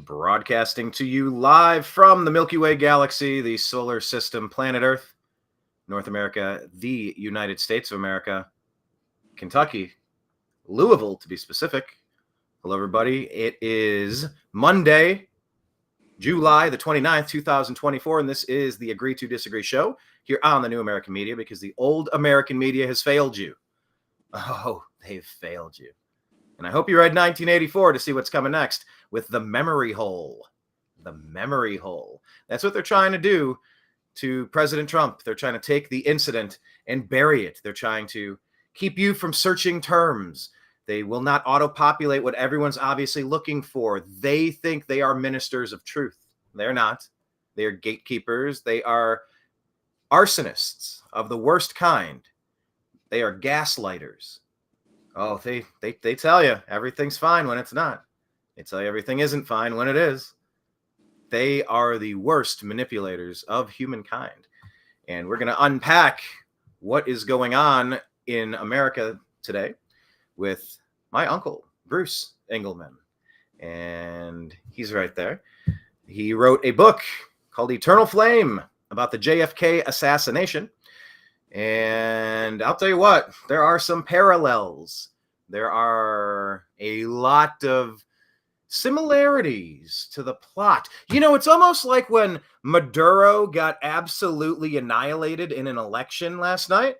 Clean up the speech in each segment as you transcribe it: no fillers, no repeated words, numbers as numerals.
Broadcasting to you live from the Milky Way galaxy, the solar system, planet Earth, North America, the United States of America, Kentucky, Louisville to be specific. Hello, everybody. It is Monday, July the 29th, 2024, and this is the Agree to Disagree show here on the New American Media because the old American media has failed you. Oh, they've failed you. And I hope you read 1984 to see what's coming next with the memory hole. The memory hole. That's what they're trying to do to President Trump. They're trying to take the incident and bury it. They're trying to keep you from searching terms. They will not auto-populate what everyone's obviously looking for. They think they are ministers of truth. They're not. They are gatekeepers. They are arsonists of the worst kind. They are gaslighters. Oh, they tell you everything's fine when it's not. They tell you everything isn't fine when it is. They are the worst manipulators of humankind. And we're going to unpack what is going on in America today with my uncle, Bruce Engelman. And he's right there. He wrote a book called Eternal Flame about the JFK assassination. And I'll tell you what, there are some parallels. There are a lot of similarities to the plot. You know, it's almost like when Maduro got absolutely annihilated in an election last night.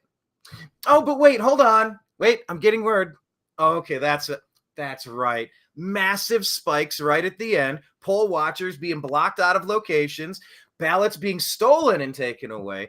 Oh, but wait, hold on. Wait, I'm getting word. Oh, okay, that's it. That's right. Massive spikes right at the end. Poll watchers being blocked out of locations. Ballots being stolen and taken away.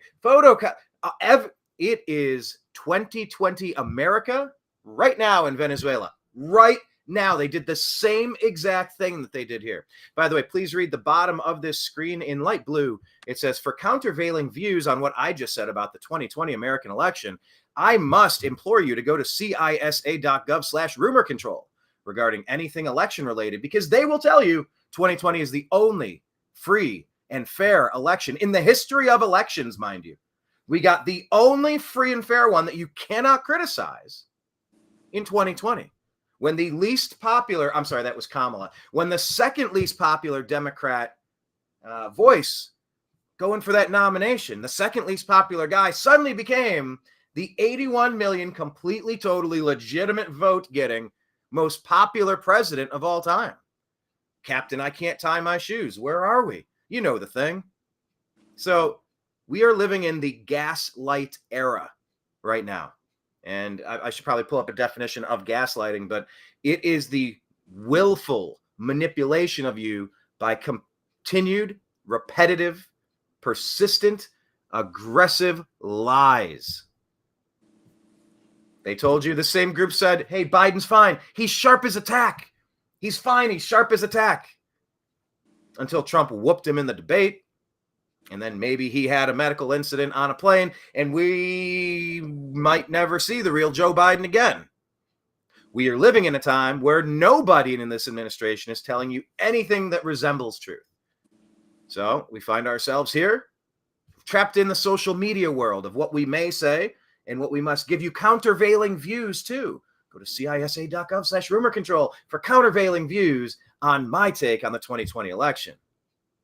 It is 2020 America right now in Venezuela. Right now. They did the same exact thing that they did here. By the way, please read the bottom of this screen in light blue. It says, for countervailing views on what I just said about the 2020 American election, I must implore you to go to cisa.gov/rumor control regarding anything election related, because they will tell you 2020 is the only free and fair election in the history of elections, mind you. We got the only free and fair one that you cannot criticize in 2020. When the least popular, I'm sorry, that was Kamala. When the second least popular Democrat voice going for that nomination, the second least popular guy suddenly became the 81 million completely, totally legitimate vote getting most popular president of all time. Captain, I can't tie my shoes. Where are we? You know the thing. So we are living in the gaslight era right now. And I should probably pull up a definition of gaslighting, but it is the willful manipulation of you by continued, repetitive, persistent, aggressive lies. They told you, the same group said, hey, Biden's fine. He's sharp as a tack. He's fine. He's sharp as a tack. Until Trump whooped him in the debate. And then maybe he had a medical incident on a plane, and we might never see the real Joe Biden again. We are living in a time where nobody in this administration is telling you anything that resembles truth. So we find ourselves here, trapped in the social media world of what we may say and what we must give you countervailing views to. Go to cisa.gov/rumor control for countervailing views on my take on the 2020 election.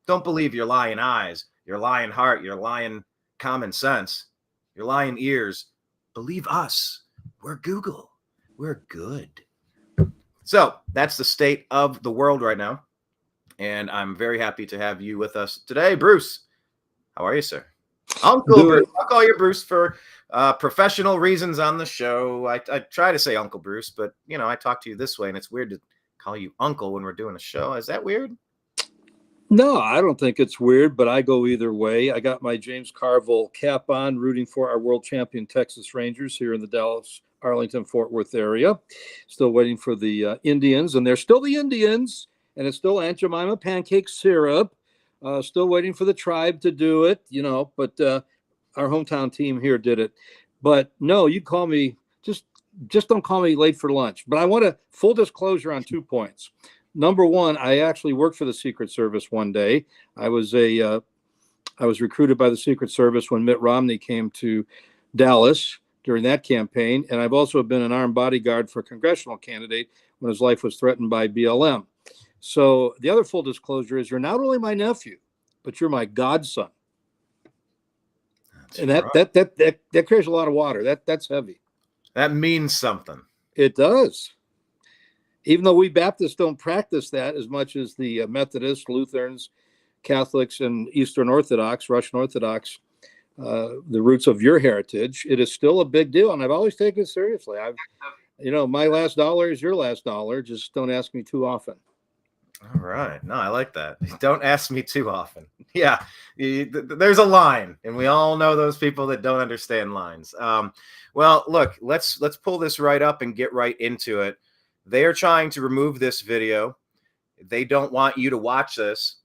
Don't believe your lying eyes, your lying heart, your lying common sense, your lying ears. Believe us. We're Google. We're good. So that's the state of the world right now. And I'm very happy to have you with us today. Bruce, how are you, sir? Uncle Bruce. I'll call you Bruce for professional reasons on the show. I try to say Uncle Bruce, but, you know, I talk to you this way, and it's weird to call you Uncle when we're doing a show. Is that weird? No, I don't think it's weird, but I go either way. I got my James Carville cap on, rooting for our world champion Texas Rangers here in the Dallas, Arlington, Fort Worth area. Still waiting for the Indians, and they're still the Indians, and it's still Aunt Jemima pancake syrup. Still waiting for the Tribe to do it, you know, but our hometown team here did it. But no, you call me, just don't call me late for lunch. But I want to full disclosure on 2 points. Number one, I actually worked for the Secret Service one day. I was recruited by the Secret Service when Mitt Romney came to Dallas during that campaign. And I've also been an armed bodyguard for a congressional candidate when his life was threatened by BLM. So the other full disclosure is you're not only my nephew, but you're my godson. That's And right. that carries a lot of water. That's heavy. That means something. It does. Even though we Baptists don't practice that as much as the Methodists, Lutherans, Catholics, and Eastern Orthodox, Russian Orthodox, the roots of your heritage, it is still a big deal. And I've always taken it seriously. My last dollar is your last dollar. Just don't ask me too often. All right. No, I like that. Don't ask me too often. Yeah, there's a line, and we all know those people that don't understand lines. Well, look, let's pull this right up and get right into it. They are trying to remove this video. They don't want you to watch this.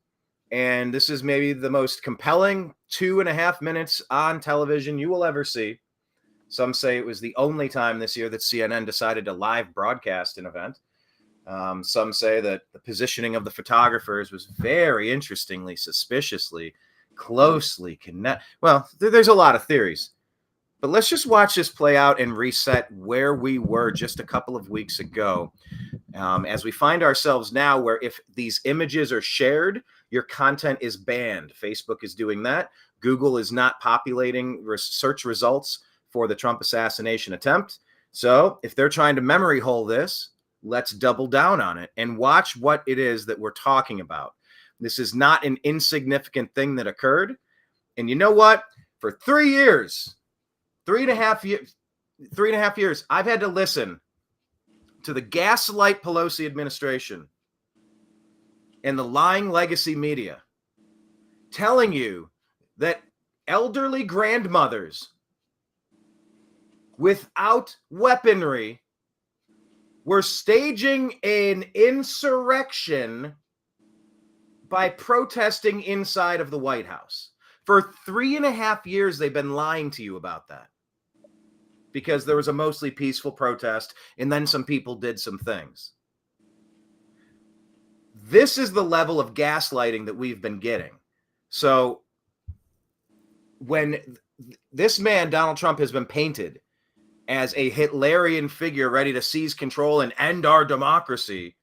And this is maybe the most compelling 2.5 minutes on television you will ever see. Some say it was the only time this year that CNN decided to live broadcast an event. Some say that the positioning of the photographers was very interestingly, suspiciously, closely connected. Well, there's a lot of theories. But let's just watch this play out and reset where we were just a couple of weeks ago. As we find ourselves now where if these images are shared, your content is banned. Facebook is doing that. Google is not populating search results for the Trump assassination attempt. So if they're trying to memory hole this, let's double down on it and watch what it is that we're talking about. This is not an insignificant thing that occurred. And you know what? For 3 years, 3.5 years, I've had to listen to the gaslight Pelosi administration and the lying legacy media telling you that elderly grandmothers without weaponry were staging an insurrection by protesting inside of the White House. For 3.5 years, they've been lying to you about that because there was a mostly peaceful protest and then some people did some things. This is the level of gaslighting that we've been getting. So when this man, Donald Trump, has been painted as a Hitlerian figure ready to seize control and end our democracy,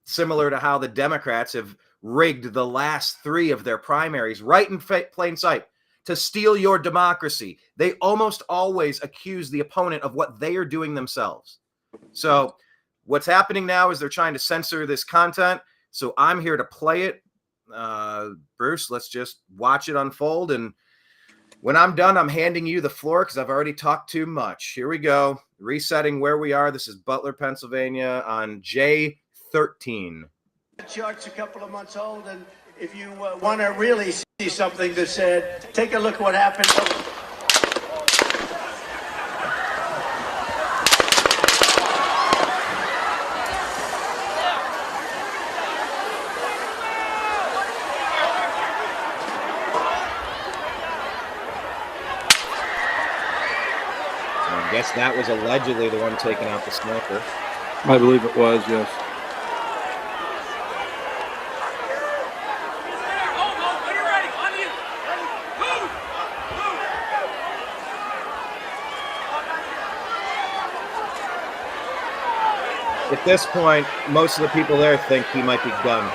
similar to how the Democrats have rigged the last 3 of their primaries right in plain sight to steal your democracy. They almost always accuse the opponent of what they are doing themselves. So what's happening now is they're trying to censor this content. So I'm here to play it. Bruce, let's just watch it unfold. And when I'm done, I'm handing you the floor because I've already talked too much. Here we go. Resetting where we are. This is Butler, Pennsylvania on J13. The chart's a couple of months old, and if you want to really see something that said, take a look at what happened. I guess that was allegedly the one taking out the sniper. I believe it was, yes. At this point, most of the people there think he might be done.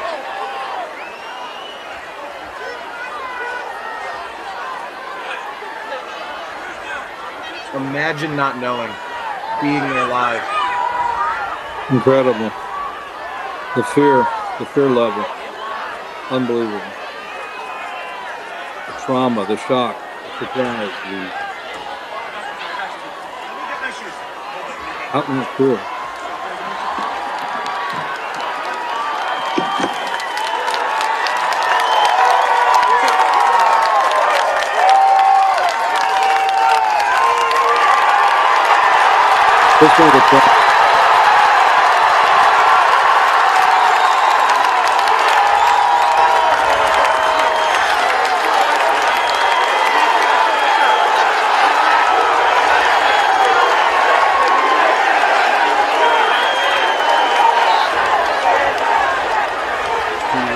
Imagine not knowing, being there live. Incredible. The fear level. Unbelievable. The trauma, the shock, the surprise, the atmosphere. This was the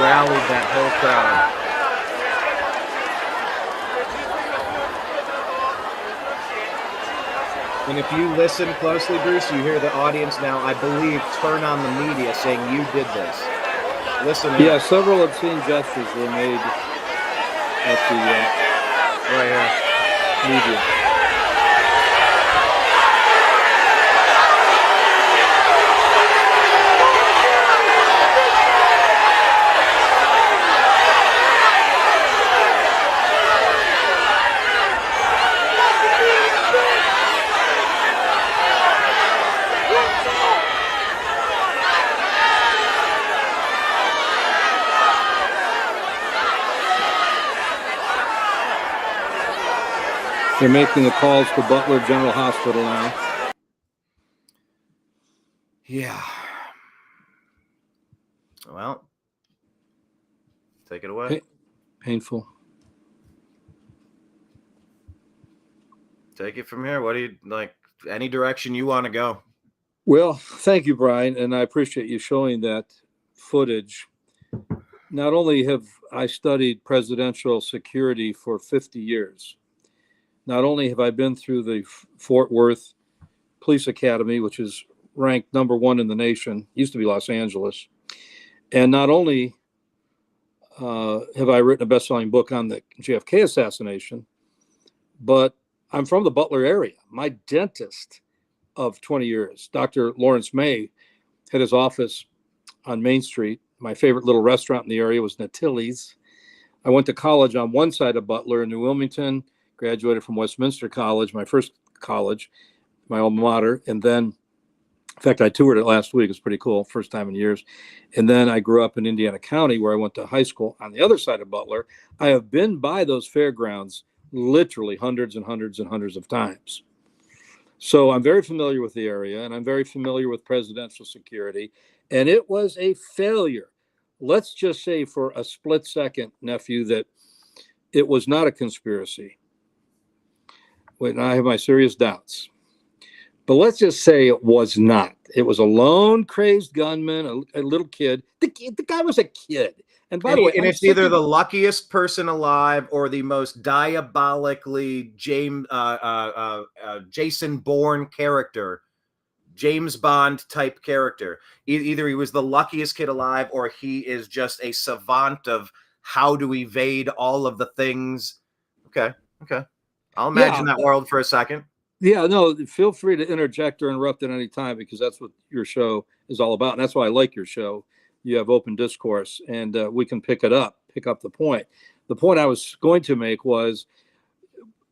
Rallied that whole crowd. And if you listen closely, Bruce, you hear the audience now, I believe, turn on the media saying you did this. Listen. Yeah, several obscene gestures were made at the Right here. media. They're making the calls to Butler General Hospital now. Yeah. Well, take it away. Painful. Take it from here. What do you like? Any direction you want to go? Well, thank you, Brian, and I appreciate you showing that footage. Not only have I studied presidential security for 50 years, not only have I been through the Fort Worth Police Academy, which is ranked #1 in the nation, used to be Los Angeles, and not only have I written a best-selling book on the JFK assassination, but I'm from the Butler area. My dentist of 20 years, Dr. Lawrence May, had his office on Main Street. My favorite little restaurant in the area was Natilli's. I went to college on one side of Butler in New Wilmington, graduated from Westminster College, my first college, my alma mater. And then, in fact, I toured it last week. It was pretty cool, first time in years. And then I grew up in Indiana County, where I went to high school on the other side of Butler. I have been by those fairgrounds literally hundreds and hundreds and hundreds of times. So I'm very familiar with the area, and I'm very familiar with presidential security. And it was a failure. Let's just say for a split second, nephew, that it was not a conspiracy. Wait, I have my serious doubts. But let's just say it was not. It was a lone, crazed gunman, a little kid. The guy was a kid. And by the way, it's either the luckiest person alive or the most diabolically Jason Bourne character, James Bond type character. Either he was the luckiest kid alive, or he is just a savant of how to evade all of the things. Okay. I'll imagine that world for a second. Yeah, no, feel free to interject or interrupt at any time, because that's what your show is all about. And that's why I like your show. You have open discourse, and we can pick up the point. The point I was going to make was,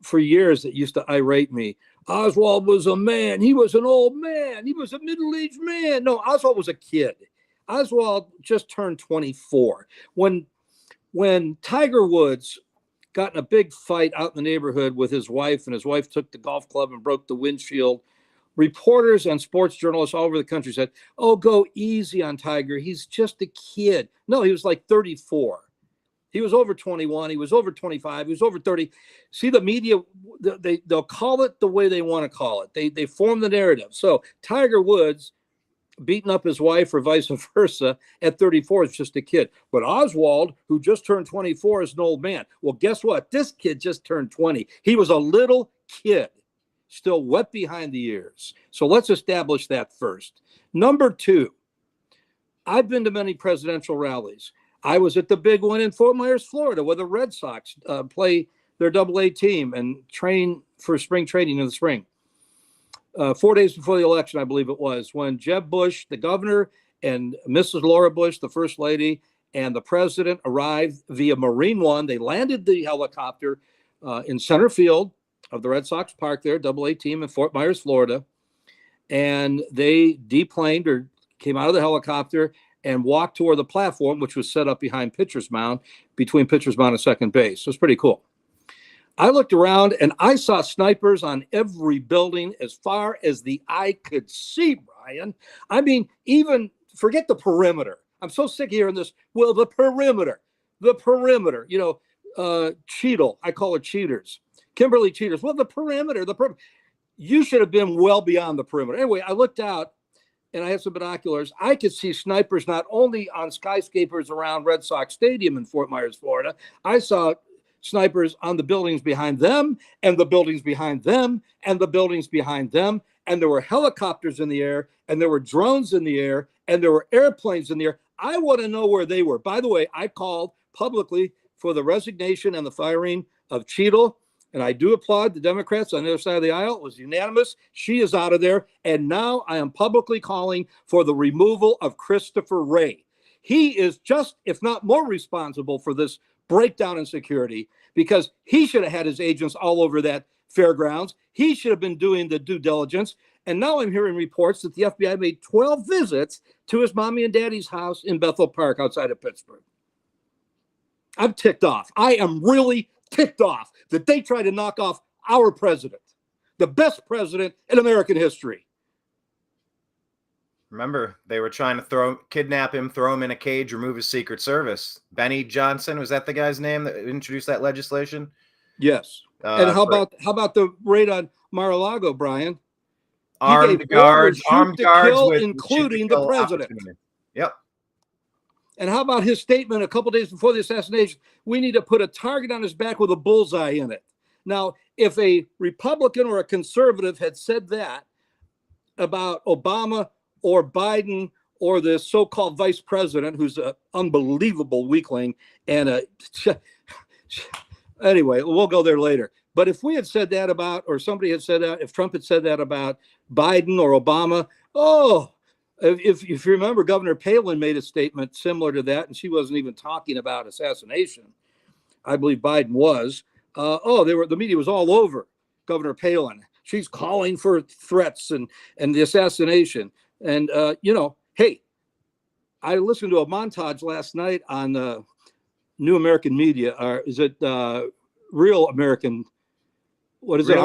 for years it used to irate me. Oswald was a man. He was an old man. He was a middle-aged man. No, Oswald was a kid. Oswald just turned 24. When Tiger Woods got in a big fight out in the neighborhood with his wife, and his wife took the golf club and broke the windshield, reporters and sports journalists all over the country said, "Oh, go easy on Tiger. He's just a kid." No, he was like 34. He was over 21. He was over 25. He was over 30. See, the media, they'll call it the way they want to call it. They form the narrative. So Tiger Woods beating up his wife or vice versa at 34 is just a kid. But Oswald, who just turned 24, is an old man. Well, guess what? This kid just turned 20. He was a little kid, still wet behind the ears. So let's establish that first. Number two, I've been to many presidential rallies. I was at the big one in Fort Myers, Florida, where the Red Sox play their AA team and train for spring training in the spring. 4 days before the election, I believe it was, when Jeb Bush, the governor, and Mrs. Laura Bush, the first lady, and the president arrived via Marine One. They landed the helicopter in center field of the Red Sox Park there, AA team in Fort Myers, Florida. And they deplaned or came out of the helicopter and walked toward the platform, which was set up behind pitcher's mound, between pitcher's mound and second base. So it's pretty cool. I looked around and I saw snipers on every building as far as the eye could see, Brian. I mean, even forget the perimeter. I'm so sick of hearing this. Well, the perimeter, Cheadle, I call her cheaters. Kimberly cheaters. Well, the perimeter, you should have been well beyond the perimeter. Anyway, I looked out and I had some binoculars. I could see snipers not only on skyscrapers around Red Sox Stadium in Fort Myers, Florida. I saw snipers on the buildings behind them, and the buildings behind them, and the buildings behind them. And there were helicopters in the air, and there were drones in the air, and there were airplanes in the air. I want to know where they were. By the way, I called publicly for the resignation and the firing of Cheadle, and I do applaud the Democrats on the other side of the aisle. It was unanimous. She is out of there. And now I am publicly calling for the removal of Christopher Wray. He is just, if not more responsible for this breakdown in security, because he should have had his agents all over that fairgrounds. He should have been doing the due diligence. And now I'm hearing reports that the FBI made 12 visits to his mommy and daddy's house in Bethel Park outside of Pittsburgh. I'm ticked off. I am really ticked off that they try to knock off our president, the best president in American history. Remember, they were trying to kidnap him, throw him in a cage, remove his Secret Service. Benny Johnson, was that the guy's name that introduced that legislation? Yes. And how about the raid on Mar-a-Lago, Brian? Armed guards kill, including the president. Yep. And how about his statement a couple days before the assassination? We need to put a target on his back with a bullseye in it. Now, if a Republican or a conservative had said that about Obama or Biden or the so-called vice president, who's an unbelievable weakling, and anyway, we'll go there later. But if we had said that about, or somebody had said that, if Trump had said that about Biden or Obama, if you remember, Governor Palin made a statement similar to that, and she wasn't even talking about assassination. I believe Biden was. The media was all over Governor Palin. She's calling for threats and the assassination. And, hey, I listened to a montage last night on New American Media. Is it Real American? What is it?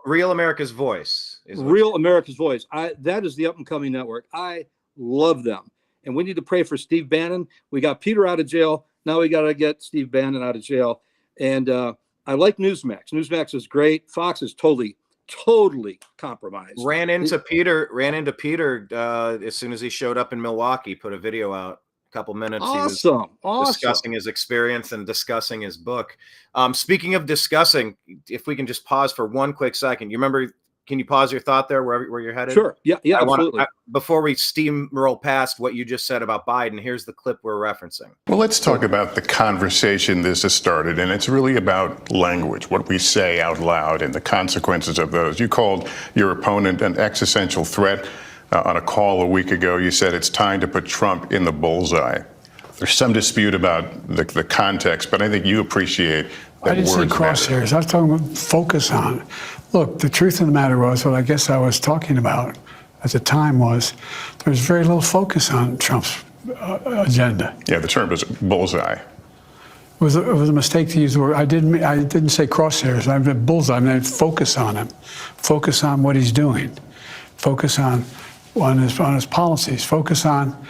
Real America's Voice. Real America's Voice. That is the up-and-coming network. I love them. And we need to pray for Steve Bannon. We got Peter out of jail. Now we got to get Steve Bannon out of jail. And I like Newsmax. Newsmax is great. Fox is totally compromised. Ran into Peter as soon as he showed up in Milwaukee, put a video out. Couple minutes. Awesome. Discussing his experience and discussing his book. Speaking of discussing, if we can just pause for one quick second. You remember, can you pause your thought there where you're headed? Sure. Yeah, absolutely. Before we steamroll past what you just said about Biden, here's the clip we're referencing. Well, let's talk about the conversation this has started, and it's really about language, what we say out loud and the consequences of those. You called your opponent an existential threat. On a call a week ago, you said it's time to put Trump in the bullseye. There's some dispute about the context, but I think you appreciate that. I didn't say crosshairs. I was talking about focus on. Look, the truth of the matter was, what I guess I was talking about at the time was, there was very little focus on Trump's agenda. Yeah, the term is bullseye. It was a mistake to use the word. I didn't say crosshairs. I meant bullseye. I meant focus on him. Focus on what he's doing. Focus on his policies. Focus on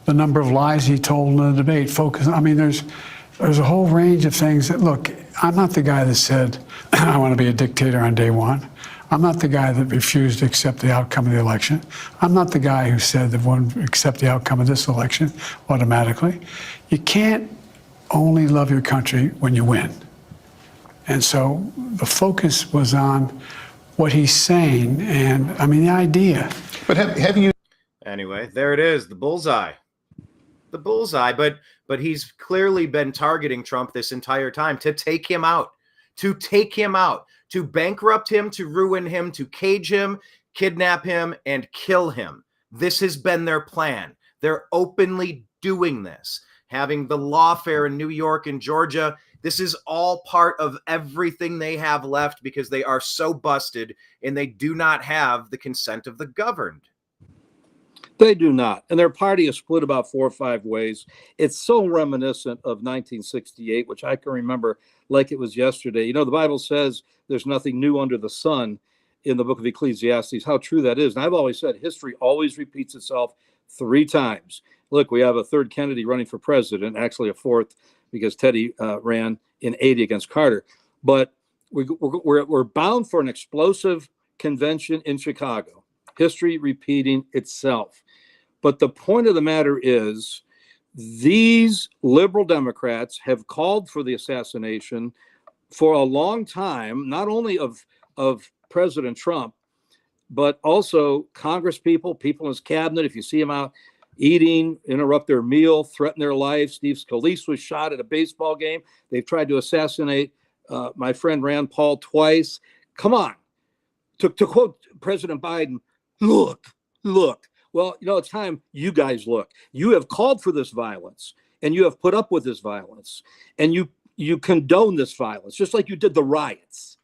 the number of lies he told in the debate. There's a whole range of things that, look, I'm not the guy that said, I want to be a dictator on day one. I'm not the guy that refused to accept the outcome of the election. I'm not the guy who said that won't accept the outcome of this election automatically. You can't only love your country when you win. And so the focus was on what he's saying, and the idea. But have you? Anyway, there it is, the bullseye. The bullseye, but he's clearly been targeting Trump this entire time to take him out, to bankrupt him, to ruin him, to cage him, kidnap him, and kill him. This has been their plan. They're openly doing this, having the lawfare in New York and Georgia. This is all part of everything they have left because they are so busted and they do not have the consent of the governed. They do not. And their party is split about 4 or 5 ways. It's so reminiscent of 1968, which I can remember like it was yesterday. The Bible says there's nothing new under the sun in the book of Ecclesiastes. How true that is. And I've always said history always repeats itself 3 times. Look, we have a third Kennedy running for president, actually a fourth, because Teddy ran in 80 against Carter. But we're bound for an explosive convention in Chicago. History repeating itself. But the point of the matter is, these liberal Democrats have called for the assassination for a long time, not only of President Trump, but also Congress people in his cabinet. If you see him out eating, interrupt their meal, threaten their lives. Steve Scalise was shot at a baseball game. They've tried to assassinate my friend Rand Paul twice. Come on. To quote President Biden, look. Well, it's time you guys look. You have called for this violence, and you have put up with this violence, and you condone this violence, just like you did the riots.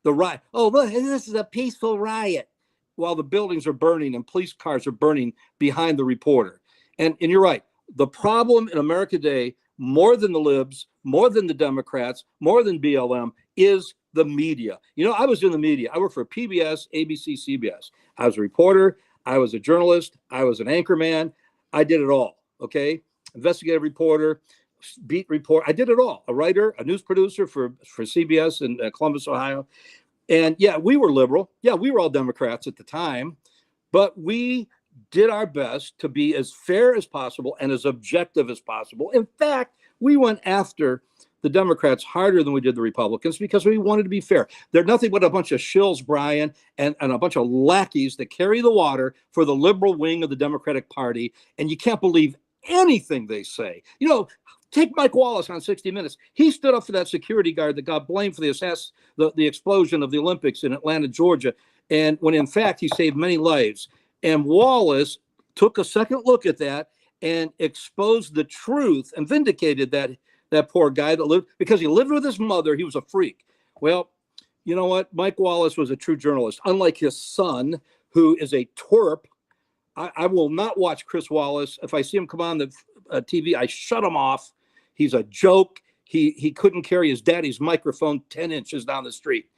Oh, look, this is a peaceful riot, while the buildings are burning and police cars are burning behind the reporter. And you're right. The problem in America today, more than the libs, more than the Democrats, more than BLM, is the media. I was in the media. I worked for PBS, ABC, CBS. I was a reporter. I was a journalist. I was an anchorman. I did it all. Okay. Investigative reporter, beat report. I did it all. A writer, a news producer for CBS in Columbus, Ohio. And yeah, we were liberal. Yeah, we were all Democrats at the time, but we did our best to be as fair as possible and as objective as possible. In fact, we went after the Democrats harder than we did the Republicans because we wanted to be fair. They're nothing but a bunch of shills, Brian, and a bunch of lackeys that carry the water for the liberal wing of the Democratic Party. And you can't believe anything they say. Take Mike Wallace on 60 Minutes. He stood up for that security guard that got blamed for the explosion of the Olympics in Atlanta, Georgia, and when in fact he saved many lives. And Wallace took a second look at that and exposed the truth and vindicated that poor guy that lived, because he lived with his mother. He was a freak. Well, you know what? Mike Wallace was a true journalist, unlike his son, who is a twerp. I will not watch Chris Wallace. If I see him come on the TV, I shut him off. He's a joke. He couldn't carry his daddy's microphone 10 inches down the street.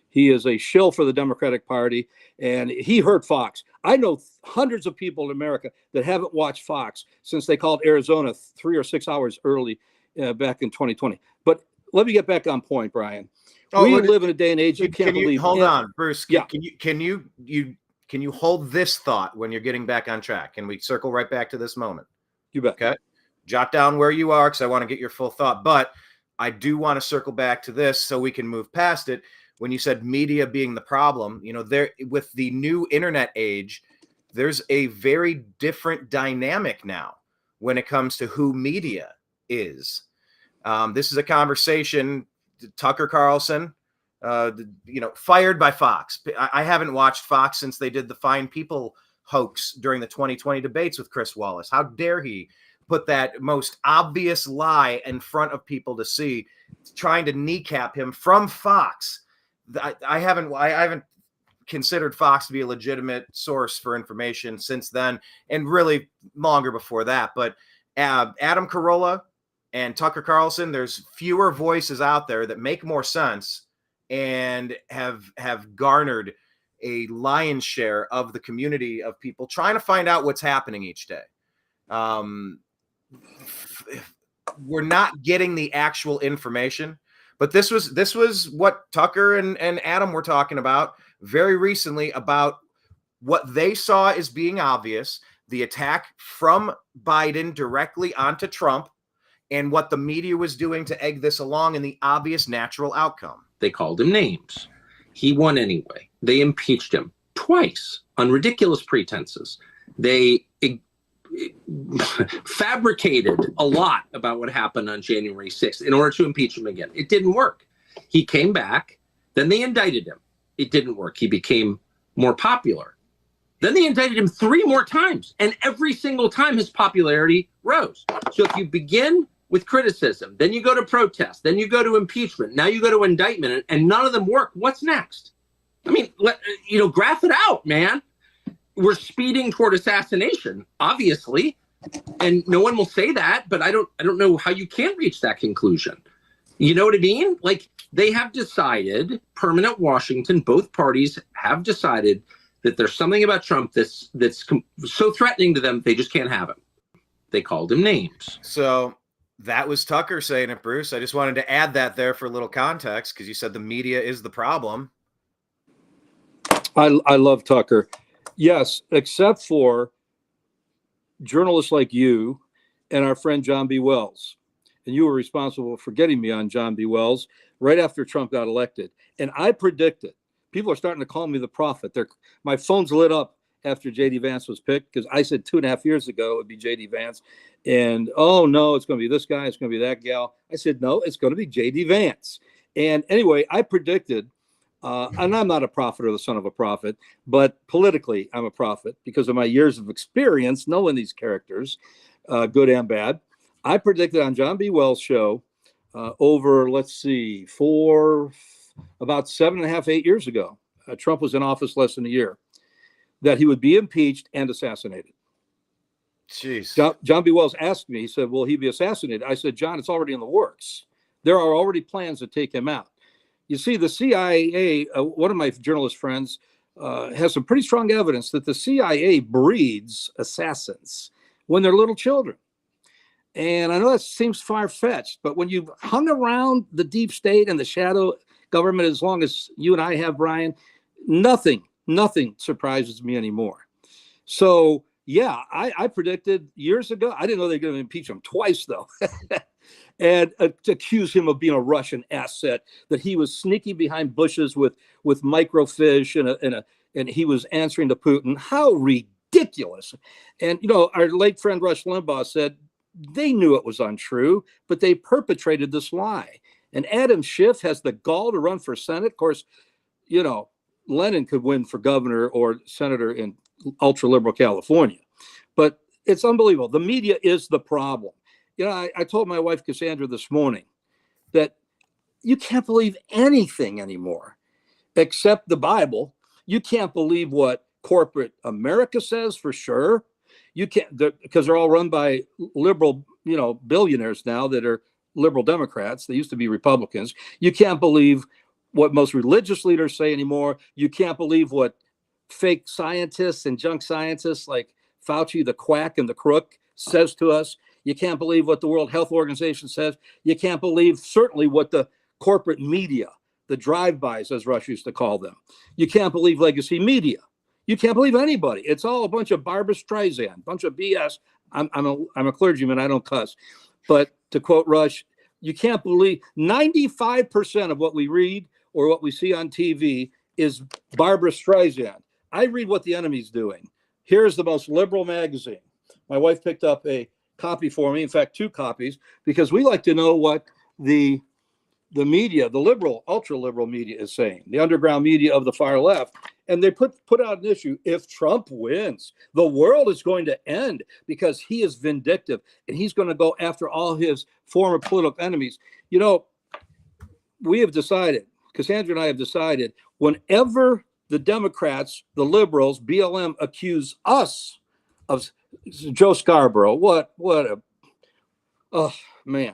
He is a shill for the Democratic Party, and he hurt Fox. I know hundreds of people in America that haven't watched Fox since they called Arizona 3 or 6 hours early back in 2020. But let me get back on point, Brian. We live in a day and age you can't believe. Hold on, Bruce. Yeah. Can you hold this thought when you're getting back on track? Can we circle right back to this moment? You bet. Okay. Jot down where you are because I want to get your full thought. But I do want to circle back to this so we can move past it. When you said media being the problem, there with the new internet age, there's a very different dynamic now when it comes to who media is. This is a conversation. Tucker Carlson, fired by Fox. I haven't watched Fox since they did the Fine People hoax during the 2020 debates with Chris Wallace. How dare he put that most obvious lie in front of people to see, trying to kneecap him from Fox. I haven't considered Fox to be a legitimate source for information since then, and really longer before that. But Adam Carolla and Tucker Carlson, there's fewer voices out there that make more sense and have garnered a lion's share of the community of people trying to find out what's happening each day. We're not getting the actual information, but this was what Tucker and Adam were talking about very recently about what they saw as being obvious, the attack from Biden directly onto Trump, and what the media was doing to egg this along in the obvious natural outcome. They called him names. He won anyway. They impeached him twice on ridiculous pretenses. They fabricated a lot about what happened on January 6th in order to impeach him again. It didn't work. He came back. Then they indicted him. It didn't work. He became more popular. Then they indicted him 3 more times. And every single time his popularity rose. So if you begin with criticism, then you go to protest, then you go to impeachment, now you go to indictment, and none of them work. What's next? I mean, graph it out, man. We're speeding toward assassination, obviously, and no one will say that, but I don't know how you can reach that conclusion. You know what I mean? Like, they have decided, permanent Washington, both parties have decided that there's something about Trump that's so threatening to them, they just can't have him. They called him names. So that was Tucker saying it, Bruce. I just wanted to add that there for a little context because you said the media is the problem. I love Tucker. Yes, except for journalists like you and our friend John B. Wells. And you were responsible for getting me on John B. Wells right after Trump got elected. And I predicted, people are starting to call me the prophet. My phone's lit up after J.D. Vance was picked, because I said 2.5 years ago it would be J.D. Vance. And, oh, no, it's going to be this guy. It's going to be that gal. I said, no, it's going to be J.D. Vance. And anyway, I predicted, and I'm not a prophet or the son of a prophet, but politically I'm a prophet because of my years of experience knowing these characters, good and bad. I predicted on John B. Wells' show over, let's see, for about 7.5, 8 years ago, Trump was in office less than a year, that he would be impeached and assassinated. Jeez. John B. Wells asked me, he said, will he be assassinated? I said, John, it's already in the works. There are already plans to take him out. You see, the CIA, one of my journalist friends has some pretty strong evidence that the CIA breeds assassins when they're little children. And I know that seems far-fetched, but when you've hung around the deep state and the shadow government as long as you and I have, Brian, nothing surprises me anymore. So, yeah, I predicted years ago. I didn't know they were going to impeach him twice, though. And to accuse him of being a Russian asset, that he was sneaking behind bushes with microfiche and he was answering to Putin. How ridiculous. And, you know, our late friend Rush Limbaugh said they knew it was untrue, but they perpetrated this lie. And Adam Schiff has the gall to run for Senate. Of course, you know, Lenin could win for governor or senator in ultra-liberal California. But it's unbelievable. The media is the problem. You know, I told my wife, Cassandra, this morning that you can't believe anything anymore except the Bible. You can't believe what corporate America says, for sure. You can't, because they're all run by liberal, you know, billionaires now that are liberal Democrats. They used to be Republicans. You can't believe what most religious leaders say anymore. You can't believe what fake scientists and junk scientists like Fauci, the quack and the crook, says to us. You can't believe what the World Health Organization says. You can't believe certainly what the corporate media, the drive-bys, as Rush used to call them. You can't believe legacy media. You can't believe anybody. It's all a bunch of Barbra Streisand, bunch of BS. I'm a clergyman. I don't cuss. But to quote Rush, you can't believe 95% of what we read or what we see on TV is Barbra Streisand. I read what the enemy's doing. Here's the most liberal magazine. My wife picked up a copy for me, in fact, 2 copies, because we like to know what the media, the liberal, ultra-liberal media is saying, the underground media of the far left. And they put out an issue, if Trump wins, the world is going to end because he is vindictive and he's going to go after all his former political enemies. You know, we have decided, Cassandra and I have decided, whenever the Democrats, the liberals, BLM accuse us of Joe Scarborough, oh man,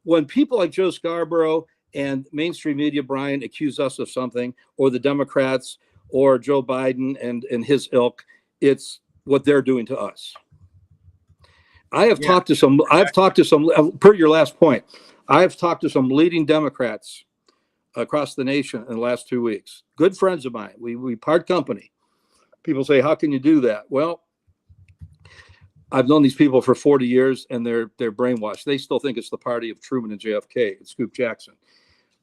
when people like Joe Scarborough and mainstream media, Brian, accuse us of something, or the Democrats or Joe Biden and his ilk, it's what they're doing to us. I've talked to some, per your last point, I've talked to some leading Democrats across the nation in the last 2 weeks. Good friends of mine. We part company. People say, how can you do that? Well, I've known these people for 40 years and they're brainwashed. They still think it's the party of Truman and JFK and Scoop Jackson.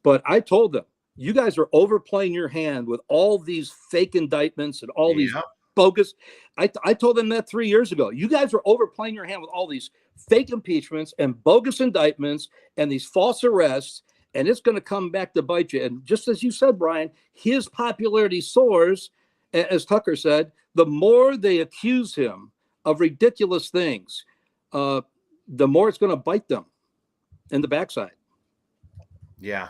But I told them, you guys are overplaying your hand with all these fake indictments and all these bogus. I told them that 3 years ago. You guys are overplaying your hand with all these fake impeachments and bogus indictments and these false arrests, and it's going to come back to bite you. And just as you said, Brian, his popularity soars, as Tucker said, the more they accuse him of ridiculous things, the more it's going to bite them in the backside. Yeah,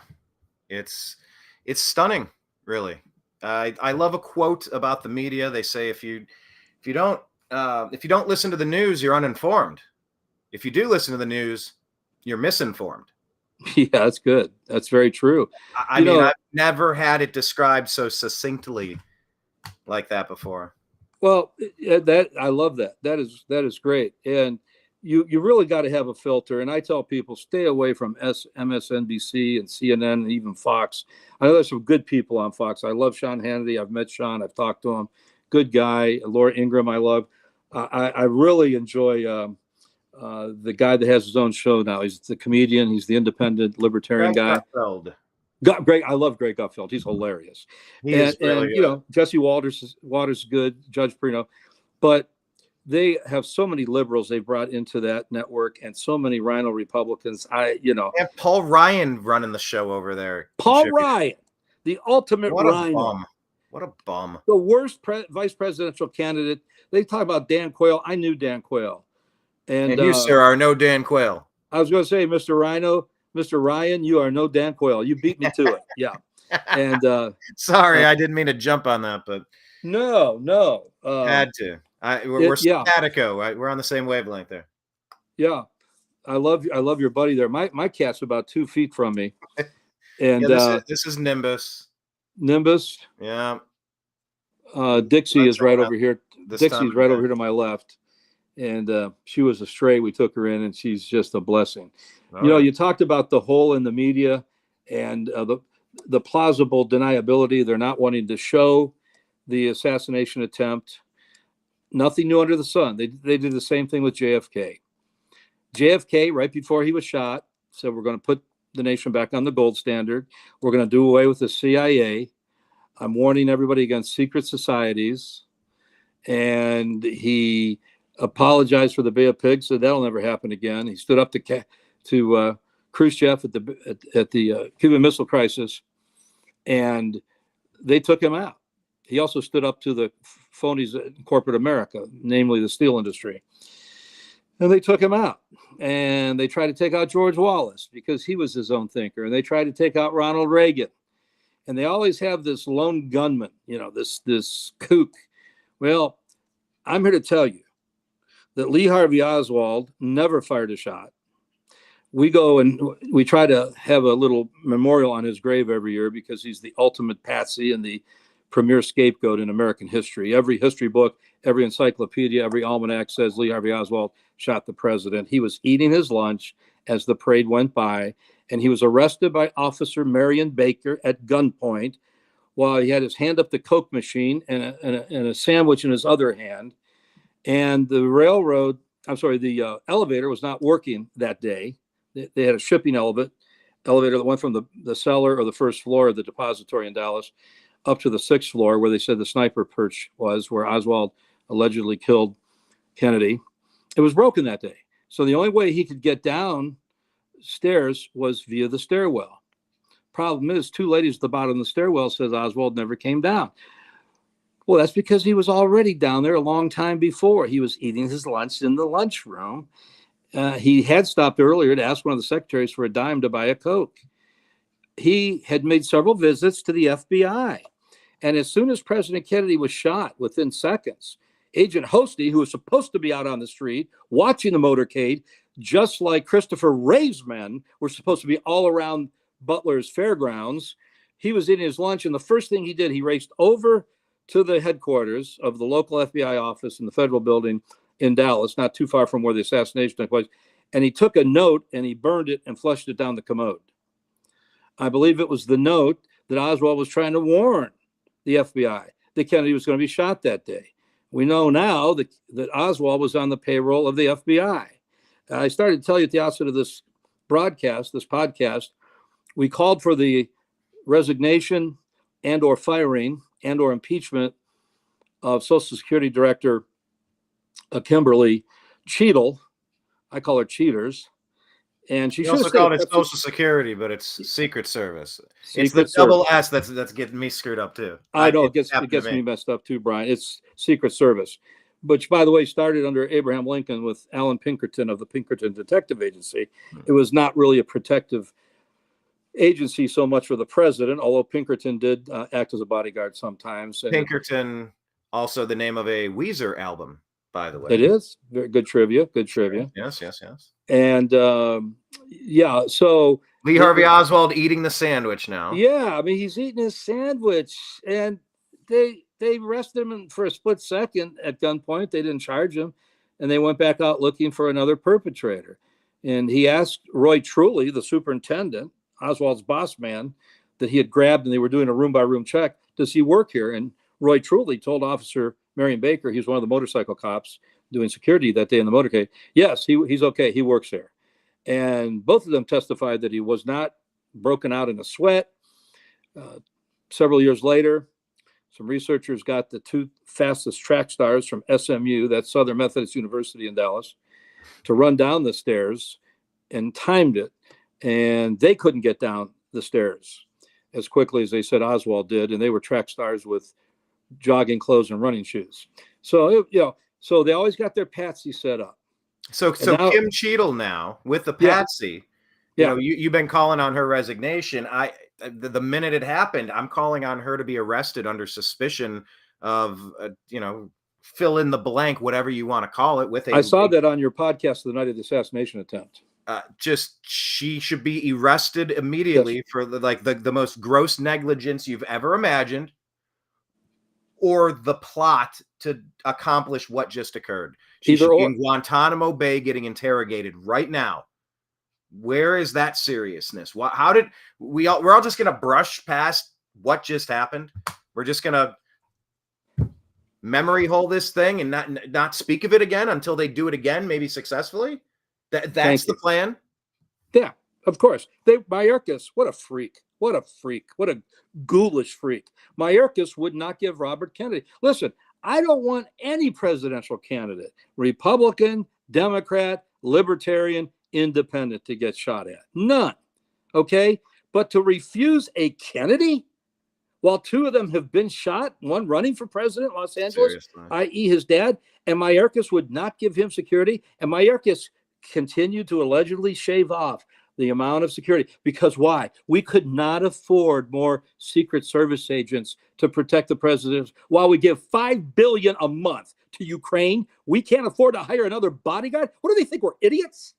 it's stunning, really. I love a quote about the media. They say if you don't listen to the news, you're uninformed. If you do listen to the news, you're misinformed. Yeah, that's good. That's very true. I mean, I've never had it described so succinctly like that before. Well, that I love that. That is great. And you really got to have a filter. And I tell people, stay away from MSNBC and CNN and even Fox. I know there's some good people on Fox. I love Sean Hannity. I've met Sean. I've talked to him. Good guy. Laura Ingraham, I love. I really enjoy the guy that has his own show now. He's the comedian. He's the independent libertarian guy. Greg, I love Greg Gutfeld. He's hilarious. He is really and you know, Jesse Waters is good, Judge Perino, but they have so many liberals they brought into that network and so many Rhino Republicans. And Paul Ryan running the show over there. Paul Ryan, the ultimate what Rhino. A bum. What a bum. The worst vice presidential candidate. They talk about Dan Quayle. I knew Dan Quayle. And you, sir, are no Dan Quayle. I was going to say, Mr. Ryan, you are no Dan Quayle. You beat me to it. Yeah. And sorry, I didn't mean to jump on that, but no. Had to. We're simpatico. We're on the same wavelength there. Yeah. I love your buddy there. My cat's about 2 feet from me. And this is Nimbus. Yeah. Dixie is right over here. Dixie's right over here to my left. And she was a stray. We took her in, and she's just a blessing. You know, you talked about the hole in the media and the plausible deniability. They're not wanting to show the assassination attempt. Nothing new under the sun. They did the same thing with JFK. JFK, right before he was shot, said, we're going to put the nation back on the gold standard. We're going to do away with the CIA. I'm warning everybody against secret societies. And he apologized for the Bay of Pigs, so that'll never happen again. He stood up to Khrushchev at the Cuban Missile Crisis, and they took him out. He also stood up to the phonies in corporate America, namely the steel industry. And they took him out. And they tried to take out George Wallace because he was his own thinker. And they tried to take out Ronald Reagan. And they always have this lone gunman, you know, this kook. Well, I'm here to tell you that Lee Harvey Oswald never fired a shot. We go and we try to have a little memorial on his grave every year because he's the ultimate patsy and the premier scapegoat in American history. Every history book, every encyclopedia, every almanac says Lee Harvey Oswald shot the president. He was eating his lunch as the parade went by, and he was arrested by Officer Marion Baker at gunpoint while he had his hand up the Coke machine and a sandwich in his other hand. And the elevator was not working that day. They had a shipping elevator that went from the cellar or the first floor of the depository in Dallas up to the 6th floor where they said the sniper perch was, where Oswald allegedly killed Kennedy. It was broken that day. So the only way he could get downstairs was via the stairwell. Problem is, 2 ladies at the bottom of the stairwell says Oswald never came down. Well, that's because he was already down there a long time before. He was eating his lunch in the lunchroom. He had stopped earlier to ask one of the secretaries for a dime to buy a Coke. He had made several visits to the FBI. And as soon as President Kennedy was shot, within seconds, Agent Hosty, who was supposed to be out on the street watching the motorcade, just like Christopher Wray's men were supposed to be all around Butler's fairgrounds, he was eating his lunch. And the first thing he did, he raced over to the headquarters of the local FBI office in the federal building in Dallas, not too far from where the assassination took place. And he took a note and he burned it and flushed it down the commode. I believe it was the note that Oswald was trying to warn the FBI that Kennedy was going to be shot that day. We know now that Oswald was on the payroll of the FBI. I started to tell you at the outset of this podcast, we called for the resignation and or firing and or impeachment of Social Security Director Kimberly Cheadle. I call her Cheaters. And she also called it Social Security, but it's Secret Service. It's the double S that's getting me screwed up too. I know it gets me messed up too, Brian. It's Secret Service, which, by the way, started under Abraham Lincoln with Alan Pinkerton of the Pinkerton Detective Agency. It was not really a protective agency so much for the president, although Pinkerton did act as a bodyguard sometimes. Pinkerton, also the name of a Weezer album, by the way. It is. Very good trivia. Good trivia. Yes. And so Lee Harvey Oswald eating the sandwich now. Yeah, I mean, he's eating his sandwich, and they arrested him for a split second at gunpoint. They didn't charge him, and they went back out looking for another perpetrator. And he asked Roy Truly, the superintendent, Oswald's boss man, that he had grabbed, and they were doing a room-by-room check, does he work here? And Roy Truly told Officer Marion Baker, he was one of the motorcycle cops doing security that day in the motorcade, yes, he's okay, he works there. And both of them testified that he was not broken out in a sweat. Several years later, some researchers got the 2 fastest track stars from SMU, that's Southern Methodist University in Dallas, to run down the stairs and timed it. And they couldn't get down the stairs as quickly as they said Oswald did. And they were track stars with jogging clothes and running shoes. So, so they always got their patsy set up. So now, Kim Cheadle now with the patsy, you've been calling on her resignation. The minute it happened, I'm calling on her to be arrested under suspicion of, fill in the blank, whatever you want to call it. I saw that on your podcast the night of the assassination attempt. She should be arrested immediately for the most gross negligence you've ever imagined, or the plot to accomplish what just occurred. She should be in Guantanamo Bay getting interrogated right now. Where is that seriousness? How did we're all just going to brush past what just happened? We're just going to memory hole this thing and not speak of it again until they do it again, maybe successfully. That's the plan. Yeah, of course. Mayorkas, what a freak. What a ghoulish freak. Mayorkas would not give Robert Kennedy. Listen, I don't want any presidential candidate, Republican, Democrat, Libertarian, Independent, to get shot at. None. Okay? But to refuse a Kennedy while 2 of them have been shot, one running for president in Los Angeles, i.e. his dad, and Mayorkas would not give him security, and Mayorkas continued to allegedly shave off the amount of security. Because why? We could not afford more Secret Service agents to protect the president. While we give $5 billion a month to Ukraine, we can't afford to hire another bodyguard. What do they think? We're idiots?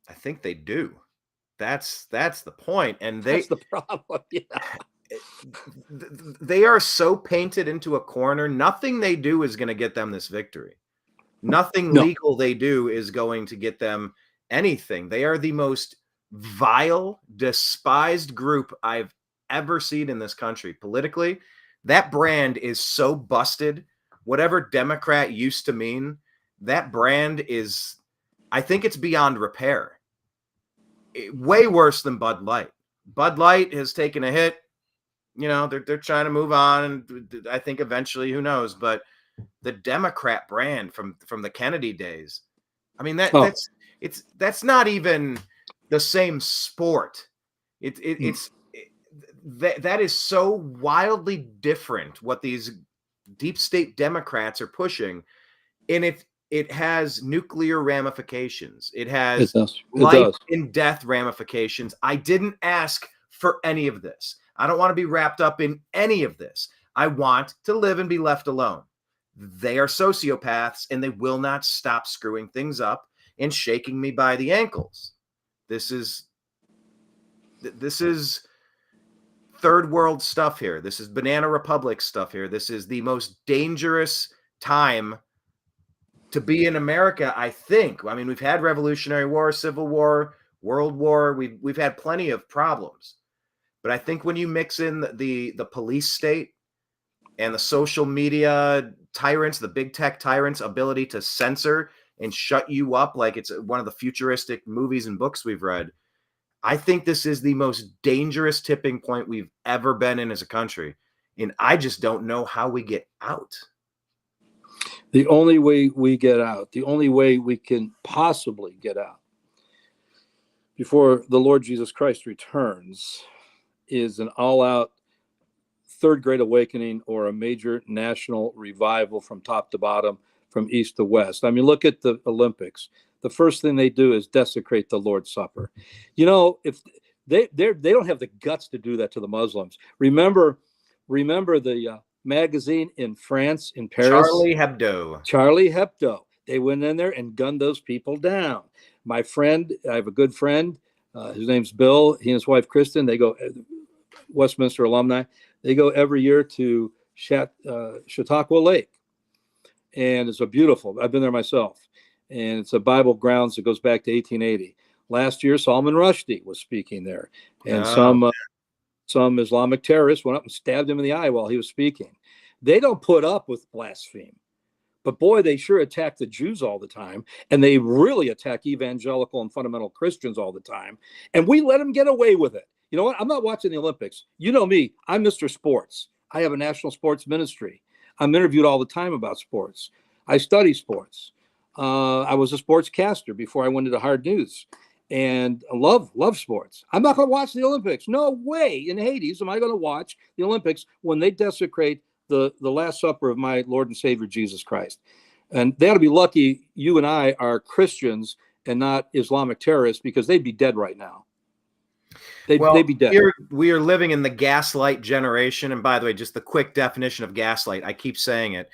I think they do. That's the point. And that's the problem. Yeah. They are so painted into a corner. Nothing they do is going to get them this victory. Nothing legal they do is going to get them anything. They are the most vile, despised group I've ever seen in this country. Politically, that brand is so busted. Whatever Democrat used to mean, that brand is, I think it's beyond repair. Way worse than Bud Light. Bud Light has taken a hit. They're trying to move on, and I think eventually, who knows, but the Democrat brand from the Kennedy days, I mean, that's not even the same sport. That is so wildly different what these deep state Democrats are pushing, and it has nuclear ramifications. It has life and death ramifications. I didn't ask for any of this. I don't want to be wrapped up in any of this. I want to live and be left alone. They are sociopaths, and they will not stop screwing things up and shaking me by the ankles. This is third world stuff here. This is Banana Republic stuff here. This is the most dangerous time to be in America, I think. I mean, we've had Revolutionary War, Civil War, World War. We've had plenty of problems. But I think when you mix in the police state and the social media tyrants, the big tech tyrants' ability to censor and shut you up like it's one of the futuristic movies and books we've read, I think this is the most dangerous tipping point we've ever been in as a country. And I just don't know how we get out. The only way we get out, the only way we can possibly get out before the Lord Jesus Christ returns, is an all-out third great awakening or a major national revival from top to bottom, from east to west. I mean, look at the Olympics. The first thing they do is desecrate the Lord's Supper. If they don't have the guts to do that to the Muslims. Remember the magazine in France, in Paris? Charlie Hebdo. They went in there and gunned those people down. My friend, I have a good friend, his name's Bill. He and his wife, Kristen, they go, Westminster alumni, they go every year to Chautauqua Lake. And it's I've been there myself. And it's a Bible grounds that goes back to 1880. Last year, Salman Rushdie was speaking there. And some Islamic terrorists went up and stabbed him in the eye while he was speaking. They don't put up with blasphemy. But boy, they sure attack the Jews all the time. And they really attack evangelical and fundamental Christians all the time. And we let them get away with it. You know what? I'm not watching the Olympics. You know me. I'm Mr. Sports. I have a national sports ministry. I'm interviewed all the time about sports. I study sports. I was a sportscaster before I went into hard news, and I love sports. I'm not going to watch the Olympics. No way in Hades am I going to watch the Olympics when they desecrate the Last Supper of my Lord and Savior Jesus Christ. And they ought to be lucky you and I are Christians and not Islamic terrorists, because they'd be dead right now. They'd be dead. We are living in the gaslight generation. And by the way, just the quick definition of gaslight, I keep saying it.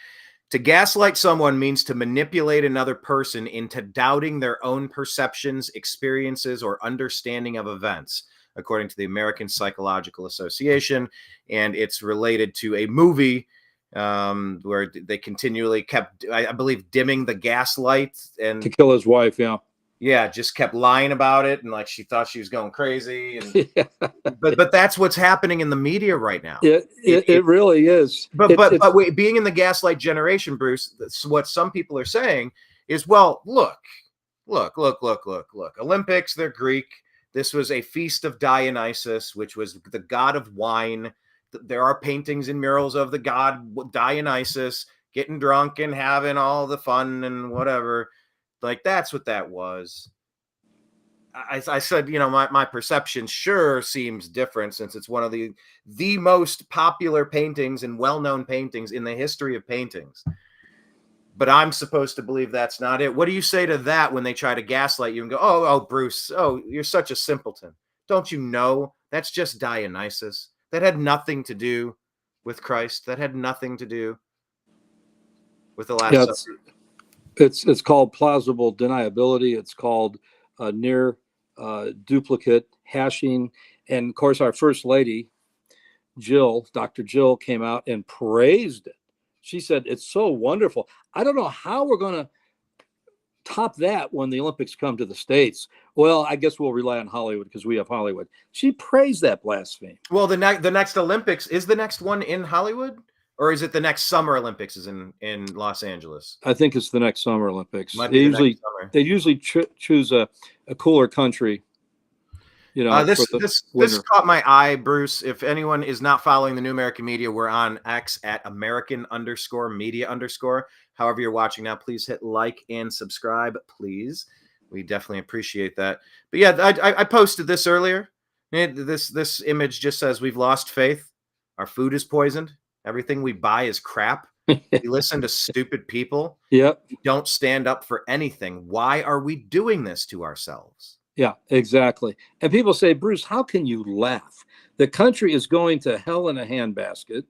To gaslight someone means to manipulate another person into doubting their own perceptions, experiences, or understanding of events, according to the American Psychological Association. And it's related to a movie where they continually kept, I believe, dimming the gaslight and to kill his wife. Yeah, just kept lying about it, and like she thought she was going crazy. And but that's what's happening in the media right now. It really is. But wait, being in the gaslight generation, Bruce, that's what some people are saying is, well, look. Olympics, they're Greek. This was a feast of Dionysus, which was the god of wine. There are paintings and murals of the god Dionysus getting drunk and having all the fun and whatever. Like, that's what that was. I said, my perception sure seems different, since it's one of the most popular paintings and well-known paintings in the history of paintings. But I'm supposed to believe that's not it. What do you say to that when they try to gaslight you and go, oh, Bruce, you're such a simpleton. Don't you know that's just Dionysus? That had nothing to do with Christ. That had nothing to do with the Last Supper. It's called plausible deniability. It's called near duplicate hashing. And of course, our First Lady, Dr. Jill, came out and praised it. She said, it's so wonderful. I don't know how we're going to top that when the Olympics come to the States. Well, I guess we'll rely on Hollywood because we have Hollywood. She praised that blasphemy. Well, the next Olympics, is the next one in Hollywood? Or is it the next Summer Olympics is in Los Angeles? I think it's the next Summer Olympics. They usually choose a cooler country. This caught my eye, Bruce. If anyone is not following the New American Media, we're on X at American_media_. However you're watching now, please hit like and subscribe, please. We definitely appreciate that. But yeah, I posted this earlier. This image just says, we've lost faith. Our food is poisoned. Everything we buy is crap. We listen to stupid people. Yep. We don't stand up for anything. Why are we doing this to ourselves? Yeah, exactly. And people say, Bruce, how can you laugh? The country is going to hell in a handbasket.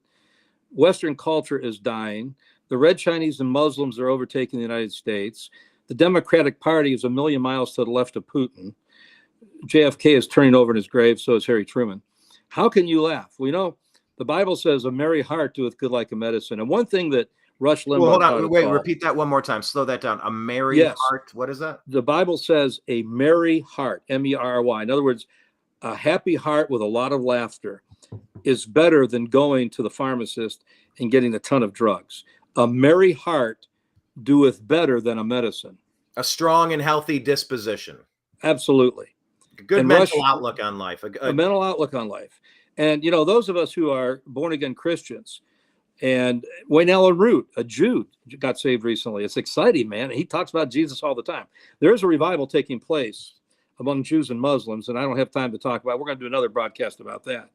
Western culture is dying. The red Chinese and Muslims are overtaking the United States. The Democratic Party is a million miles to the left of Putin. JFK is turning over in his grave, so is Harry Truman. How can you laugh? The Bible says a merry heart doeth good like a medicine. And one thing that Rush Limbaugh... Well, hold on. Wait, repeat that one more time. Slow that down. A merry heart. What is that? The Bible says a merry heart, M-E-R-R-Y. In other words, a happy heart with a lot of laughter is better than going to the pharmacist and getting a ton of drugs. A merry heart doeth better than a medicine. A strong and healthy disposition. Absolutely. A good mental outlook on life. A mental outlook on life. And, those of us who are born-again Christians, and Wayne Allen Root, a Jew, got saved recently. It's exciting, man. He talks about Jesus all the time. There is a revival taking place among Jews and Muslims, and I don't have time to talk about it. We're going to do another broadcast about that.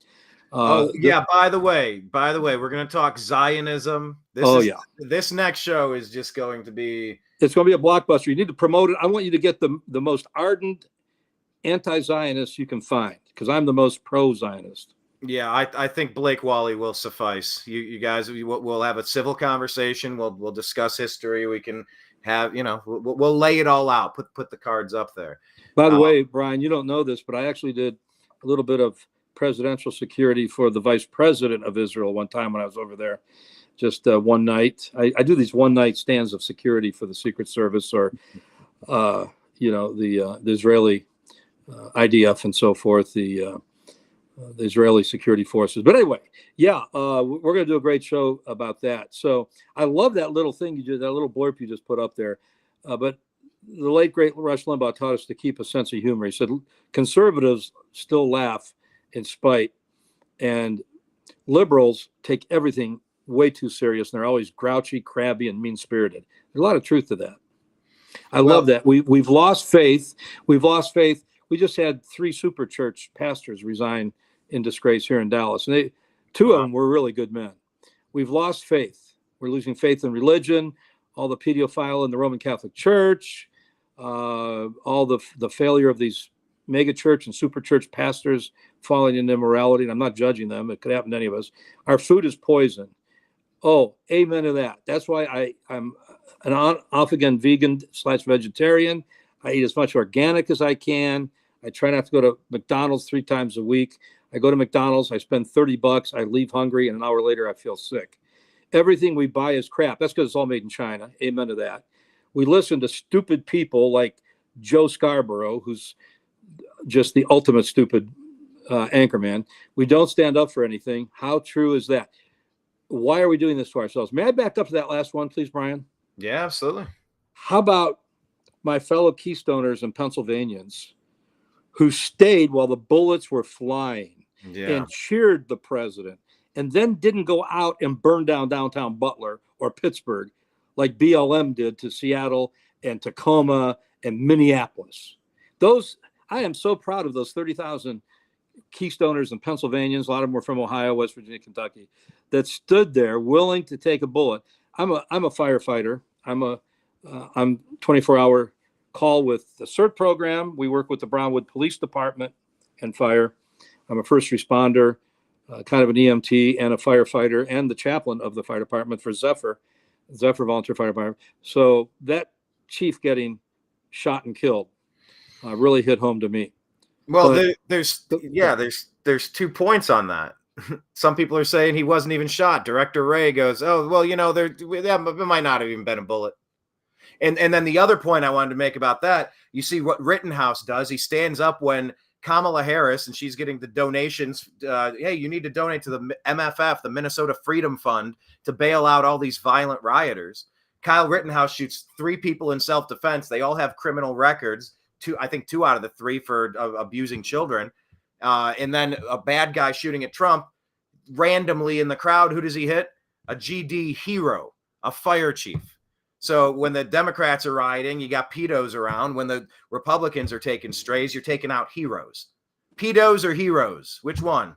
By the way, we're going to talk Zionism. This next show is just going to be... It's going to be a blockbuster. You need to promote it. I want you to get the most ardent anti-Zionist you can find, because I'm the most pro-Zionist. Yeah, I think Blake Wally will suffice. You guys, we'll have a civil conversation. We'll discuss history. We can have, we'll lay it all out. Put the cards up there. By the way, Brian, you don't know this, but I actually did a little bit of presidential security for the vice president of Israel one time when I was over there. Just one night. I do these one-night stands of security for the Secret Service or, the Israeli IDF and so forth, the Israeli security forces. But anyway, we're going to do a great show about that. So I love that little thing that little blurb you just put up there. But the late, great Rush Limbaugh taught us to keep a sense of humor. He said, conservatives still laugh in spite. And liberals take everything way too serious, and they're always grouchy, crabby, and mean-spirited. There's a lot of truth to that. I love that. We've lost faith. We've lost faith. We just had 3 super church pastors resign in disgrace here in Dallas, and 2 of them were really good men. We've lost faith. We're losing faith in religion, all the pedophile in the Roman Catholic Church, all the failure of these mega church and super church pastors falling into immorality. And I'm not judging them. It could happen to any of us. Our food is poison. Oh, amen to that. That's why I'm an off-again vegan/vegetarian. I eat as much organic as I can. I try not to go to McDonald's 3 times a week. I go to McDonald's, I spend $30, I leave hungry, and an hour later I feel sick. Everything we buy is crap. That's because it's all made in China. Amen to that. We listen to stupid people like Joe Scarborough, who's just the ultimate stupid anchorman. We don't stand up for anything. How true is that? Why are we doing this to ourselves? May I back up to that last one, please, Brian? Yeah, absolutely. How about my fellow Keystoners and Pennsylvanians who stayed while the bullets were flying and cheered the president, and then didn't go out and burn down downtown Butler or Pittsburgh like BLM did to Seattle and Tacoma and Minneapolis? I am so proud of those 30,000 Keystoners and Pennsylvanians. A lot of them were from Ohio, West Virginia, Kentucky, that stood there willing to take a bullet. I'm a firefighter. I'm 24-hour call with the CERT program. We work with the Brownwood Police Department and fire. I'm a first responder, kind of an EMT and a firefighter, and the chaplain of the fire department for Zephyr Volunteer Fire Department. So that chief getting shot and killed really hit home to me. Well, there's 2 points on that. Some people are saying he wasn't even shot. Director Ray goes, "Oh, well, there might not have even been a bullet." And then the other point I wanted to make about that, you see what Rittenhouse does. He stands up when Kamala Harris, and she's getting the donations. Hey, you need to donate to the MFF, the Minnesota Freedom Fund, to bail out all these violent rioters. Kyle Rittenhouse shoots 3 people in self-defense. They all have criminal records. 2 out of the 3 for abusing children. And then a bad guy shooting at Trump randomly in the crowd. Who does he hit? A GD hero, a fire chief. So when the Democrats are rioting, you got pedos around. When the Republicans are taking strays, you're taking out heroes. Pedos or heroes? Which one?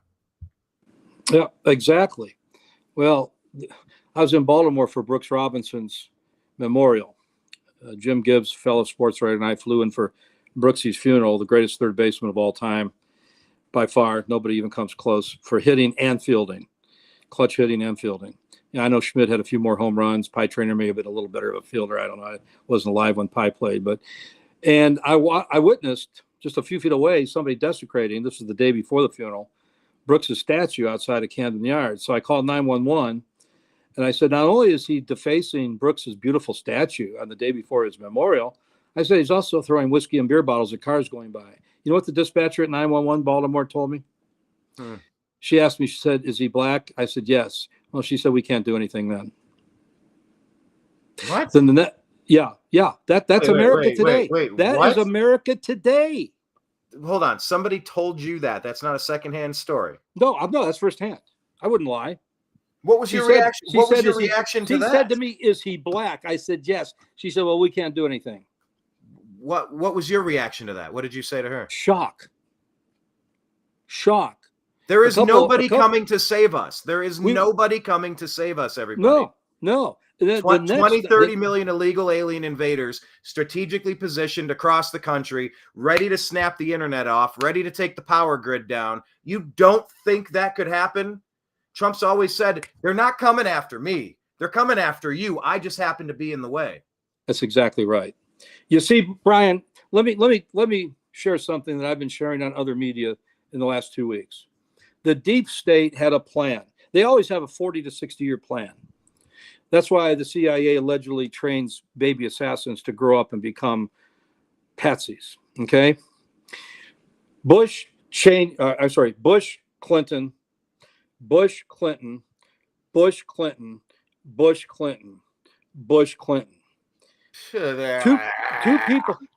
Yeah, exactly. Well, I was in Baltimore for Brooks Robinson's memorial. Jim Gibbs, fellow sports writer, and I flew in for Brooksy's funeral, the greatest third baseman of all time. By far, nobody even comes close for hitting and fielding, clutch hitting and fielding. I know Schmidt had a few more home runs. Pie Trainer may have been a little better of a fielder. I don't know. I wasn't alive when Pie played, and I witnessed just a few feet away somebody desecrating. This was the day before the funeral, Brooks's statue outside of Camden Yards. So I called 911, and I said, not only is he defacing Brooks's beautiful statue on the day before his memorial, I said he's also throwing whiskey and beer bottles at cars going by. You know what the dispatcher at 911 Baltimore told me? She asked me, she said, "Is he black?" I said, "Yes." Well, she said, "We can't do anything then." What? Then that's America today. That what? is America today. Hold on. Somebody told you that. That's not a secondhand story. No, that's firsthand. I wouldn't lie. What was your reaction? What was your reaction to that? She said to me, "Is he black?" I said, "Yes." She said, "Well, we can't do anything." What was your reaction to that? What did you say to her? Shock. There is nobody coming to save us. There is nobody coming to save us, everybody. No. 30 million illegal alien invaders strategically positioned across the country, ready to snap the internet off, ready to take the power grid down. You don't think that could happen? Trump's always said, they're not coming after me. They're coming after you. I just happen to be in the way. That's exactly right. You see, Brian, let me share something that I've been sharing on other media in the last 2 weeks. The deep state had a plan. They always have a 40 to 60-year plan. That's why the CIA allegedly trains baby assassins to grow up and become patsies. Okay? Bush, Clinton,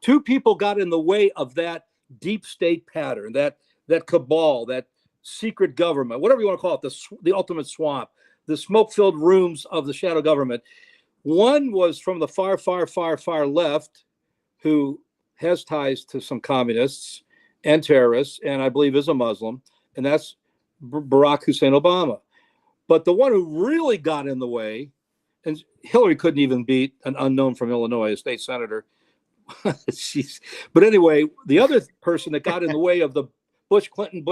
Two people got in the way of that deep state pattern, that cabal, that secret government, whatever you want to call it, the ultimate swamp, the smoke-filled rooms of the shadow government. One was from the far, far, far, far left, who has ties to some communists and terrorists, and I believe is a Muslim, and that's Barack Hussein Obama. But the one who really got in the way, and Hillary couldn't even beat an unknown from Illinois, a state senator. But anyway, the other person that got in the way of the Bush Clinton,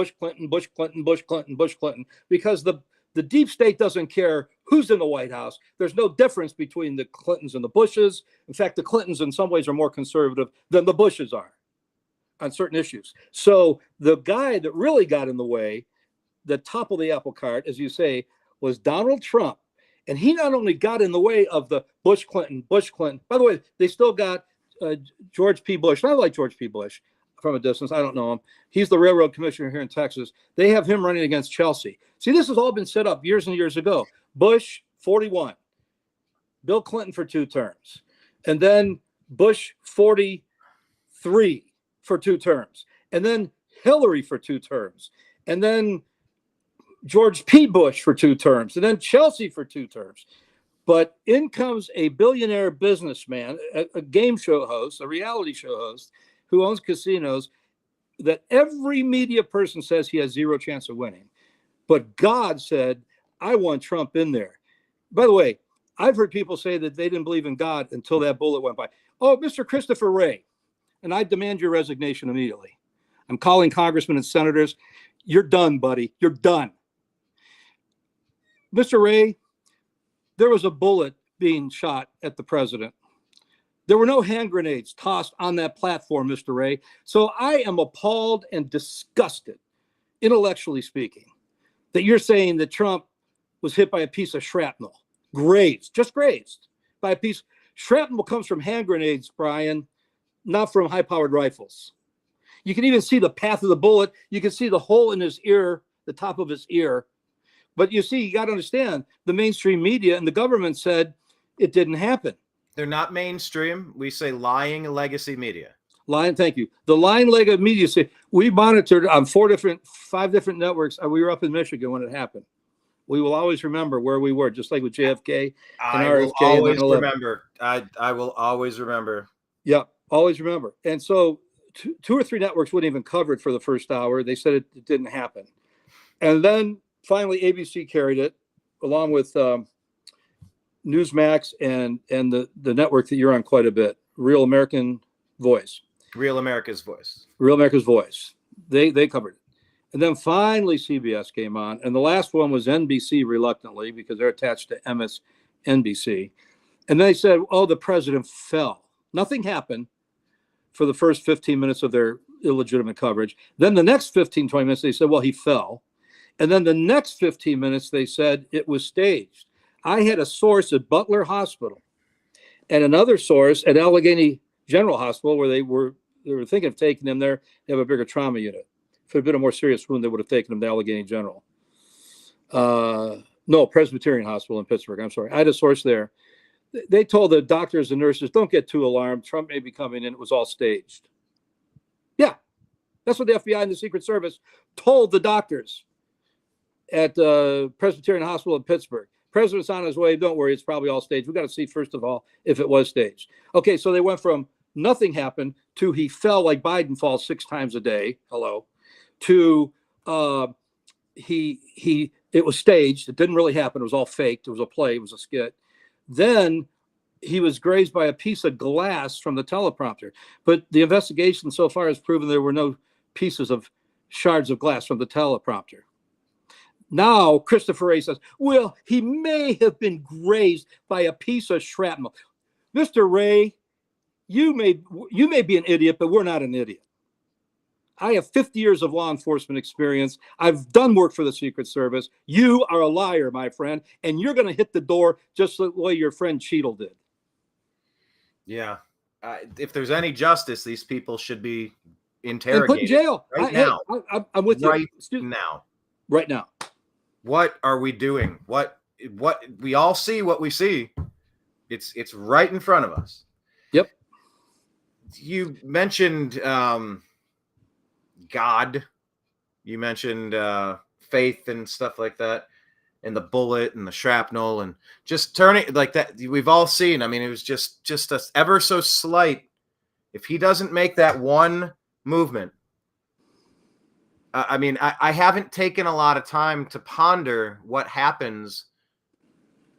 because the deep state doesn't care who's in the White House. There's no difference between the Clintons and the Bushes. In fact, the Clintons in some ways are more conservative than the Bushes are on certain issues. So the guy that really got in the way, the top of the apple cart, as you say, was Donald Trump. And he not only got in the way of the Bush Clinton. By the way, they still got George P. Bush. I like George P. Bush from a distance. I don't know him. He's the railroad commissioner here in Texas. They have him running against Chelsea. See, this has all been set up years and years ago. Bush, 41. Bill Clinton for 2 terms. And then Bush, 43 for 2 terms. And then Hillary for 2 terms. And then George P. Bush for 2 terms. And then Chelsea for 2 terms. But in comes a billionaire businessman, a game show host, a reality show host, who owns casinos, that every media person says he has 0 chance of winning. But God said, I want Trump in there. By the way, I've heard people say that they didn't believe in God until that bullet went by. Oh, Mr. Christopher Wray, and I demand your resignation immediately. I'm calling congressmen and senators. You're done, buddy. You're done. Mr. Wray, there was a bullet being shot at the president. There were no hand grenades tossed on that platform, Mr. Wray. So I am appalled and disgusted, intellectually speaking, that you're saying that Trump was hit by a piece of shrapnel, just grazed by a piece. Shrapnel comes from hand grenades, Brian, not from high-powered rifles. You can even see the path of the bullet. You can see the hole in his ear, the top of his ear. But you see, you got to understand, the mainstream media and the government said it didn't happen. They're not mainstream. We say lying legacy media. Thank you. The lying legacy media say, we monitored on 5 different networks. We were up in Michigan when it happened. We will always remember where we were, just like with JFK and I RFK. Will always remember. I will always remember. Yeah, always remember. And so 2 or 3 networks wouldn't even cover it for the first hour. They said it didn't happen. And then finally, ABC carried it along with Newsmax and the network that you're on quite a bit, Real America's Voice. Real America's Voice. They covered it. And then finally CBS came on. And the last one was NBC, reluctantly, because they're attached to MSNBC. And they said, oh, the president fell. Nothing happened for the first 15 minutes of their illegitimate coverage. Then the next 15, 20 minutes, they said, well, he fell. And then the next 15 minutes, they said it was staged. I had a source at Butler Hospital and another source at Allegheny General Hospital where they were thinking of taking him there. They have a bigger trauma unit. If it had been a more serious wound, they would have taken him to Allegheny General. No, Presbyterian Hospital in Pittsburgh. I'm sorry. I had a source there. They told the doctors and nurses, don't get too alarmed. Trump may be coming in. It was all staged. Yeah, that's what the FBI and the Secret Service told the doctors at Presbyterian Hospital in Pittsburgh. President's on his way. Don't worry. It's probably all staged. We've got to see, first of all, if it was staged. Okay, so they went from nothing happened to he fell like Biden falls 6 times a day. Hello. To it was staged. It didn't really happen. It was all faked. It was a play. It was a skit. Then he was grazed by a piece of glass from the teleprompter. But the investigation so far has proven there were no shards of glass from the teleprompter. Now, Christopher Wray says, well, he may have been grazed by a piece of shrapnel. Mr. Wray, you may be an idiot, but we're not an idiot. I have 50 years of law enforcement experience. I've done work for the Secret Service. You are a liar, my friend, and you're going to hit the door just the way your friend Cheadle did. Yeah. If there's any justice, these people should be interrogated. And put in jail. Now. I'm with you. Right now. What are we doing? What we all see what we see. It's right in front of us. Yep. You mentioned God. You mentioned faith and stuff like that, and the bullet and the shrapnel and just turning like that. We've all seen. I mean, it was just a ever so slight. If he doesn't make that one movement, I mean, I haven't taken a lot of time to ponder what happens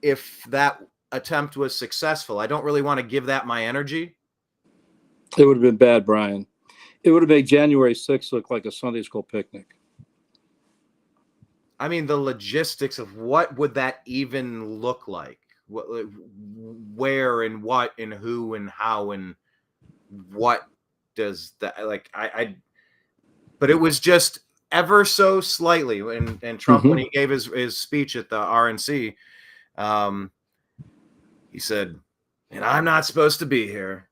if that attempt was successful. I don't really want to give that my energy. It would have been bad, Brian. It would have made January 6th look like a Sunday school picnic. I mean, the logistics of what would that even look like? What, where and what and who and how and what does that like? But it was just ever so slightly. And Trump, when he gave his speech at the RNC, he said, "And I'm not supposed to be here."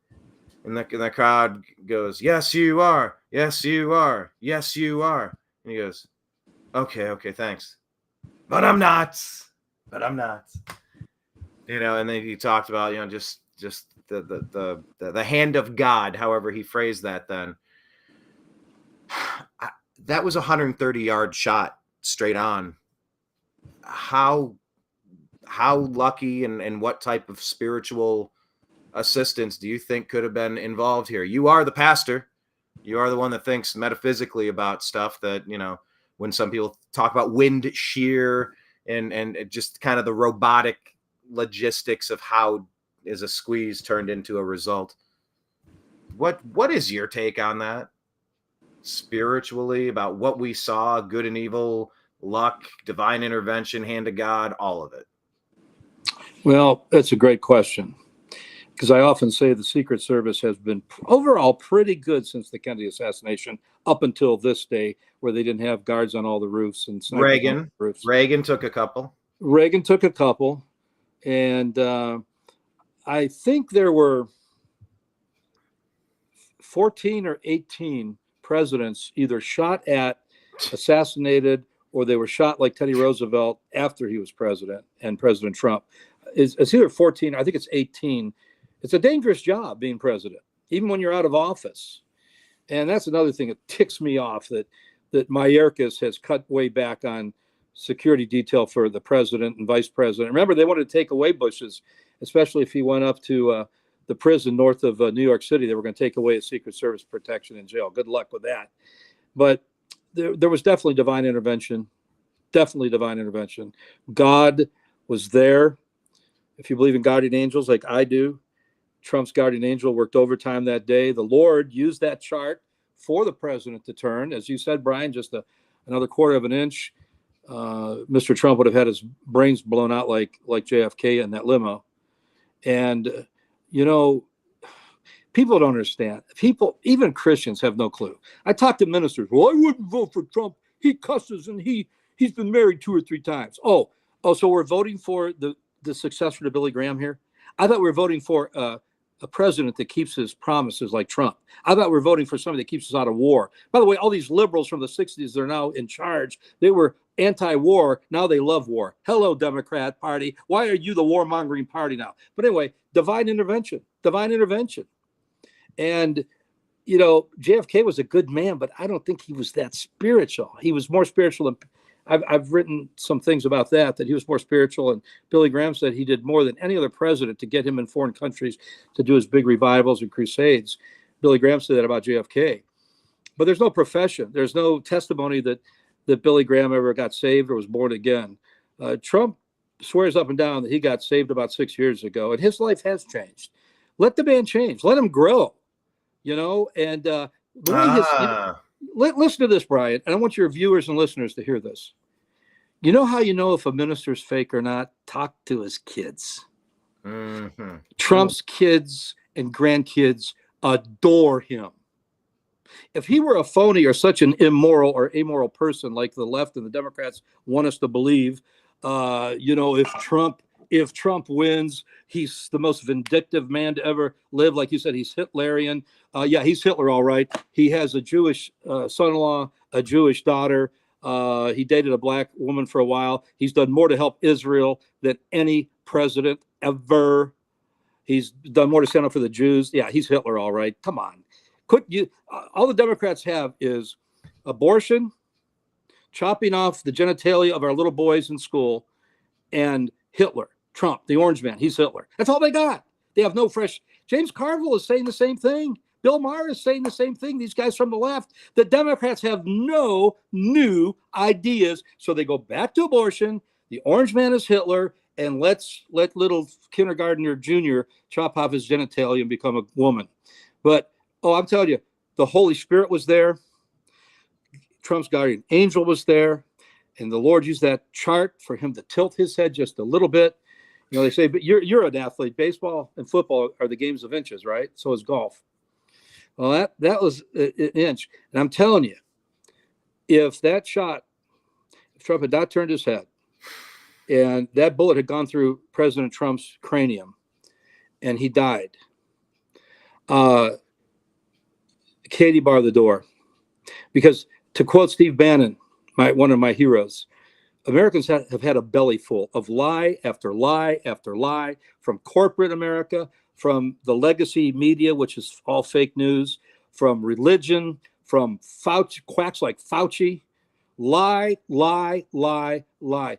And the crowd goes, "Yes, you are. Yes, you are. Yes, you are." And he goes, Okay, thanks. But I'm not. You know, and then he talked about, you know, just the hand of God, however he phrased that then. That was a 130-yard shot straight on. How lucky and what type of spiritual assistance do you think could have been involved here? You are the pastor. You are the one that thinks metaphysically about stuff that, you know, when some people talk about wind shear and just kind of the robotic logistics of how is a squeeze turned into a result. What is your take on that? Spiritually, about what we saw, good and evil, luck, divine intervention, hand of God, all of it. Well, that's a great question, because I often say the Secret Service has been overall pretty good since the Kennedy assassination up until this day, where they didn't have guards on all the roofs and Reagan took a couple. And I think there were 14 or 18 presidents either shot at, assassinated, or they were shot like Teddy Roosevelt after he was president, and President Trump. It's either 14, I think it's 18. It's a dangerous job being president, even when you're out of office. And that's another thing that ticks me off, that Mayorkas has cut way back on security detail for the president and vice president. Remember, they wanted to take away Bush's, especially if he went up to the prison north of New York City. They were going to take away his Secret Service protection in jail. Good luck with that. But there was definitely divine intervention. God was there. If you believe in guardian angels like I do, Trump's guardian angel worked overtime that day. The Lord used that chart for the president to turn. As you said, Brian, just another quarter of an inch. Mr. Trump would have had his brains blown out like JFK in that limo. And, you know, people don't understand. People, even Christians, have no clue. I talk to ministers. Well, I wouldn't vote for Trump. He cusses and he's been married 2 or 3 times. Oh, so we're voting for the successor to Billy Graham here? I thought we were voting for a president that keeps his promises like Trump. I thought we were voting for somebody that keeps us out of war. By the way, all these liberals from the 60s, they're now in charge. They were anti-war. Now they love war. Hello, Democrat Party. Why are you the warmongering party now? But anyway, divine intervention. And, you know, JFK was a good man, but I don't think he was that spiritual. He was more spiritual than I've written some things about that he was more spiritual. And Billy Graham said he did more than any other president to get him in foreign countries to do his big revivals and crusades. Billy Graham said that about JFK. But there's no profession. There's no testimony that Billy Graham ever got saved or was born again. Trump swears up and down that he got saved about 6 years ago, and his life has changed. Let the man change. Let him grow, you know. And listen to this, Brian, and I want your viewers and listeners to hear this. You know how you know if a minister's fake or not? Talk to his kids. Mm-hmm. Trump's kids and grandkids adore him. If he were a phony or such an immoral or amoral person like the left and the Democrats want us to believe, you know, if Trump wins, he's the most vindictive man to ever live. Like you said, he's Hitlerian. Yeah, he's Hitler, all right. He has a Jewish son-in-law, a Jewish daughter. He dated a black woman for a while. He's done more to help Israel than any president ever. He's done more to stand up for the Jews. Yeah, he's Hitler, all right. Come on. All the Democrats have is abortion, chopping off the genitalia of our little boys in school, and Hitler, Trump, the orange man, he's Hitler. That's all they got. They have no fresh. James Carville is saying the same thing. Bill Maher is saying the same thing. These guys from the left, the Democrats have no new ideas. So they go back to abortion. The orange man is Hitler. And let little kindergartner junior chop off his genitalia and become a woman. But, I'm telling you, the Holy Spirit was there. Trump's guardian angel was there. And the Lord used that chart for him to tilt his head just a little bit. You know, they say, but you're an athlete. Baseball and football are the games of inches, right? So is golf. Well, that was an inch. And I'm telling you, if Trump had not turned his head, and that bullet had gone through President Trump's cranium, and he died, Katie barred the door. Because to quote Steve Bannon, one of my heroes, Americans have had a belly full of lie after lie after lie from corporate America, from the legacy media, which is all fake news, from religion, from quacks like Fauci. Lie, lie, lie, lie.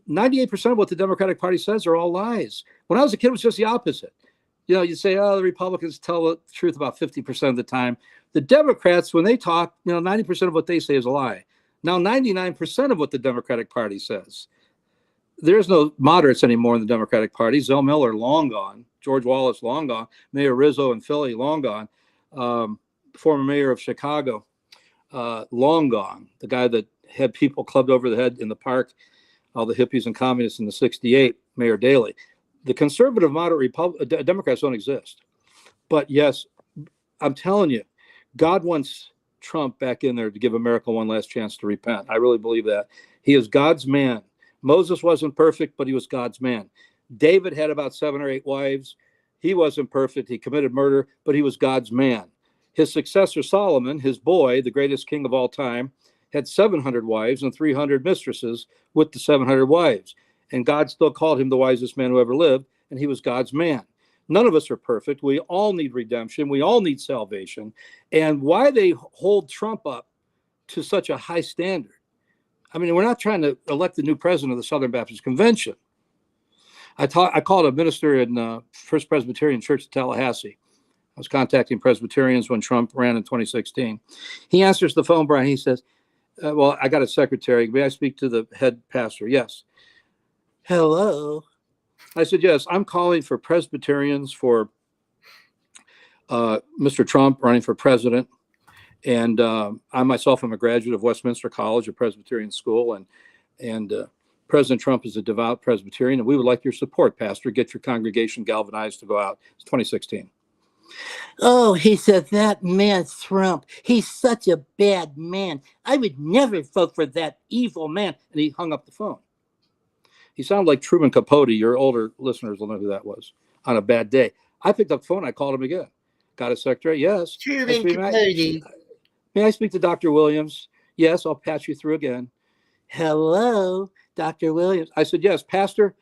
98% of what the Democratic Party says are all lies. When I was a kid, it was just the opposite. You know, you say, the Republicans tell the truth about 50% of the time. The Democrats, when they talk, 90% of what they say is a lie. Now, 99% of what the Democratic Party says. There's no moderates anymore in the Democratic Party. Zell Miller, long gone. George Wallace, long gone. Mayor Rizzo in Philly, long gone. Former mayor of Chicago, long gone. The guy that had people clubbed over the head in the park, all the hippies and communists in the 68, Mayor Daley. The conservative, moderate Democrats don't exist. But yes, I'm telling you, God wants Trump back in there to give America one last chance to repent. I really believe that. He is God's man. Moses wasn't perfect, but he was God's man. David had about 7 or 8 wives. He wasn't perfect. He committed murder, but he was God's man. His successor, Solomon, his boy, the greatest king of all time, had 700 wives and 300 mistresses with the 700 wives. And God still called him the wisest man who ever lived, and he was God's man. None of us are perfect. We all need redemption. We all need salvation. And why they hold Trump up to such a high standard? I mean, we're not trying to elect the new president of the Southern Baptist Convention. I called a minister in First Presbyterian Church of Tallahassee. I was contacting Presbyterians when Trump ran in 2016. He answers the phone, Brian. He says, well, I got a secretary. May I speak to the head pastor? Yes. Hello. I said, yes, I'm calling for Presbyterians for Mr. Trump running for president. And I myself am a graduate of Westminster College, a Presbyterian school, and President Trump is a devout Presbyterian, and we would like your support, Pastor. Get your congregation galvanized to go out. It's 2016. Oh, he said, that man Trump, he's such a bad man. I would never vote for that evil man. And he hung up the phone. He sounded like Truman Capote. Your older listeners will know who that was. On a bad day. I picked up the phone. I called him again. Got a secretary? Yes. Truman Capote. May I speak to Dr. Williams? Yes, I'll patch you through again. Hello, Dr. Williams. I said, yes, Pastor,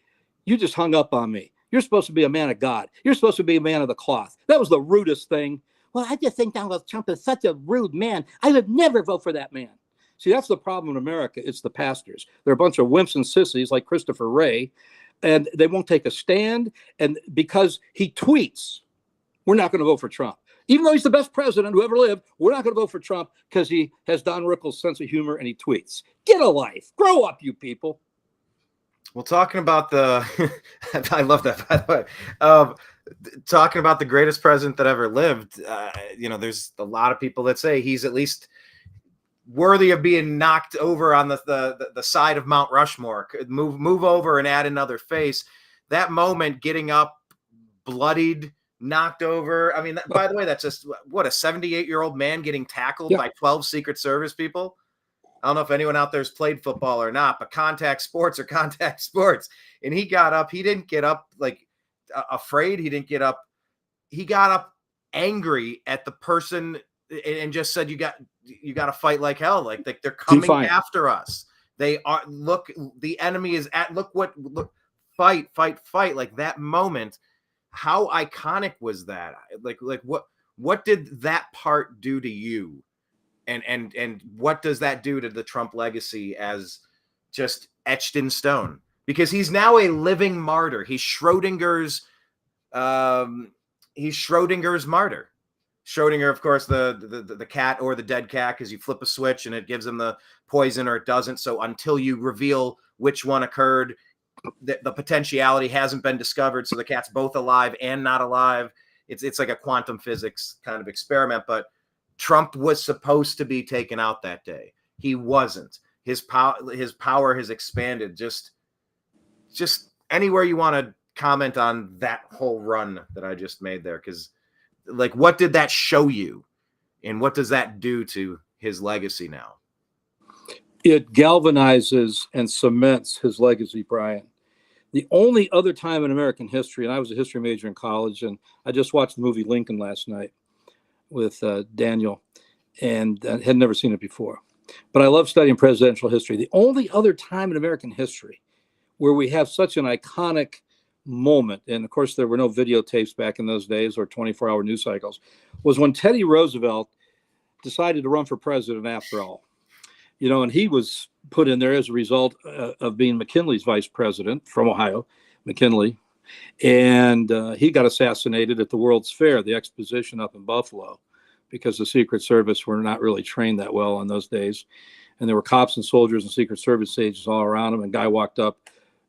you just hung up on me. You're supposed to be a man of God. You're supposed to be a man of the cloth. That was the rudest thing. Well, I just think Donald Trump is such a rude man. I would never vote for that man. See, that's the problem in America. It's the pastors. They're a bunch of wimps and sissies like Christopher Wray, and they won't take a stand. And because he tweets, we're not going to vote for Trump. Even though he's the best president who ever lived, we're not going to vote for Trump because he has Don Rickles' sense of humor and he tweets. Get a life. Grow up, you people. Well, talking about the, I love that, by the way. Talking about the greatest president that ever lived, there's a lot of people that say he's at least worthy of being knocked over on the side of Mount Rushmore. Move over and add another face. That moment, getting up, bloodied, knocked over. I mean, by the way, that's just what, a 78-year-old man getting tackled by 12 Secret Service people. I don't know if anyone out there has played football or not, but contact sports are contact sports. And he got up. He didn't get up like afraid. He didn't get up. He got up angry at the person and just said, you got to fight like hell. Like they're coming after us. They are, look, the enemy is look, fight. Like that moment. How iconic was that? Like what did that part do to you? And what does that do to the Trump legacy as just etched in stone? Because he's now a living martyr. He's Schrodinger's martyr. Schrodinger, of course, the cat or the dead cat, because you flip a switch and it gives him the poison or it doesn't. So until you reveal which one occurred, the potentiality hasn't been discovered. So the cat's both alive and not alive. It's like a quantum physics kind of experiment. But Trump was supposed to be taken out that day. He wasn't. His power has expanded. Just anywhere you want to comment on that whole run that I just made there, because like, what did that show you, and what does that do to his legacy now? It galvanizes and cements his legacy, Brian. The only other time in American history, and I was a history major in college, and I just watched the movie Lincoln last night with Daniel, and I had never seen it before. But I love studying presidential history. The only other time in American history where we have such an iconic moment, and of course there were no videotapes back in those days or 24-hour news cycles, was when Teddy Roosevelt decided to run for president after all. You know, and he was put in there as a result of being McKinley's vice president from Ohio, McKinley. And he got assassinated at the World's Fair, the exposition up in Buffalo, because the Secret Service were not really trained that well in those days. And there were cops and soldiers and Secret Service agents all around him. And a guy walked up,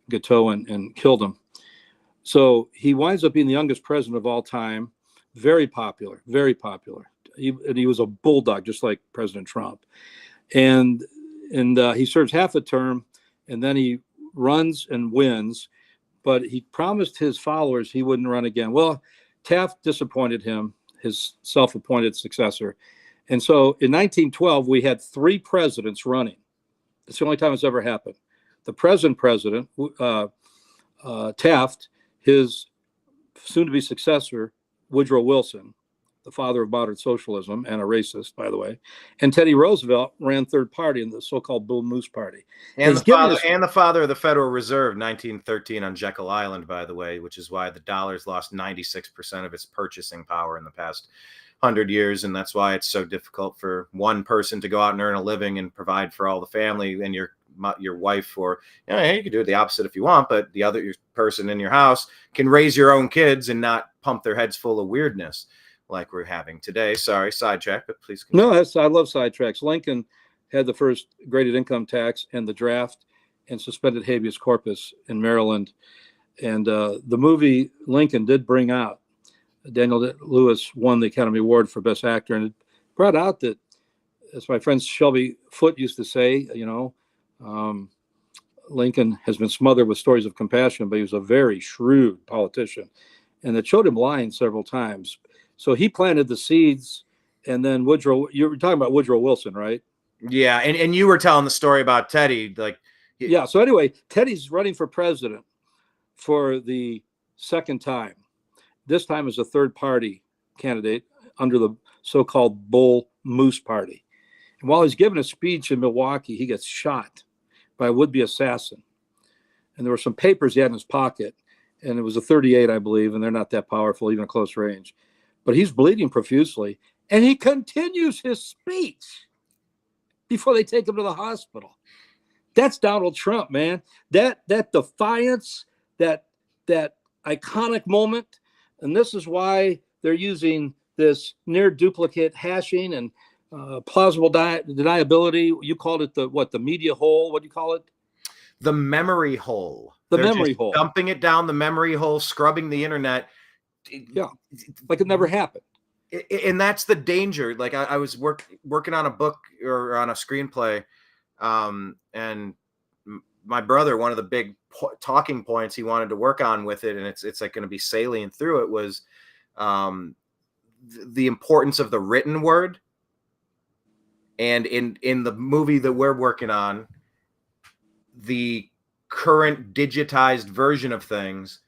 Gateau, and killed him. So he winds up being the youngest president of all time. Very popular, very popular. He was a bulldog, just like President Trump. And he serves half a term, and then he runs and wins, but he promised his followers he wouldn't run again. Well, Taft disappointed him, his self-appointed successor. And so in 1912, we had 3 presidents running. It's the only time it's ever happened. The present president, Taft, his soon-to-be successor, Woodrow Wilson, the father of modern socialism and a racist, by the way, and Teddy Roosevelt ran third party in the so-called Bull Moose Party. And the father of the Federal Reserve, 1913 on Jekyll Island, by the way, which is why the dollar's lost 96% of its purchasing power in the past 100 years. And that's why it's so difficult for one person to go out and earn a living and provide for all the family and your wife, or, you know, hey, you can do it the opposite if you want, but the other person in your house can raise your own kids and not pump their heads full of weirdness like we're having today. Sorry, sidetrack, but please continue. No, I love sidetracks. Lincoln had the first graded income tax and the draft and suspended habeas corpus in Maryland. And the movie Lincoln did bring out, Daniel Lewis won the Academy Award for Best Actor, and it brought out that, as my friend Shelby Foote used to say, you know, Lincoln has been smothered with stories of compassion, but he was a very shrewd politician, and it showed him lying several times. So he planted the seeds, and then Woodrow, you were talking about Woodrow Wilson, right? Yeah, and you were telling the story about Teddy. Yeah, so anyway, Teddy's running for president for the second time. This time as a third-party candidate under the so-called Bull Moose Party. And while he's giving a speech in Milwaukee, he gets shot by a would-be assassin. And there were some papers he had in his pocket, and it was a .38, I believe, and they're not that powerful, even at close range. But he's bleeding profusely, and he continues his speech before they take him to the hospital. That's Donald Trump, man. That defiance, that iconic moment, and this is why they're using this near duplicate hashing and plausible deniability. You called it the media hole. What do you call it? The memory hole. They're memory hole. Dumping it down the memory hole, scrubbing the internet. Yeah, like it never happened. And that's the danger. Like I was working on a book or on a screenplay, and my brother, one of the big talking points he wanted to work on with it, and it's like going to be salient through it, was the importance of the written word. And in the movie that we're working on, the current digitized version of things,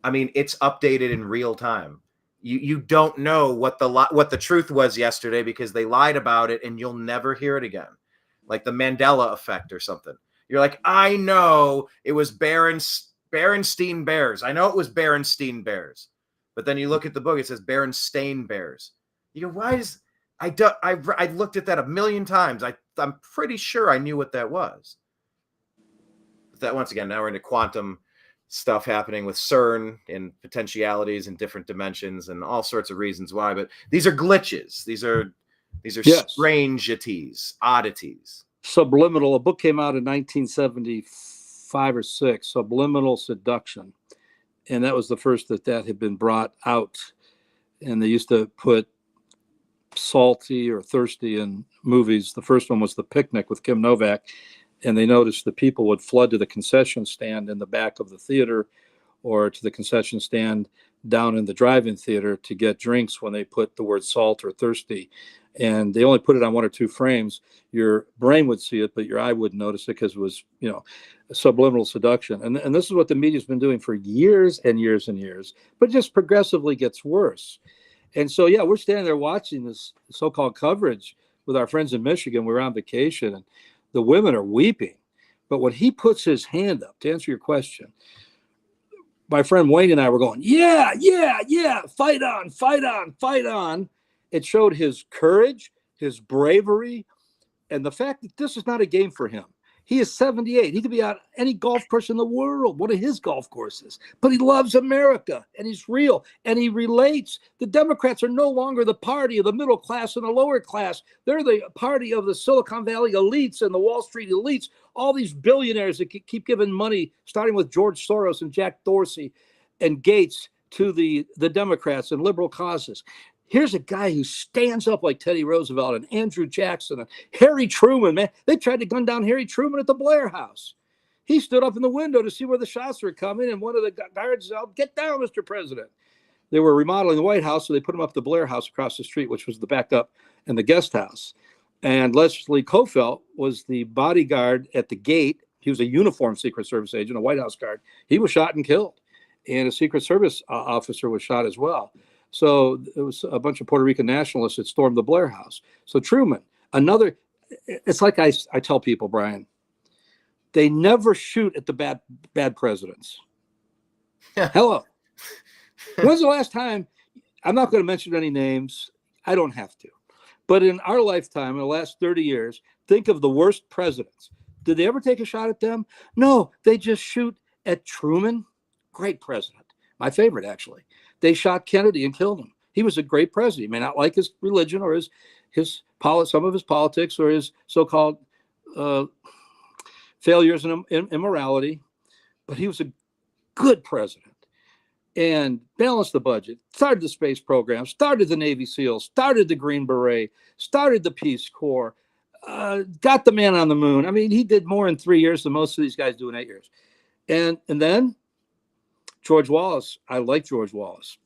I mean, it's updated in real time. You don't know what the truth was yesterday because they lied about it, and you'll never hear it again. Like the Mandela effect or something. You're like, I know it was Berenstein Bears. I know it was Berenstein Bears. But then you look at the book, it says Berenstain Bears. You go, why is I looked at that a million times. I'm pretty sure I knew what that was. But that, once again, now we're into quantum stuff happening with CERN and potentialities and different dimensions and all sorts of reasons why. But these are glitches. These are Yes. strangeties, oddities. Subliminal. A book came out in 1975 or 6, Subliminal Seduction. And that was the first that had been brought out. And they used to put salty or thirsty in movies. The first one was The Picnic with Kim Novak. And they noticed the people would flood to the concession stand in the back of the theater or to the concession stand down in the drive-in theater to get drinks when they put the word salt or thirsty. And they only put it on 1 or 2 frames. Your brain would see it, but your eye wouldn't notice it because it was, subliminal seduction. And this is what the media's been doing for years and years and years, but just progressively gets worse. And so, we're standing there watching this so-called coverage with our friends in Michigan. We're on vacation, and the women are weeping. But when he puts his hand up, to answer your question, my friend Wayne and I were going, yeah, fight on, fight on, fight on. It showed his courage, his bravery, and the fact that this is not a game for him. He is 78. He could be on any golf course in the world, one of his golf courses. But he loves America, and he's real, and he relates. The Democrats are no longer the party of the middle class and the lower class. They're the party of the Silicon Valley elites and the Wall Street elites, all these billionaires that keep giving money, starting with George Soros and Jack Dorsey and Gates, to the Democrats and liberal causes. Here's a guy who stands up like Teddy Roosevelt and Andrew Jackson and Harry Truman, man. They tried to gun down Harry Truman at the Blair House. He stood up in the window to see where the shots were coming, and one of the guards yelled, "Get down, Mr. President." They were remodeling the White House, so they put him up the Blair House across the street, which was the backup and the guest house. And Leslie Kofelt was the bodyguard at the gate. He was a uniformed Secret Service agent, a White House guard. He was shot and killed, and a Secret Service officer was shot as well. So it was a bunch of Puerto Rican nationalists that stormed the Blair House. So Truman, it's like I tell people, Brian, they never shoot at the bad presidents. Hello. When's the last time? I'm not going to mention any names. I don't have to. But in our lifetime, in the last 30 years, think of the worst presidents. Did they ever take a shot at them? No, they just shoot at Truman. Great president. My favorite, actually. They shot Kennedy and killed him. He was a great president. You may not like his religion or some of his politics or his so-called failures in immorality, but he was a good president and balanced the budget, started the space program, started the Navy SEALs, started the Green Beret, started the Peace Corps, got the man on the moon. I mean, he did more in 3 years than most of these guys do in 8 years. And then George Wallace. I like George Wallace.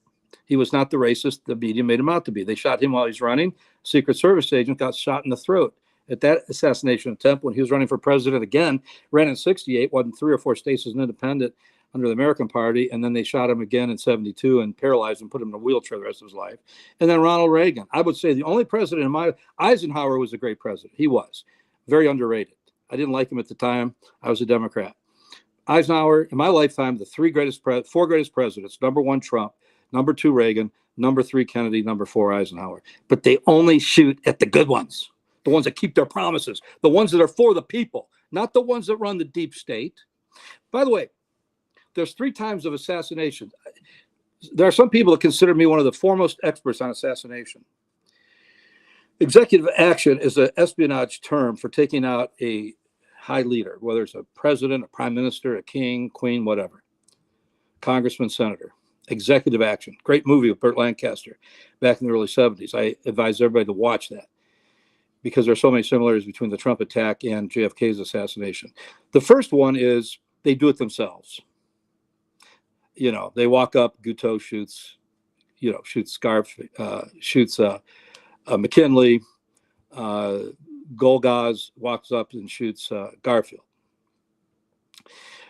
He was not the racist the media made him out to be. They shot him while he's running. Secret Service agent got shot in the throat at that assassination attempt when he was running for president again. Ran in 68, won 3 or 4 states as an independent under the American Party, and then they shot him again in 72 and paralyzed him, put him in a wheelchair the rest of his life. And then Ronald Reagan. I would say the only president Eisenhower was a great president. He was very underrated. I didn't like him at the time. I was a Democrat. Eisenhower, in my lifetime, the 4 greatest presidents: number 1, Trump; number 2, Reagan; number 3, Kennedy; number 4, Eisenhower. But they only shoot at the good ones, the ones that keep their promises, the ones that are for the people, not the ones that run the deep state. By the way, there's 3 types of assassination. There are some people that consider me one of the foremost experts on assassination. Executive action is an espionage term for taking out a high leader, whether it's a president, a prime minister, a king, queen, whatever, congressman, senator. Executive action. Great movie with Burt Lancaster back in the early 70s. I advise everybody to watch that because there are so many similarities between the Trump attack and JFK's assassination. The first one is they do it themselves. They walk up, Guteau shoots McKinley, Golgaz walks up and shoots Garfield.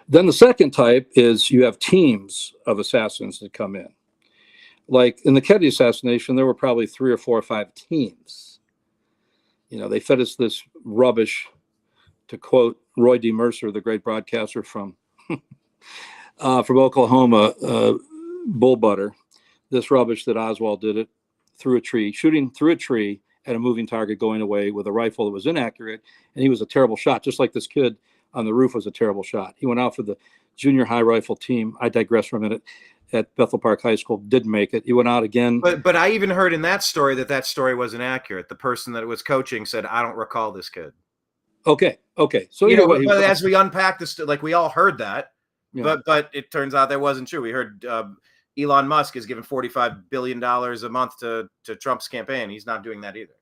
Then the second type is you have teams of assassins that come in. Like in the Kennedy assassination, there were probably 3 or 4 or 5 teams. They fed us this rubbish, to quote Roy D. Mercer, the great broadcaster from Oklahoma, bull butter, this rubbish that Oswald did it through a tree, shooting through a tree at a moving target going away with a rifle that was inaccurate. And he was a terrible shot, just like this kid on the roof was a terrible shot. He went out for the junior high rifle team. I digress for a minute. At Bethel Park High School, didn't make it. He went out again. But I even heard in that story that story wasn't accurate. The person that was coaching said, "I don't recall this kid." Okay. So you know, way, but as we unpack this, like we all heard that, yeah. but it turns out that wasn't true. We heard Elon Musk is giving $45 billion a month to Trump's campaign. He's not doing that either.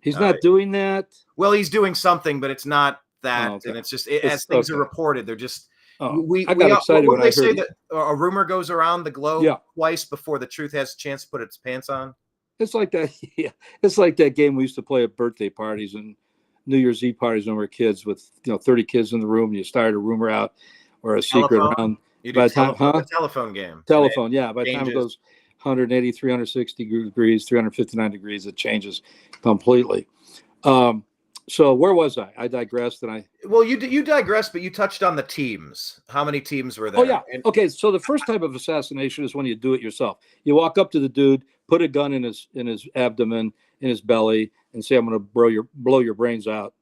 He's not doing that. Well, he's doing something, but it's not that, Oh, okay. and it's just as things are reported, they're just. I got excited when I heard say that a rumor goes around the globe twice before the truth has a chance to put its pants on. It's like that. Yeah, it's like that game we used to play at birthday parties and New Year's Eve parties when we were kids, with 30 kids in the room. And you started a rumor out or a secret around. By the time, the telephone game. Telephone, yeah. By the time it goes 180, 360 degrees, 359 degrees, it changes completely. So where was I? I digressed, and Well, you digressed, but you touched on the teams. How many teams were there? Oh yeah. Okay. So the first type of assassination is when you do it yourself. You walk up to the dude, put a gun in his abdomen, in his belly, and say, "I'm going to blow your brains out,"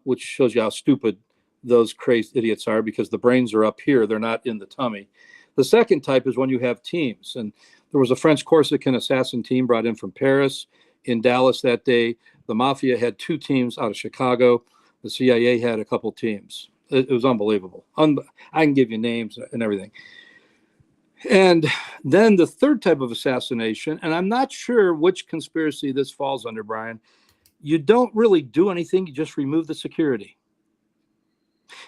which shows you how stupid those crazed idiots are, because the brains are up here; they're not in the tummy. The second type is when you have teams, and there was a French Corsican assassin team brought in from Paris. In Dallas that day, the Mafia had 2 teams out of Chicago. The CIA had a couple teams. It was unbelievable. I can give you names and everything. And then the third type of assassination, and I'm not sure which conspiracy this falls under, Brian. You don't really do anything. You just remove the security.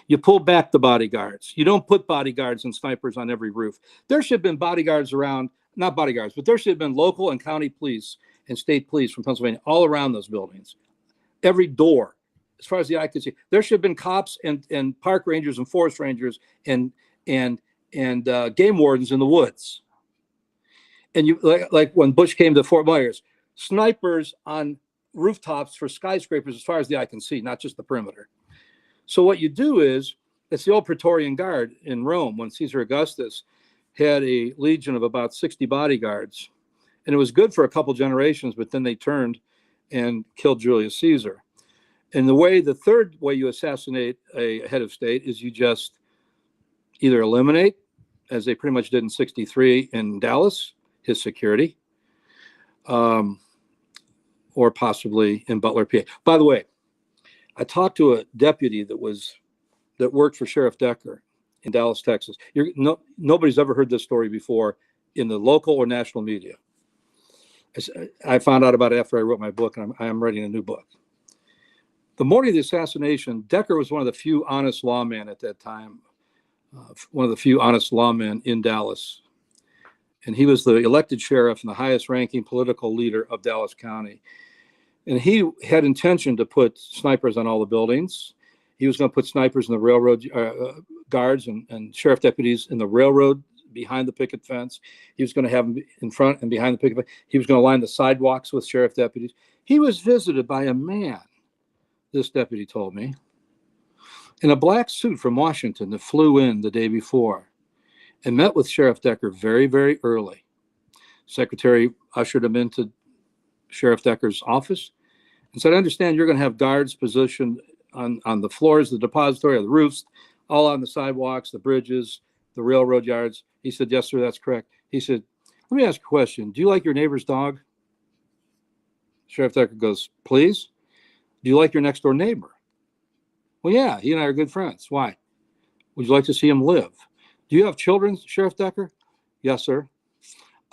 You pull back the bodyguards. You don't put bodyguards and snipers on every roof. There should have been bodyguards around, not bodyguards, but there should have been local and county police and state police from Pennsylvania all around those buildings. Every door, as far as the eye could see. There should have been cops and park rangers and forest rangers and game wardens in the woods. And you like when Bush came to Fort Myers, snipers on rooftops for skyscrapers as far as the eye can see, not just the perimeter. So what you do is, it's the old Praetorian Guard in Rome when Caesar Augustus had a legion of about 60 bodyguards. And it was good for a couple generations, but then they turned and killed Julius Caesar. And the third way you assassinate a head of state is you just either eliminate, as they pretty much did in 1963 in Dallas, his security, or possibly in Butler, PA. By the way, I talked to a deputy that worked for Sheriff Decker in Dallas, Texas. Nobody's ever heard this story before in the local or national media. I found out about it after I wrote my book, and I am writing a new book. The morning of the assassination, Decker was one of the few honest lawmen at that time, one of the few honest lawmen in Dallas. And he was the elected sheriff and the highest ranking political leader of Dallas County. And he had intention to put snipers on all the buildings. He was going to put snipers in the railroad guards and sheriff deputies in the railroad behind the picket fence. He was going to have them in front and behind the picket fence. He was going to line the sidewalks with sheriff deputies. He was visited by a man, this deputy told me, in a black suit from Washington that flew in the day before and met with Sheriff Decker very, very early. Secretary ushered him into Sheriff Decker's office and said, "I understand you're going to have guards positioned on the floors, the depository, or the roofs, all on the sidewalks, the bridges, the railroad yards." He said, "Yes, sir, that's correct." He said, "Let me ask you a question. Do you like your neighbor's dog?" Sheriff Decker goes, "Please." "Do you like your next door neighbor?" "Well, yeah, he and I are good friends." "Why?" "Would you like to see him live?" "Do you have children, Sheriff Decker?" "Yes, sir."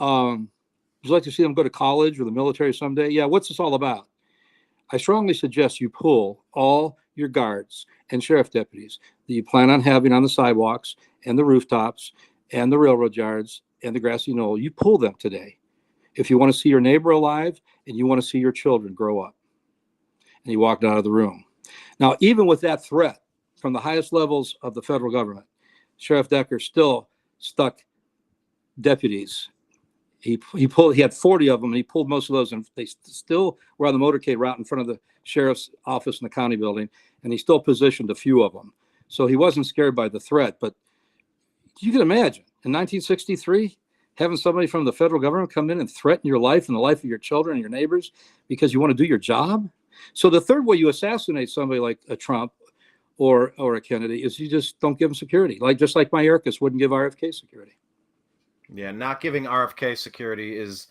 Would you like to see them go to college or the military someday?" "Yeah." "What's this all about?" "I strongly suggest you pull all your guards and sheriff deputies that you plan on having on the sidewalks and the rooftops and the railroad yards and the grassy knoll. You pull them today if you want to see your neighbor alive and you want to see your children grow up." And he walked out of the room. Now, even with that threat from the highest levels of the federal government, Sheriff Decker still stuck deputies. He had 40 of them, and he pulled most of those, and they still were on the motorcade route in front of the sheriff's office in the county building, and he still positioned a few of them. So he wasn't scared by the threat. But you can imagine, in 1963, having somebody from the federal government come in and threaten your life and the life of your children and your neighbors because you want to do your job. So the third way you assassinate somebody like a Trump or a Kennedy is you just don't give them security. Just like Mayorkas wouldn't give RFK security. Yeah, not giving RFK security is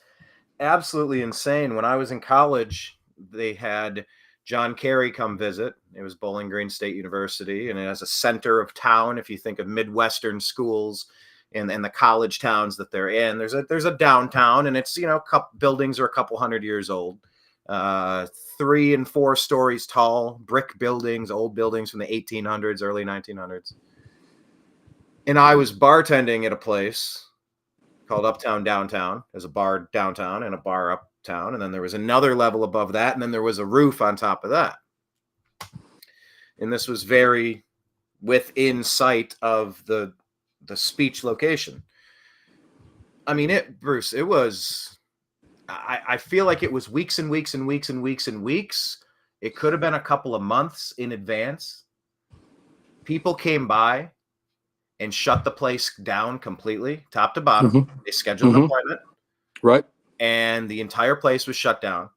absolutely insane. When I was in college, they had John Kerry come visit. It was Bowling Green State University, and it has a center of town. If you think of Midwestern schools and the college towns that they're in, there's a downtown, and it's, buildings are a couple hundred years old, 3 and 4 stories tall, brick buildings, old buildings from the 1800s, early 1900s. And I was bartending at a place called Uptown Downtown. There's a bar downtown and a bar uptown, and then there was another level above that, and then there was a roof on top of that. And this was very within sight of the speech location. I mean, Bruce, it was, I feel like it was weeks and weeks and weeks and weeks and weeks. It could have been a couple of months in advance. People came by and shut the place down completely, top to bottom. Mm-hmm. They scheduled an appointment. Right. And the entire place was shut down.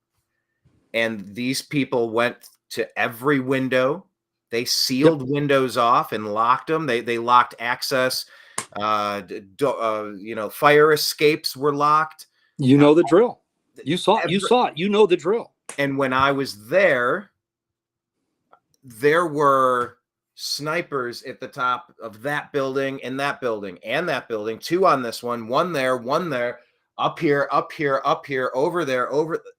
And these people went to every window. They sealed windows off and locked them. They locked access. Fire escapes were locked. You know the drill. You saw it. You know the drill. And when I was there were snipers at the top of that building and that building and that building, 2 on this one there, up here, over there,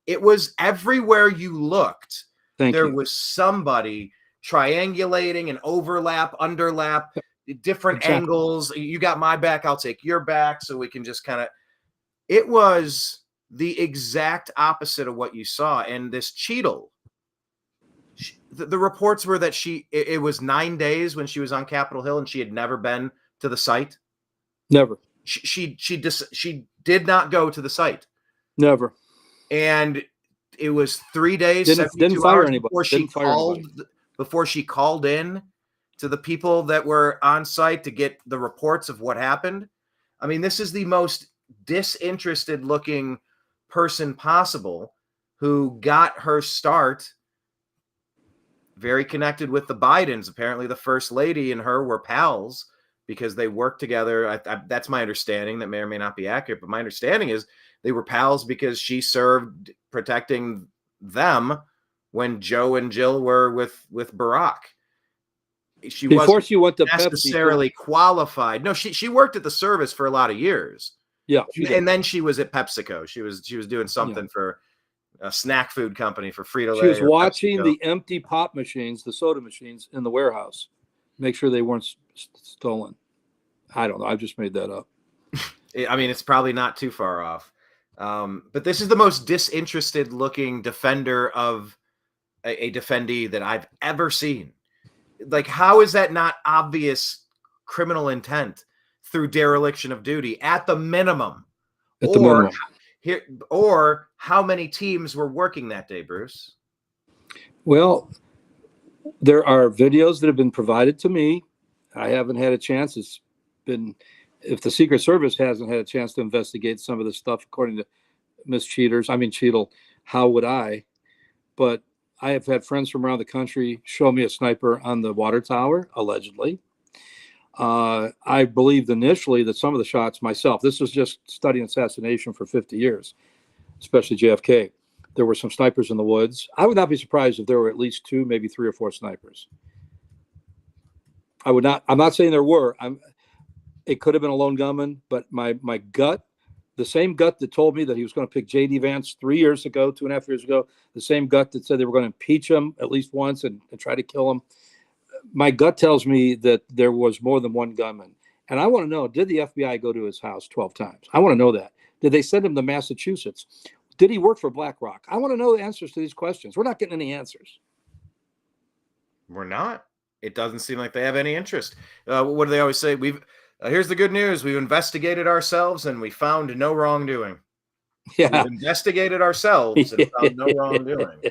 it was everywhere you looked. There was somebody triangulating and overlap, underlap, different angles. You got my back, I'll take your back, so we can just it was the exact opposite of what you saw. And this Cheadle, the reports were that it was 9 days when she was on Capitol Hill and she had never been to the site. Never. She did not go to the site. Never. And it was 3 days, didn't fire anybody before she called in to the people that were on site to get the reports of what happened. I mean, this is the most disinterested looking person possible, who got her start very connected with the Bidens. Apparently the first lady and her were pals because they worked together. That's my understanding. That may or may not be accurate, but my understanding is they were pals because she served protecting them when Joe and Jill were with Barack. She wasn't necessarily qualified. No, she worked at the service for a lot of years. Yeah. And then she was at PepsiCo. She was doing something for a snack food company for Frito-Lay. She was watching the empty pop machines, the soda machines in the warehouse. Make sure they weren't stolen. I don't know. I just made that up. I mean, it's probably not too far off. But this is the most disinterested looking defender of a defendee that I've ever seen. Like, how is that not obvious criminal intent through dereliction of duty at the minimum? Or how many teams were working that day, Bruce? Well, there are videos that have been provided to me. I haven't had a chance. If the Secret Service hasn't had a chance to investigate some of this stuff, according to Miss Cheadle, how would I? But I have had friends from around the country show me a sniper on the water tower, allegedly. I believed initially that some of the shots myself, this was just studying assassination for 50 years, especially JFK. There were some snipers in the woods. I would not be surprised if there were at least 2, maybe 3 or 4 snipers. I'm not saying there were. It could have been a lone gunman, but my gut, the same gut that told me that he was going to pick J.D. Vance 3 years ago, 2.5 years ago, the same gut that said they were going to impeach him at least once and try to kill him. My gut tells me that there was more than one gunman. And I want to know, did the FBI go to his house 12 times? I want to know that. Did they send him to Massachusetts? Did he work for BlackRock? I want to know the answers to these questions. We're not getting any answers. We're not. It doesn't seem like they have any interest. What do they always say? Here's the good news. We've investigated ourselves and we found no wrongdoing. Yeah. We've investigated ourselves and found no wrongdoing.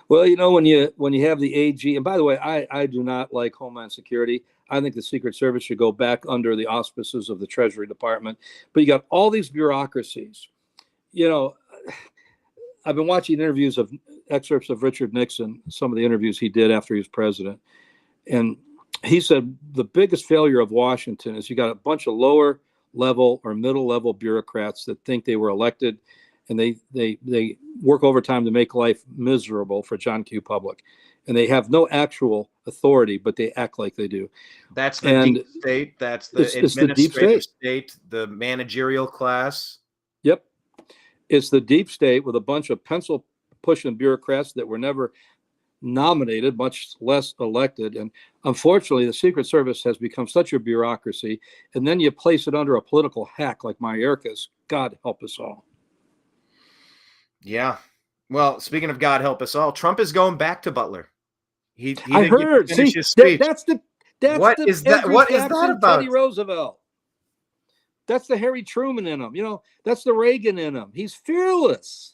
Well, you know, when you have the AG, and by the way, I do not like Homeland Security. I think the Secret Service should go back under the auspices of the Treasury Department. But you got all these bureaucracies. You know, I've been watching interviews of excerpts of Richard Nixon, some of the interviews he did after he was president. And he said the biggest failure of Washington is you got a bunch of lower level or middle level bureaucrats that think they were elected, and they work overtime to make life miserable for John Q. Public. And they have no actual authority, but they act like they do. That's the deep state. That's the it's the deep administrative state, the managerial class. Yep. It's the deep state with a bunch of pencil pushing bureaucrats that were never nominated, much less elected. And unfortunately, the Secret Service has become such a bureaucracy. And then you place it under a political hack like Mayorkas. God help us all. Yeah. Well, speaking of God help us all, Trump is going back to Butler. I heard. See, his speech. that's What is that about? Teddy Roosevelt. That's the Harry Truman in him. You know, that's the Reagan in him. He's fearless.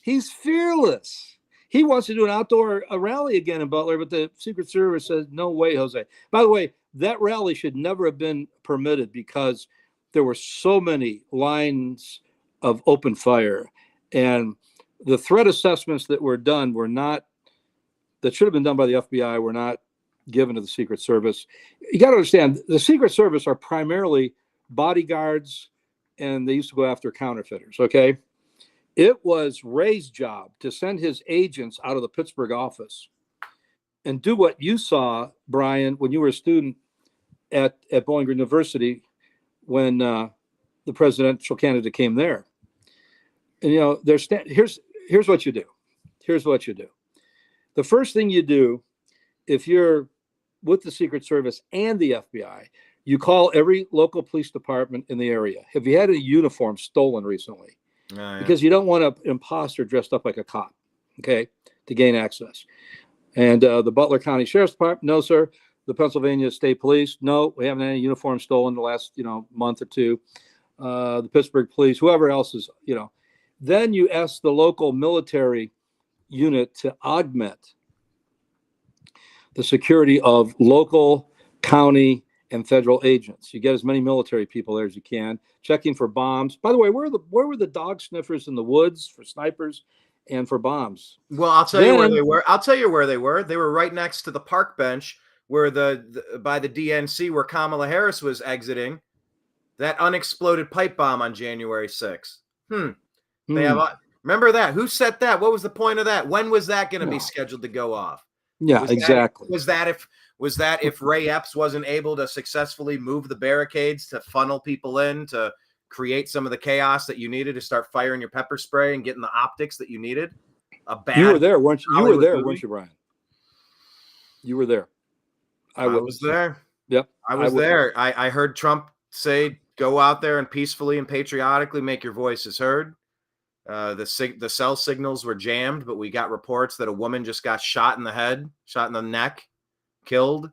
He's fearless. He wants to do an outdoor rally again in Butler, but the Secret Service says, no way, Jose. By the way, that rally should never have been permitted because there were so many lines of open fire. And the threat assessments that were done that should have been done by the FBI were not given to the Secret Service. You got to understand, the Secret Service are primarily bodyguards, and they used to go after counterfeiters, okay? It was Ray's job to send his agents out of the Pittsburgh office and do what you saw, Brian, when you were a student at Bowling Green University when the presidential candidate came there. And, you know, here's what you do. Here's what you do. The first thing you do, if you're with the Secret Service and the FBI, you call every local police department in the area. Have you had a uniform stolen recently? Yeah. Because you don't want an imposter dressed up like a cop, okay, to gain access. And the Butler County Sheriff's Department, no, sir. The Pennsylvania State Police, no, we haven't had any uniforms stolen the last, month or two. The Pittsburgh Police, whoever else is, Then you ask the local military unit to augment the security of local, county, and federal agents. You get as many military people there as you can, checking for bombs. By the way, where were the dog sniffers in the woods for snipers and for bombs? Well, I'll tell you where they were. I'll tell you where they were. They were right next to the park bench where by the DNC where Kamala Harris was exiting. That unexploded pipe bomb on January 6th. They have. Remember that? Who set that? What was the point of that? When was that going to be scheduled to go off? Yeah, exactly. Was that if Ray Epps wasn't able to successfully move the barricades to funnel people in to create some of the chaos that you needed to start firing your pepper spray and getting the optics that you needed? You were there, weren't you? You were there, weren't you, Brian? You were there. I was there. Yep. I was there. I heard Trump say, go out there and peacefully and patriotically make your voices heard. The cell signals were jammed, but we got reports that a woman just got shot in the head, shot in the neck, killed.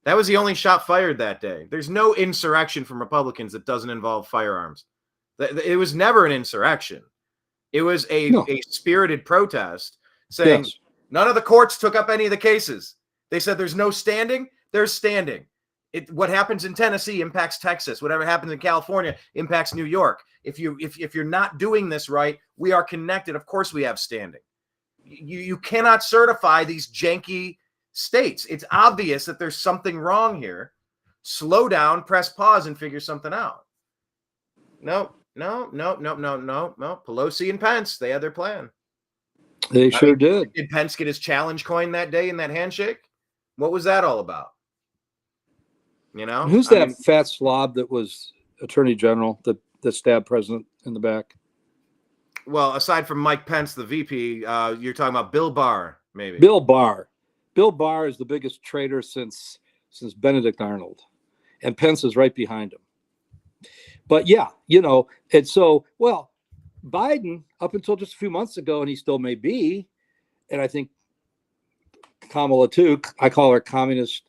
That was the only shot fired that day. There's no insurrection from Republicans that doesn't involve firearms. It was never an insurrection. It was a spirited protest saying none of the courts took up any of the cases. They said there's no standing. There's standing. What happens in Tennessee impacts Texas. Whatever happens in California impacts New York. If you're not doing this right, we are connected. Of course, we have standing. You cannot certify these janky states. It's obvious that there's something wrong here. Slow down, press pause, and figure something out. No. Pelosi and Pence, they had their plan. They sure did. Did Pence get his challenge coin that day in that handshake? What was that all about? Who's that fat slob that was attorney general that stabbed president in the back? Well, aside from Mike Pence, the VP, you're talking about Bill Barr, maybe. Bill Barr. Bill Barr is the biggest traitor since Benedict Arnold, and Pence is right behind him. But and so, Biden, up until just a few months ago, and he still may be, and I think Kamala too, I call her communist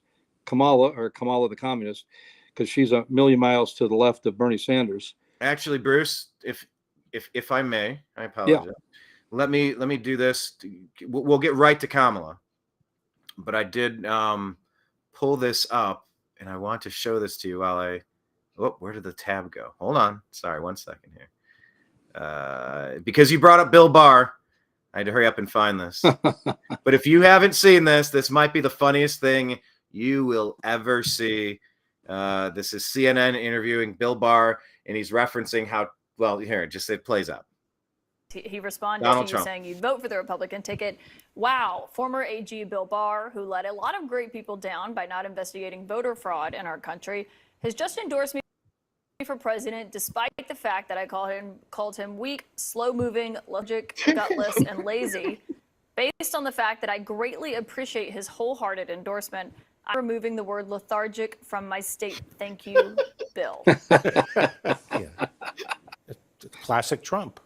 Kamala, or Kamala the communist, because she's a million miles to the left of Bernie Sanders. Actually, Bruce, if I may, I apologize. Yeah. Let me do this. We'll get right to Kamala, but I did pull this up, and I want to show this to you while I. Oh, where did the tab go? Hold on. Sorry, 1 second here. Because you brought up Bill Barr, I had to hurry up and find this. But if you haven't seen this might be the funniest thing you will ever see. This is CNN interviewing Bill Barr, and he's referencing how, well, here, it plays out. He responded, Donald he was Trump. saying you'd vote for the Republican ticket. Wow, former AG Bill Barr, who let a lot of great people down by not investigating voter fraud in our country, has just endorsed me for president, despite the fact that I called him weak, slow-moving, logic, gutless, and lazy. Based on the fact that I greatly appreciate his wholehearted endorsement, I'm removing the word lethargic from my state. Thank you, Bill. Yeah. It's classic Trump.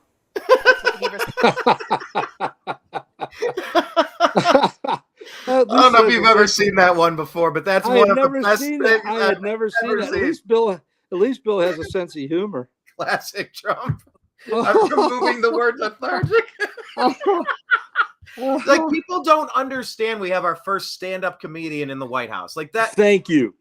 I don't know if you've ever seen that one before, but that's one of the best things I had never seen that. At least Bill has a sense of humor. Classic Trump. I'm removing the word lethargic. Like, people don't understand we have our first stand-up comedian in the White House. Like that. Thank you.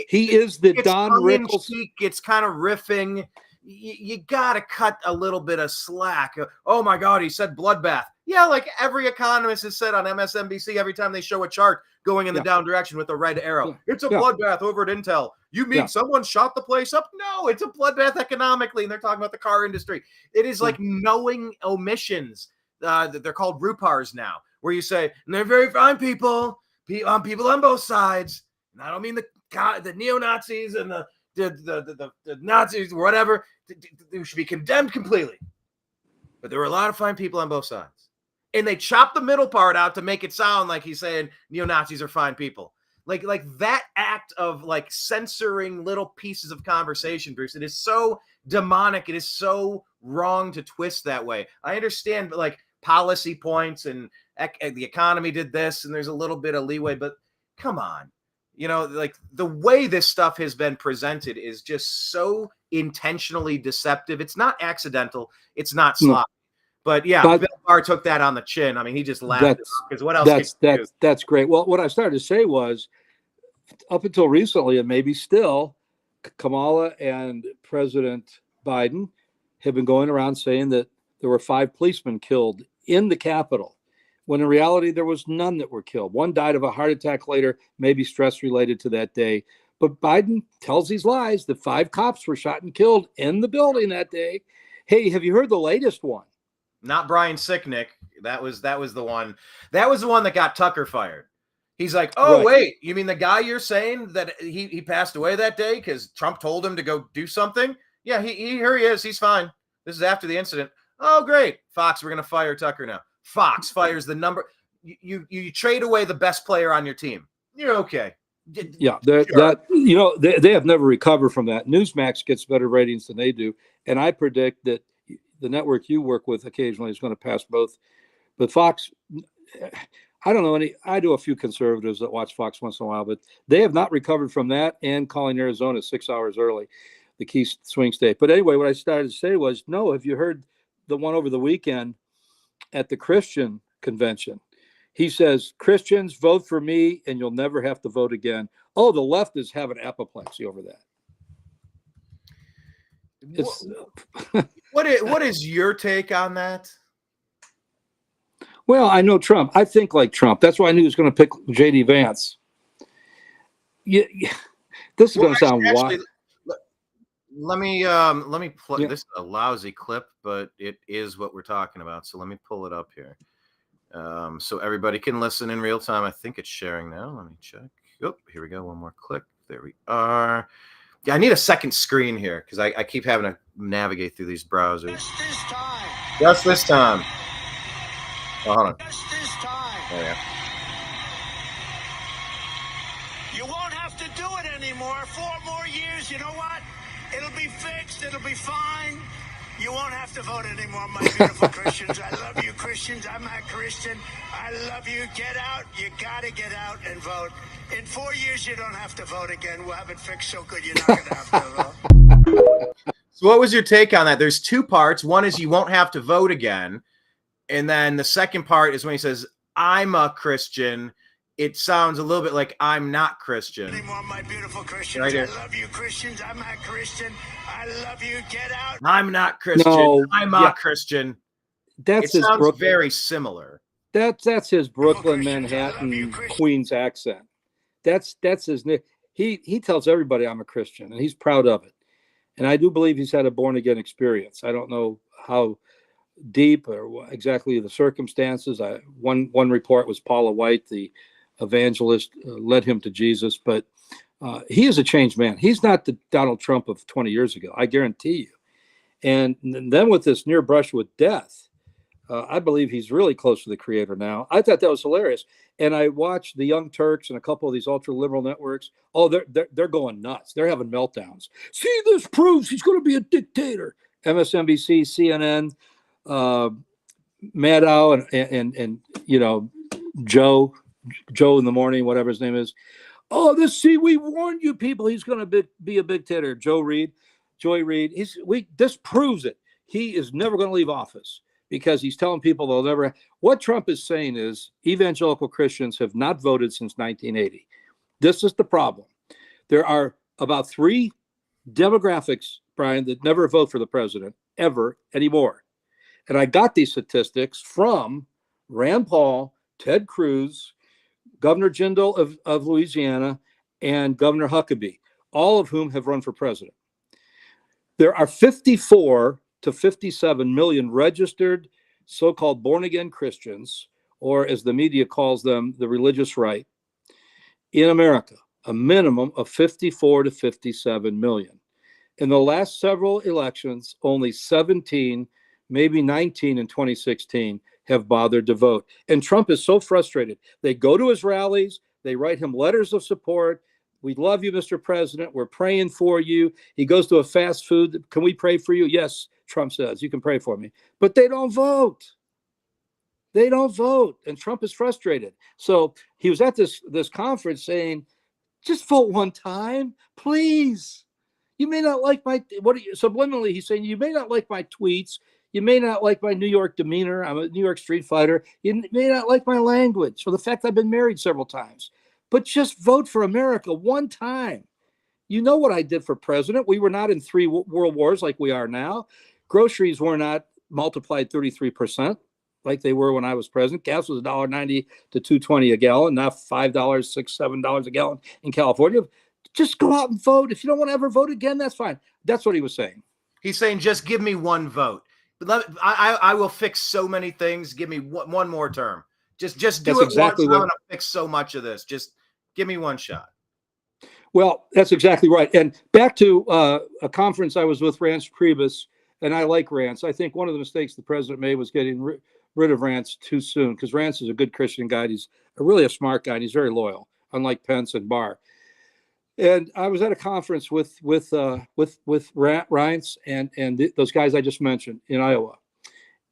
He is the It's Don Rickles. It's kind of riffing. You got to cut a little bit of slack. Oh my God, he said bloodbath. Yeah, like every economist has said on MSNBC every time they show a chart going in the down direction with a red arrow. It's a bloodbath over at Intel. You mean someone shot the place up? No, it's a bloodbath economically. And they're talking about the car industry. It is like knowing omissions. They're called RUPARs now, where you say, and they're very fine people on both sides. And I don't mean the neo-Nazis and the Nazis or whatever. They should be condemned completely. But there were a lot of fine people on both sides. And they chopped the middle part out to make it sound like he's saying neo-Nazis are fine people. Like that act of like censoring little pieces of conversation, Bruce, it is so demonic. It is so wrong to twist that way. I understand like policy points and the economy did this and there's a little bit of leeway, but come on. You know, like the way this stuff has been presented is just so intentionally deceptive. It's not accidental. It's not sloppy. But yeah, Bill Barr took that on the chin. I mean, he just laughed because what else? That's great. Well, what I started to say was, up until recently, and maybe still, Kamala and President Biden have been going around saying that there were 5 policemen killed in the Capitol, when in reality there was none that were killed. One died of a heart attack later, maybe stress related to that day. But Biden tells these lies that 5 cops were shot and killed in the building that day. Hey, have you heard the latest one? Not Brian Sicknick. That was the one. That was the one that got Tucker fired. He's like, oh, wait, you mean the guy you're saying that he passed away that day because Trump told him to go do something? Yeah, here he is. He's fine. This is after the incident. Oh, great. Fox, we're going to fire Tucker now. Fox fires the number. You trade away the best player on your team. You're okay. Yeah, they have never recovered from that. Newsmax gets better ratings than they do. And I predict that the network you work with occasionally is going to pass both. But Fox, I don't know any. I do a few conservatives that watch Fox once in a while, but they have not recovered from that and calling Arizona 6 hours early, the key swing state. But anyway, what I started to say was, no, have you heard the one over the weekend at the Christian convention? He says, Christians, vote for me and you'll never have to vote again. Oh, the left is having apoplexy over that. What is your take on that? Well, I know Trump. I think like Trump. That's why I knew he was going to pick J.D. Vance. Yeah, this is going to sound wild. Let me play. This is a lousy clip, but it is what we're talking about. So let me pull it up here, so everybody can listen in real time. I think it's sharing now. Let me check. Oh, here we go. One more click. There we are. Yeah, I need a second screen here because I keep having to navigate through these browsers. Just this time. Oh, hold on. Just this time. There we go. You won't have to do it anymore. 4 more years, you know what? It'll be fixed. It'll be fine. You won't have to vote anymore, my beautiful Christians. I love you, Christians. I'm not Christian. I love you. Get out. You got to get out and vote. In 4 years, you don't have to vote again. We'll have it fixed so good you're not going to have to vote. So what was your take on that? There's two parts. One is you won't have to vote again. And then the second part is when he says, I'm a Christian. It sounds a little bit like I'm not Christian. Anymore, my beautiful Christians. Right here. I love you, Christians. I'm not Christian. I love you. Get out. I'm not Christian. No, I'm yeah. not Christian. That's It his sounds Brooklyn. very similar. That's his Brooklyn, Christians, I love you, Manhattan, Christians. Queens accent. That's his. He tells everybody I'm a Christian, and he's proud of it. And I do believe he's had a born again experience. I don't know how deep or exactly the circumstances. One report was Paula White, the evangelist, led him to Jesus, but he is a changed man. He's not the Donald Trump of 20 years ago, I guarantee you. And then with this near brush with death, I believe he's really close to the Creator now. I thought that was hilarious. And I watched the Young Turks and a couple of these ultra liberal networks. Oh, they're going nuts. They're having meltdowns. See, this proves he's going to be a dictator. MSNBC, CNN, Maddow, and you know, Joe in the morning, whatever his name is. Oh, we warned you people. He's going to be a dictator. Joy Reid. This proves it. He is never going to leave office because he's telling people they'll never. What Trump is saying is evangelical Christians have not voted since 1980. This is the problem. There are about 3 demographics, Brian, that never vote for the president ever anymore. And I got these statistics from Rand Paul, Ted Cruz, Governor Jindal of Louisiana, and Governor Huckabee, all of whom have run for president. There are 54 to 57 million registered so-called born-again Christians, or as the media calls them, the religious right, in America, a minimum of 54 to 57 million. In the last several elections, only 17, maybe 19 in 2016, have bothered to vote. And Trump is so frustrated. They go to his rallies, they write him letters of support. We love you, Mr. President. We're praying for you. He goes to a fast food. Can we pray for you? Yes, Trump says, you can pray for me. But they don't vote. They don't vote. And Trump is frustrated. So he was at this conference saying, just vote one time, please. You may not like subliminally, he's saying, you may not like my tweets. You may not like my New York demeanor. I'm a New York street fighter. You may not like my language or the fact I've been married several times. But just vote for America one time. You know what I did for president. We were not in 3 world wars like we are now. Groceries were not multiplied 33% like they were when I was president. Gas was $1.90 to $2.20 a gallon, not $5, $6, $7 a gallon in California. Just go out and vote. If you don't want to ever vote again, that's fine. That's what he was saying. He's saying, just give me one vote. I will fix so many things. Give me one more term. Just do That's it exactly once. I'm what- going to fix so much of this. Just give me one shot. Well, that's exactly right. And back to a conference I was with Rance Priebus, and I like Rance. I think one of the mistakes the president made was getting rid of Rance too soon, because Rance is a good Christian guy. He's really a smart guy, and he's very loyal, unlike Pence and Barr. And I was at a conference with Rance and those guys I just mentioned in Iowa,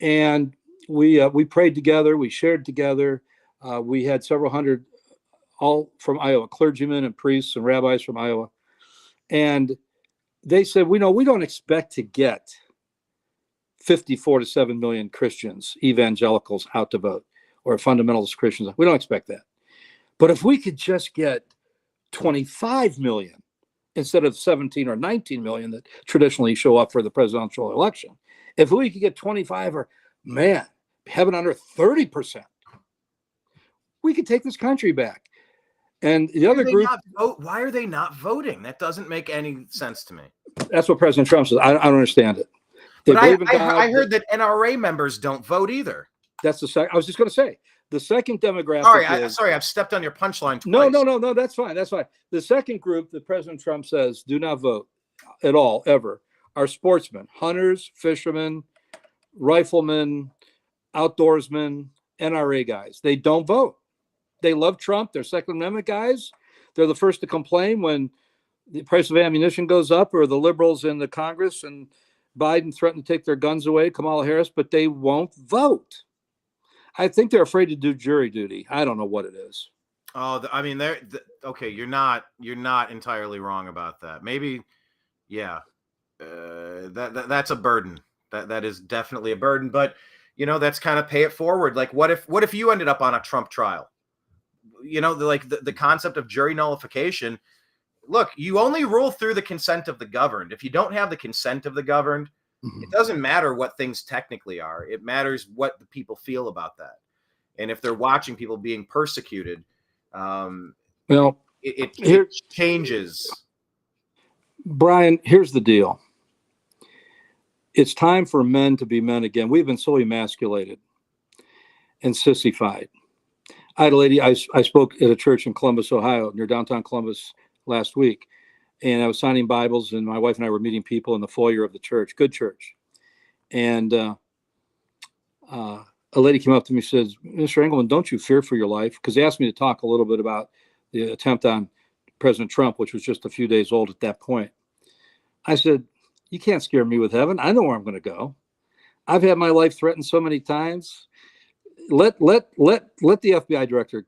and we prayed together, we shared together. We had several hundred, all from Iowa, clergymen and priests and rabbis from Iowa, and they said, we don't expect to get 54 to 7 million Christians, evangelicals, out to vote, or fundamentalist Christians. We don't expect that, but if we could just get 25 million instead of 17 or 19 million that traditionally show up for the presidential election. If we could get 25 or, man, heaven on earth, 30%, we could take this country back. And the other group. Why are they not voting? That doesn't make any sense to me. That's what President Trump says. I don't understand it. But I heard that NRA members don't vote either. That's the second. I was just going to say. The second demographic. Sorry, I've stepped on your punchline twice. No, that's fine. That's fine. The second group that President Trump says do not vote at all, ever, are sportsmen, hunters, fishermen, riflemen, outdoorsmen, NRA guys. They don't vote. They love Trump. They're Second Amendment guys. They're the first to complain when the price of ammunition goes up, or the liberals in the Congress and Biden threaten to take their guns away, Kamala Harris, but they won't vote. I think they're afraid to do jury duty. I don't know what it is. Oh, I mean, okay. You're not entirely wrong about that. Maybe, yeah. that's a burden. That is definitely a burden. But that's kind of pay it forward. Like, what if you ended up on a Trump trial? The concept of jury nullification. Look, you only rule through the consent of the governed. If you don't have the consent of the governed, it doesn't matter what things technically are. It matters what the people feel about that. And if they're watching people being persecuted, it changes. Brian, here's the deal. It's time for men to be men again. We've been so emasculated and sissified. I had a lady, I spoke at a church in Columbus, Ohio, near downtown Columbus last week, and I was signing Bibles, and my wife and I were meeting people in the foyer of the church, good church. And a lady came up to me and says, Mr. Engelman, don't you fear for your life? Because they asked me to talk a little bit about the attempt on President Trump, which was just a few days old at that point. I said, you can't scare me with heaven. I know where I'm going to go. I've had my life threatened so many times. Let the FBI director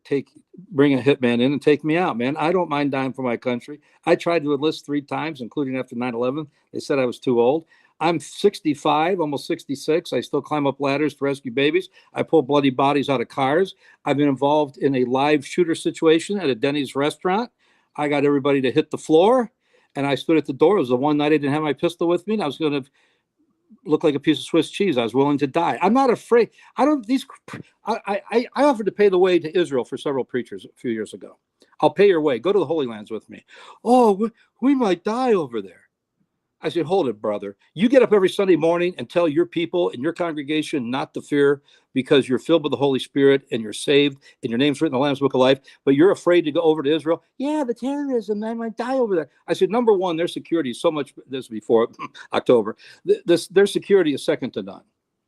bring a hitman in and take me out, man. I don't mind dying for my country. I tried to enlist 3 times, including after 9/11. They said I was too old. I'm 65, almost 66. I still climb up ladders to rescue babies. I pull bloody bodies out of cars. I've been involved in a live shooter situation at a Denny's restaurant. I got everybody to hit the floor, and I stood at the door. It was the one night I didn't have my pistol with me, and I was going to look like a piece of Swiss cheese. I was willing to die. I'm not afraid. I offered to pay the way to Israel for several preachers a few years ago. I'll pay your way. Go to the Holy Lands with me. Oh, we might die over there. I said, hold it, brother. You get up every Sunday morning and tell your people in your congregation not to fear because you're filled with the Holy Spirit and you're saved and your name's written in the Lamb's Book of Life, but you're afraid to go over to Israel. Yeah, the terrorism, I might die over there. I said, number one, their security is so much, this before October, their security is second to none.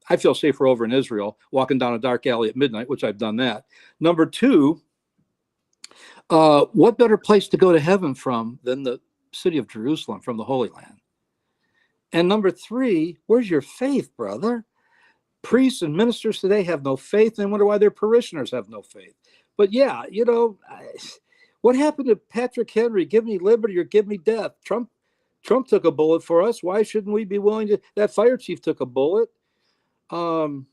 I feel safer over in Israel, walking down a dark alley at midnight, which I've done that. Number two, what better place to go to heaven from than the city of Jerusalem, from the Holy Land? And number three, where's your faith, brother? Priests and ministers today have no faith and wonder why their parishioners have no faith. But yeah, what happened to Patrick Henry? Give me liberty or give me death. Trump took a bullet for us. Why shouldn't we be willing to? That fire chief took a bullet. Your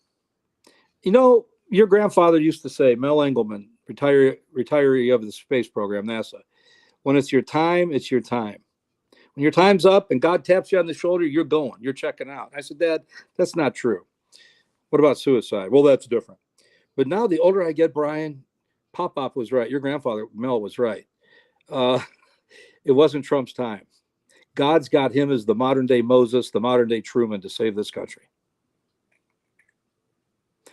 grandfather used to say, Mel Engelman, retiree of the space program, NASA, when it's your time, it's your time. When your time's up and God taps you on the shoulder, you're going, you're checking out. I said, Dad, that's not true. What about suicide? Well, that's different. But now the older I get, Brian, Pop was right. Your grandfather, Mel, was right. It wasn't Trump's time. God's got him as the modern day Moses, the modern day Truman to save this country.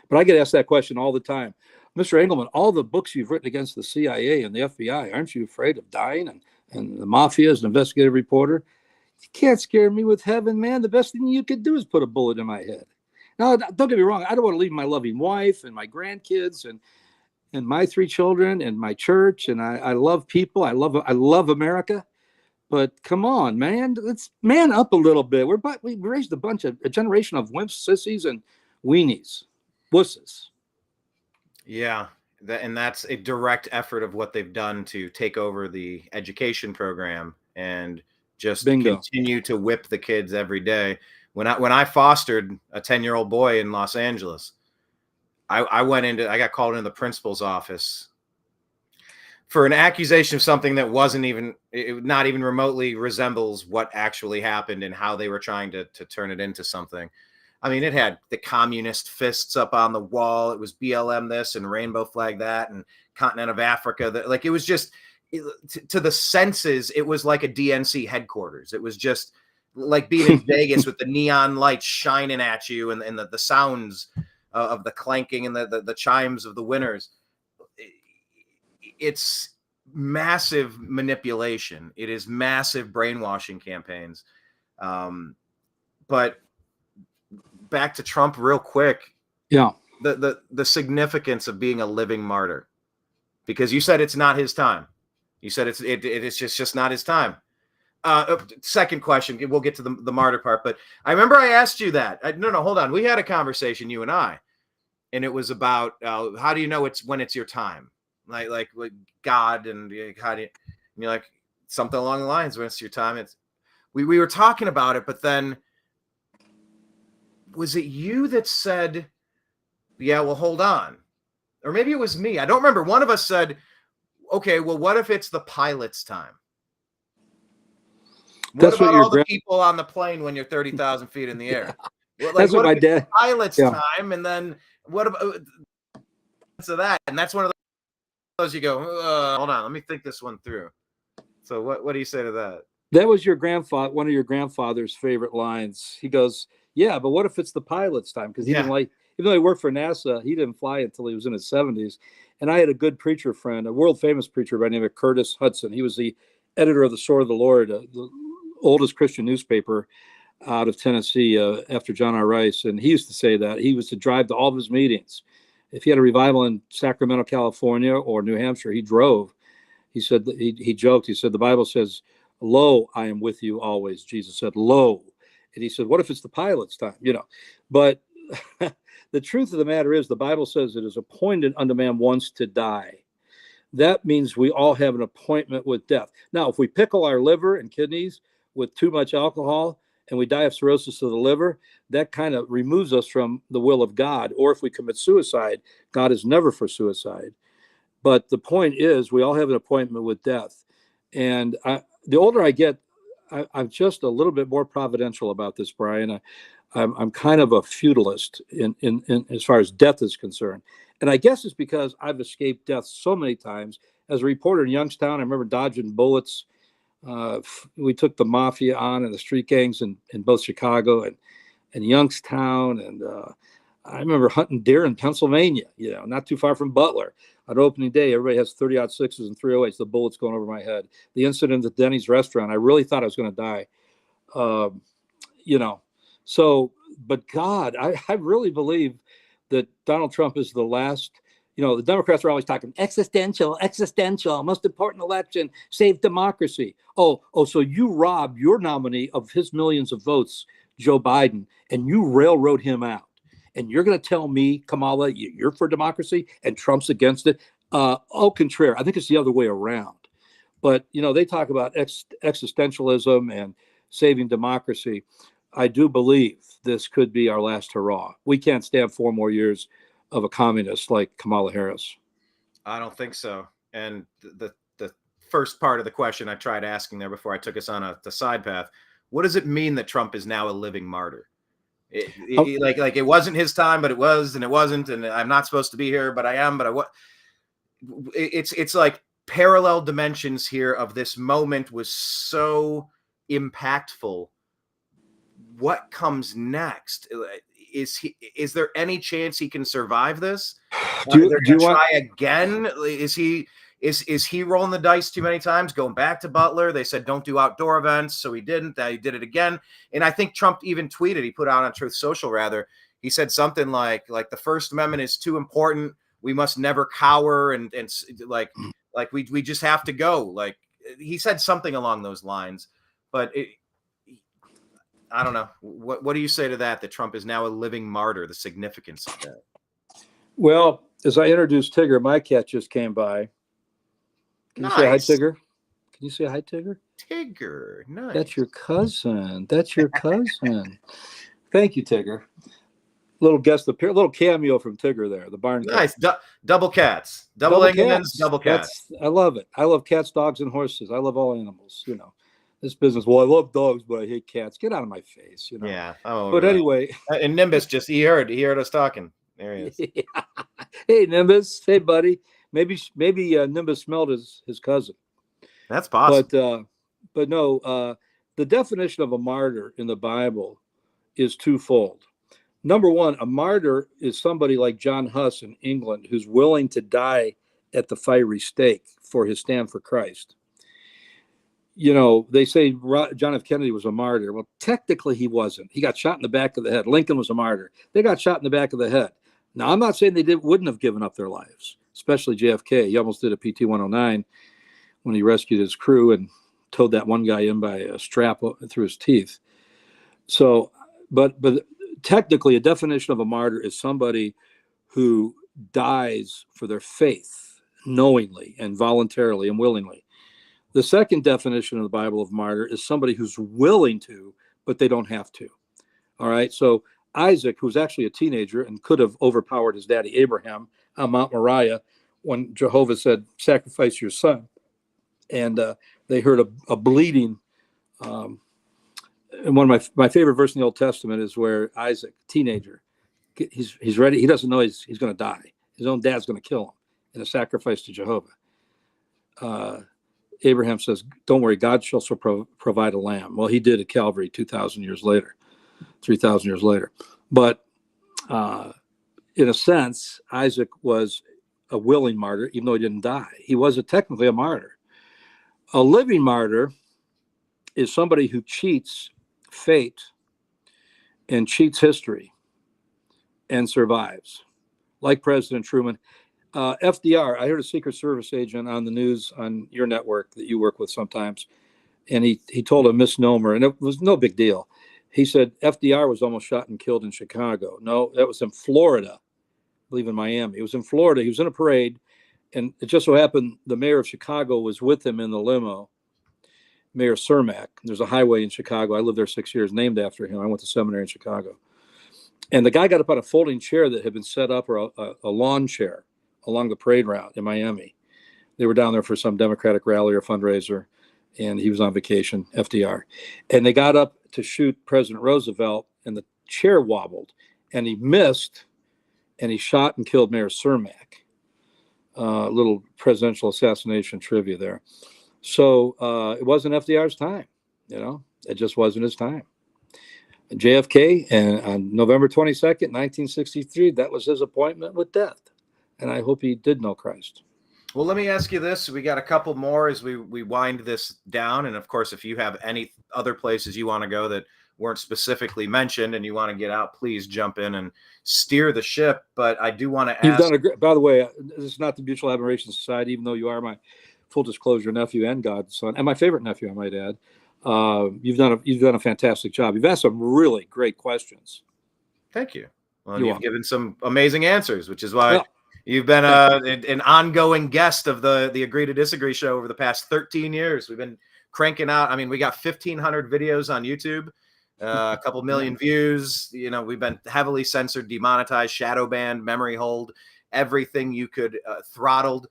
But I get asked that question all the time. Mr. Engelman, all the books you've written against the CIA and the FBI, aren't you afraid of dying? And the mafia as an investigative reporter? You can't scare me with heaven, man. The best thing you could do is put a bullet in my head. Now, don't get me wrong. I don't want to leave my loving wife and my grandkids and my 3 children and my church. And I love people. I love America. But come on, man. Let's man up a little bit. We raised a generation of wimps, sissies, and weenies, wusses. Yeah. And that's a direct effort of what they've done to take over the education program and just continue to whip the kids every day. When I fostered a 10-year-old boy in Los Angeles, I got called into the principal's office for an accusation of something that not even remotely resembles what actually happened and how they were trying to turn it into something. I mean, it had the communist fists up on the wall. It was BLM this and rainbow flag that and continent of Africa. It was just to the senses. It was like a DNC headquarters. It was just like being in Vegas with the neon lights shining at you and the sounds of the clanking and the chimes of the winners. It's massive manipulation. It is massive brainwashing campaigns. But back to Trump real quick. Yeah. The significance of being a living martyr, because you said it's not his time. You said it's just not his time. Second question. We'll get to the martyr part, but I remember I asked you that. No, hold on. We had a conversation, you and I, and it was about how do you know when it's your time? Like God and how do you, and you're like something along the lines when it's your time. we were talking about it, but then was it you that said, yeah, well, hold on. Or maybe it was me. I don't remember. One of us said, okay, well, what if it's the pilot's time? What about all the people on the plane when you're 30,000 feet in the air? Well, That's what my if it's dad. the pilot's time, and then what about so that? And that's one of those you go, hold on, let me think this one through. So what do you say to that? That was your grandfather, one of your grandfather's favorite lines. He goes, yeah, but what if it's the pilot's time? Because he didn't like, even though he worked for NASA, he didn't fly until he was in his 70s. And I had a good preacher friend, a world famous preacher by the name of Curtis Hudson. He was the editor of the Sword of the Lord, the oldest Christian newspaper out of Tennessee after John R. Rice. And he used to say that he was to drive to all of his meetings. If he had a revival in Sacramento, California or New Hampshire, he drove. He said, he joked, he said, the Bible says, lo, I am with you always. Jesus said, lo. And he said, what if it's the pilot's time? You know, but the truth of the matter is the Bible says it is appointed unto man once to die. That means we all have an appointment with death. Now, if we pickle our liver and kidneys with too much alcohol and we die of cirrhosis of the liver, that kind of removes us from the will of God. Or if we commit suicide, God is never for suicide. But the point is, we all have an appointment with death. And the older I get, I'm just a little bit more providential about this, Brian. I'm kind of a feudalist in as far as death is concerned. And I guess it's because I've escaped death so many times. As a reporter in Youngstown, I remember dodging bullets. We took the mafia on and the street gangs in both Chicago and Youngstown. And I remember hunting deer in Pennsylvania, not too far from Butler. On opening day, everybody has 30-06s and 308s, the bullets going over my head. The incident at Denny's restaurant, I really thought I was going to die. So, but God, I really believe that Donald Trump is the last, the Democrats are always talking existential, most important election, save democracy. Oh, so you robbed your nominee of his millions of votes, Joe Biden, and you railroad him out. And you're going to tell me, Kamala, you're for democracy and Trump's against it? Au contraire, I think it's the other way around. But, they talk about existentialism and saving democracy. I do believe this could be our last hurrah. We can't stand 4 more years of a communist like Kamala Harris. I don't think so. And the first part of the question I tried asking there before I took us on the side path, what does it mean that Trump is now a living martyr? Like it wasn't his time, but it was, and it wasn't, and I'm not supposed to be here, but I am, but it's like parallel dimensions here of this moment was so impactful. What comes next? Is there any chance he can survive this? Do you try again? Is he rolling the dice too many times, going back to Butler? They said don't do outdoor events, so he didn't. He did it again. And I think Trump even tweeted, he put out on Truth Social rather, he said something like the First Amendment is too important. We must never cower and like we just have to go. Like he said something along those lines. But I don't know. What do you say to that Trump is now a living martyr, the significance of that? Well, as I introduced Tigger, my cat just came by. Can you say hi, Tigger? Can you say hi, Tigger? Tigger, nice. That's your cousin. Thank you, Tigger. Little cameo from Tigger there, the barn cat. Nice. Double cats. Double Engelmans, double cats. I love it. I love cats, dogs, and horses. I love all animals, This business. Well, I love dogs, but I hate cats. Get out of my face, Yeah. Oh, but really. Anyway. And Nimbus he heard us talking. There he is. Hey, Nimbus. Hey, buddy. Maybe Nimbus smelled his cousin. That's possible. But no, the definition of a martyr in the Bible is twofold. Number one, a martyr is somebody like John Huss in England who's willing to die at the fiery stake for his stand for Christ. They say John F. Kennedy was a martyr. Well, technically he wasn't. He got shot in the back of the head. Lincoln was a martyr. They got shot in the back of the head. Now, I'm not saying they wouldn't have given up their lives, especially JFK. He almost did a PT-109 when he rescued his crew and towed that one guy in by a strap through his teeth. So, but technically, a definition of a martyr is somebody who dies for their faith knowingly and voluntarily and willingly. The second definition of the Bible of martyr is somebody who's willing to, but they don't have to. All right. So Isaac, who was actually a teenager and could have overpowered his daddy Abraham on Mount Moriah when Jehovah said, sacrifice your son. And they heard a bleeding. And one of my favorite verse in the Old Testament is where Isaac, teenager, he's ready. He doesn't know he's going to die. His own dad's going to kill him in a sacrifice to Jehovah. Abraham says, don't worry, God shall provide a lamb. Well, he did at Calvary 2,000 years later, 3,000 years later. But in a sense, Isaac was a willing martyr, even though he didn't die. He was technically a martyr. A living martyr is somebody who cheats fate and cheats history and survives, like President Truman. FDR, I heard a Secret Service agent on the news on your network that you work with sometimes, and he told a misnomer, and it was no big deal. He said FDR was almost shot and killed in Chicago. No, that was in Florida, I believe in Miami. It was in Florida. He was in a parade, and it just so happened the mayor of Chicago was with him in the limo, Mayor Cermak. There's a highway in Chicago. I lived there 6 years, named after him. I went to seminary in Chicago. And the guy got up on a folding chair that had been set up, or a lawn chair, along the parade route in Miami. They were down there for some Democratic rally or fundraiser, and he was on vacation, FDR. And they got up to shoot President Roosevelt, and the chair wobbled, and he missed, and he shot and killed Mayor Cermak. Little presidential assassination trivia there. So it wasn't FDR's time, it just wasn't his time. JFK, and on November 22nd, 1963, that was his appointment with death. And I hope he did know Christ. Well, let me ask you this. We got a couple more as we wind this down. And of course, if you have any other places you want to go that weren't specifically mentioned and you want to get out, please jump in and steer the ship. But I do want to ask. You've done a great, by the way, this is not the Mutual Admiration Society, even though you are my full disclosure nephew and godson, and my favorite nephew, I might add. You've done a fantastic job. You've asked some really great questions. Thank you. Well, you've given some amazing answers, which is why you've been an ongoing guest of the Agree to Disagree show over the past 13 years. We've been cranking out. I mean, we got 1,500 videos on YouTube, a couple million views. We've been heavily censored, demonetized, shadow banned, memory hold, everything you could, throttled,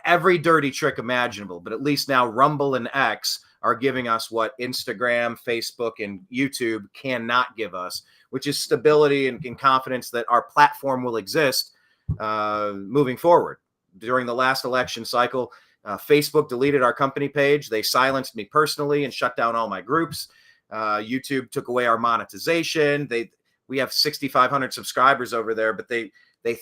every dirty trick imaginable. But at least now Rumble and X are giving us what Instagram, Facebook, and YouTube cannot give us, which is stability and confidence that our platform will exist moving forward. During the last election cycle, Facebook deleted our company page. They silenced me personally and shut down all my groups. YouTube took away our monetization. We have 6,500 subscribers over there, but they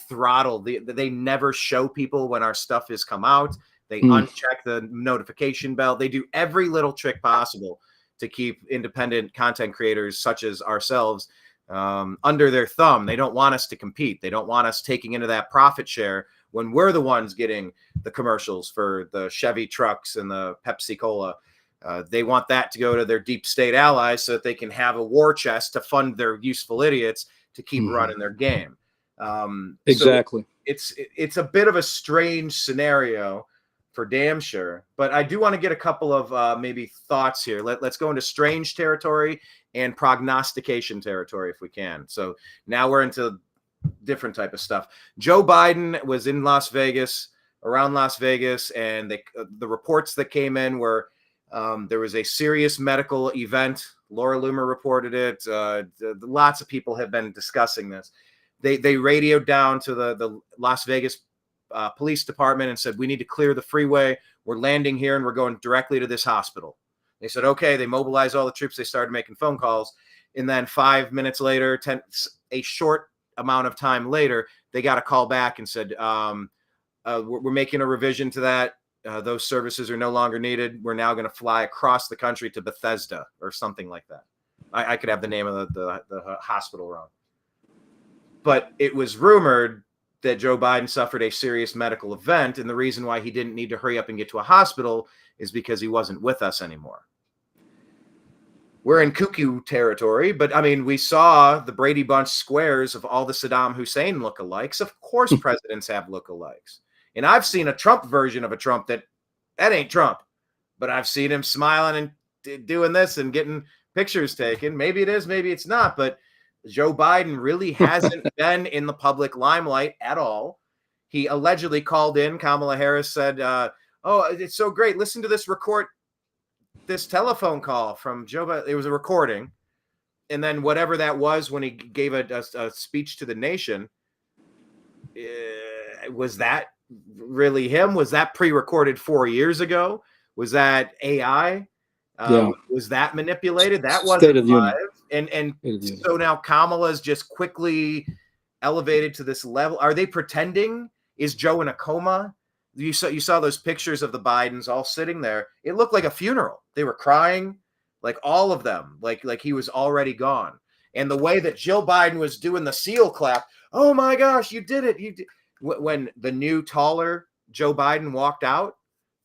throttle. They never show people when our stuff has come out. They uncheck the notification bell. They do every little trick possible to keep independent content creators such as ourselves under their thumb. They don't want us to compete. They don't want us taking into that profit share when we're the ones getting the commercials for the Chevy trucks and the Pepsi Cola. They want that to go to their deep state allies so that they can have a war chest to fund their useful idiots to keep running their game. Exactly. So it's a bit of a strange scenario for damn sure, but I do want to get a couple of maybe thoughts here. Let's go into strange territory and prognostication territory if we can. So now we're into different type of stuff. Joe Biden was in Las Vegas, around Las Vegas, and the reports that came in were there was a serious medical event. Laura Loomer reported it. Lots of people have been discussing this. They radioed down to the Las Vegas police department and said, we need to clear the freeway. We're landing here and we're going directly to this hospital. They said, okay. They mobilized all the troops. They started making phone calls. And then 5 minutes later, a short amount of time later, they got a call back and said, we're making a revision to that. Those services are no longer needed. We're now going to fly across the country to Bethesda or something like that. I could have the name of the hospital wrong. But it was rumored that Joe Biden suffered a serious medical event, and the reason why he didn't need to hurry up and get to a hospital is because he wasn't with us anymore. We're in cuckoo territory, but I mean, we saw the Brady Bunch squares of all the Saddam Hussein lookalikes. Of course, presidents have lookalikes. And I've seen a Trump version of a Trump that ain't Trump. but I've seen him smiling and doing this and getting pictures taken. Maybe it is, maybe it's not, but Joe Biden really hasn't been in the public limelight at all. He allegedly called in. Kamala Harris said, oh, it's so great. Listen to this this telephone call from Joe Biden. It was a recording. And then whatever that was when he gave a speech to the nation, was that really him? Was that pre-recorded 4 years ago? Was that AI? Was that manipulated? That wasn't live. And so now Kamala's just quickly elevated to this level. Are they pretending? Is Joe in a coma? You saw those pictures of the Bidens all sitting there. It looked like a funeral. They were crying, like all of them, like he was already gone. And the way that Jill Biden was doing the seal clap, oh my gosh, you did it. You did. When the new, taller Joe Biden walked out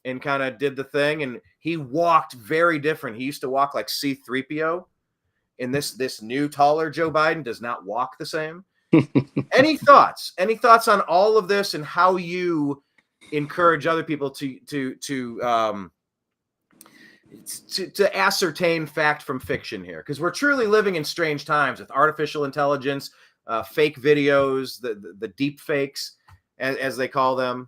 and kind of did the thing, and he walked very different. He used to walk like C-3PO, and this new, taller Joe Biden does not walk the same. Any thoughts on all of this and how you encourage other people to ascertain fact from fiction here? Because we're truly living in strange times with artificial intelligence, fake videos, the deep fakes, as they call them.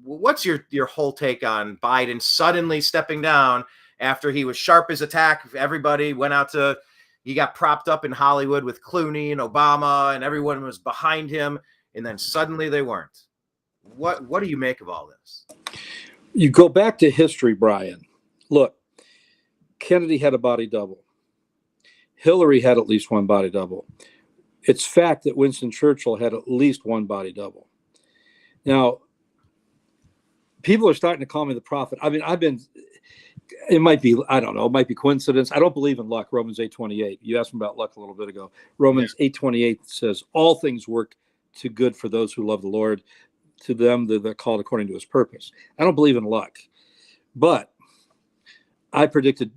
What's your whole take on Biden suddenly stepping down after he was sharp as a tack? Everybody went out he got propped up in Hollywood with Clooney and Obama, and everyone was behind him, and then suddenly they weren't. What do you make of all this? You go back to history, Brian. Look, Kennedy had a body double. Hillary had at least one body double. It's fact that Winston Churchill had at least one body double. Now, people are starting to call me the prophet. I mean, it might be, I don't know, it might be coincidence. I don't believe in luck. Romans 8:28. You asked me about luck a little bit ago. Romans 8:28 says, all things work to good for those who love the Lord, to them that are called according to his purpose. I don't believe in luck. But I predicted,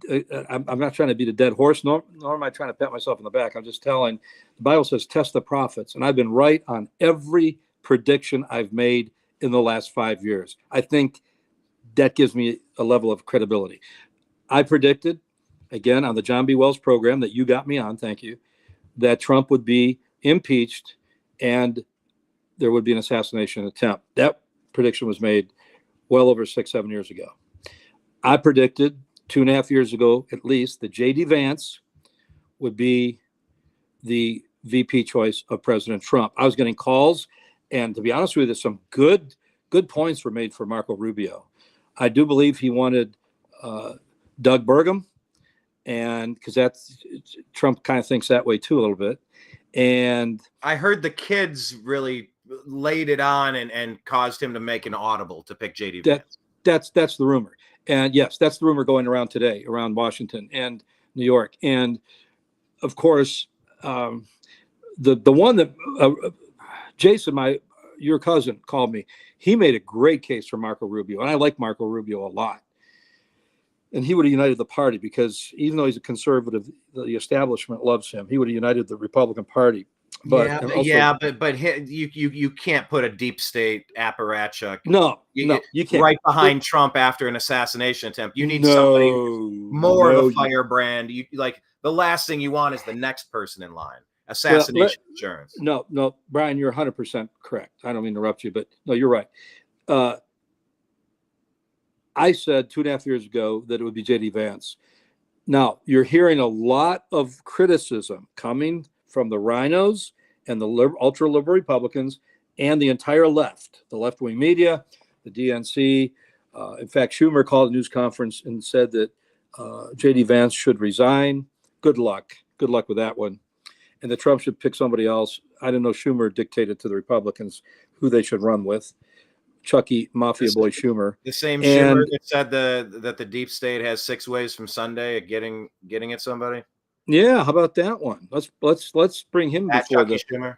I'm not trying to beat a dead horse, nor am I trying to pat myself on the back. I'm just telling, the Bible says, test the prophets. And I've been right on every prediction I've made in the last 5 years. I think that gives me a level of credibility. I predicted, again, on the John B. Wells program that you got me on, thank you, that Trump would be impeached and there would be an assassination attempt. That prediction was made well over 6-7 years ago. I predicted 2.5 years ago, at least, that J.D. Vance would be the VP choice of President Trump. I was getting calls, and to be honest with you, some good points were made for Marco Rubio. I do believe he wanted Doug Burgum, and because Trump kind of thinks that way too a little bit. And I heard the kids really laid it on and caused him to make an audible to pick J.D. Vance. That's the rumor. And yes, that's the rumor going around today, around Washington and New York. And of course, the one that Jason, your cousin, called me. He made a great case for Marco Rubio, and I like Marco Rubio a lot. And he would have united the party, because even though he's a conservative, the establishment loves him. He would have united the Republican Party. But you can't put a deep state apparatchik. No, you can't. Right behind Trump after an assassination attempt. You need somebody more of a firebrand. You like the last thing you want is the next person in line. Assassination insurance. No, Brian, you're 100% correct. I don't mean to interrupt you, but no, you're right. I said 2.5 years ago that it would be J.D. Vance. Now, you're hearing a lot of criticism coming from the rhinos and the ultra-liberal Republicans and the entire left, the left-wing media, the DNC. In fact, Schumer called a news conference and said that J.D. Vance should resign. Good luck with that one. And that Trump should pick somebody else. I don't know, Schumer dictated to the Republicans who they should run with. Chucky Mafia Boy Schumer. The same Schumer that said that the deep state has 6 ways from Sunday at getting at somebody. Yeah, how about that one? Let's bring him before Schumer.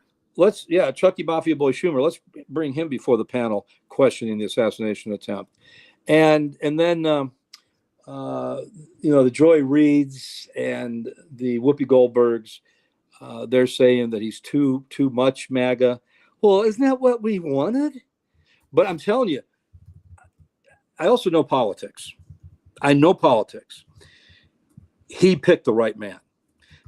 Chucky Mafia Boy Schumer. Let's bring him before the panel questioning the assassination attempt. And then the Joy Reids and the Whoopi Goldbergs, they're saying that he's too much MAGA. Well, isn't that what we wanted? But I'm telling you, I also know politics. I know politics. He picked the right man.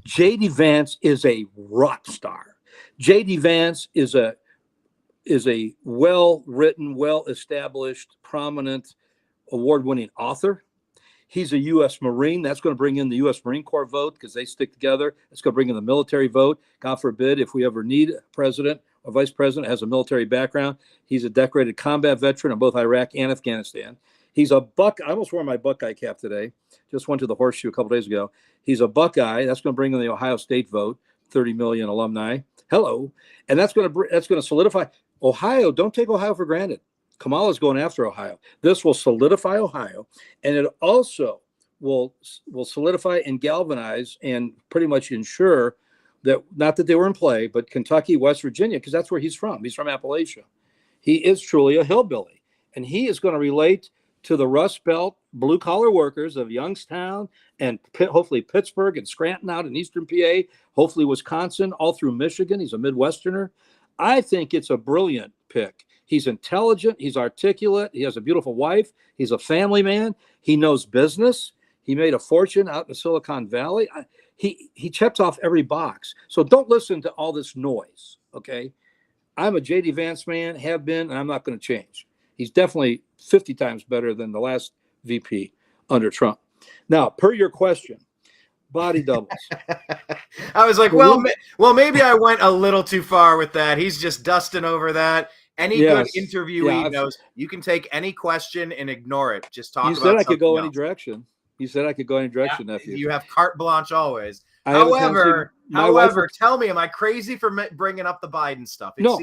J.D. Vance is a rock star. J.D. Vance is a well-written, well-established, prominent, award-winning author. He's a U.S. Marine. That's going to bring in the U.S. Marine Corps vote because they stick together. It's going to bring in the military vote. God forbid, if we ever need a president or vice president that has a military background. He's a decorated combat veteran in both Iraq and Afghanistan. He's a Buck. I almost wore my Buckeye cap today. Just went to the Horseshoe a couple days ago. He's a Buckeye. That's going to bring in the Ohio State vote, 30 million alumni. Hello. And that's going to solidify Ohio. Don't take Ohio for granted. Kamala's going after Ohio. This will solidify Ohio, and it also will solidify and galvanize and pretty much ensure that, not that they were in play, but Kentucky, West Virginia, because that's where he's from. He's from Appalachia. He is truly a hillbilly, and he is going to relate to the Rust Belt blue-collar workers of Youngstown and hopefully Pittsburgh and Scranton out in eastern PA, hopefully Wisconsin, all through Michigan. He's a Midwesterner. I think it's a brilliant pick. He's intelligent. He's articulate. He has a beautiful wife. He's a family man. He knows business. He made a fortune out in Silicon Valley. He checks off every box. So don't listen to all this noise, okay? I'm a J.D. Vance man, have been, and I'm not going to change. He's definitely 50 times better than the last VP under Trump. Now, per your question, body doubles. I was like, well, maybe I went a little too far with that. He's just dusting over that. Any good interviewee knows you can take any question and ignore it. Just talk about something else. You said I could go any direction, nephew. You have carte blanche always. However, tell me, am I crazy for bringing up the Biden stuff? No.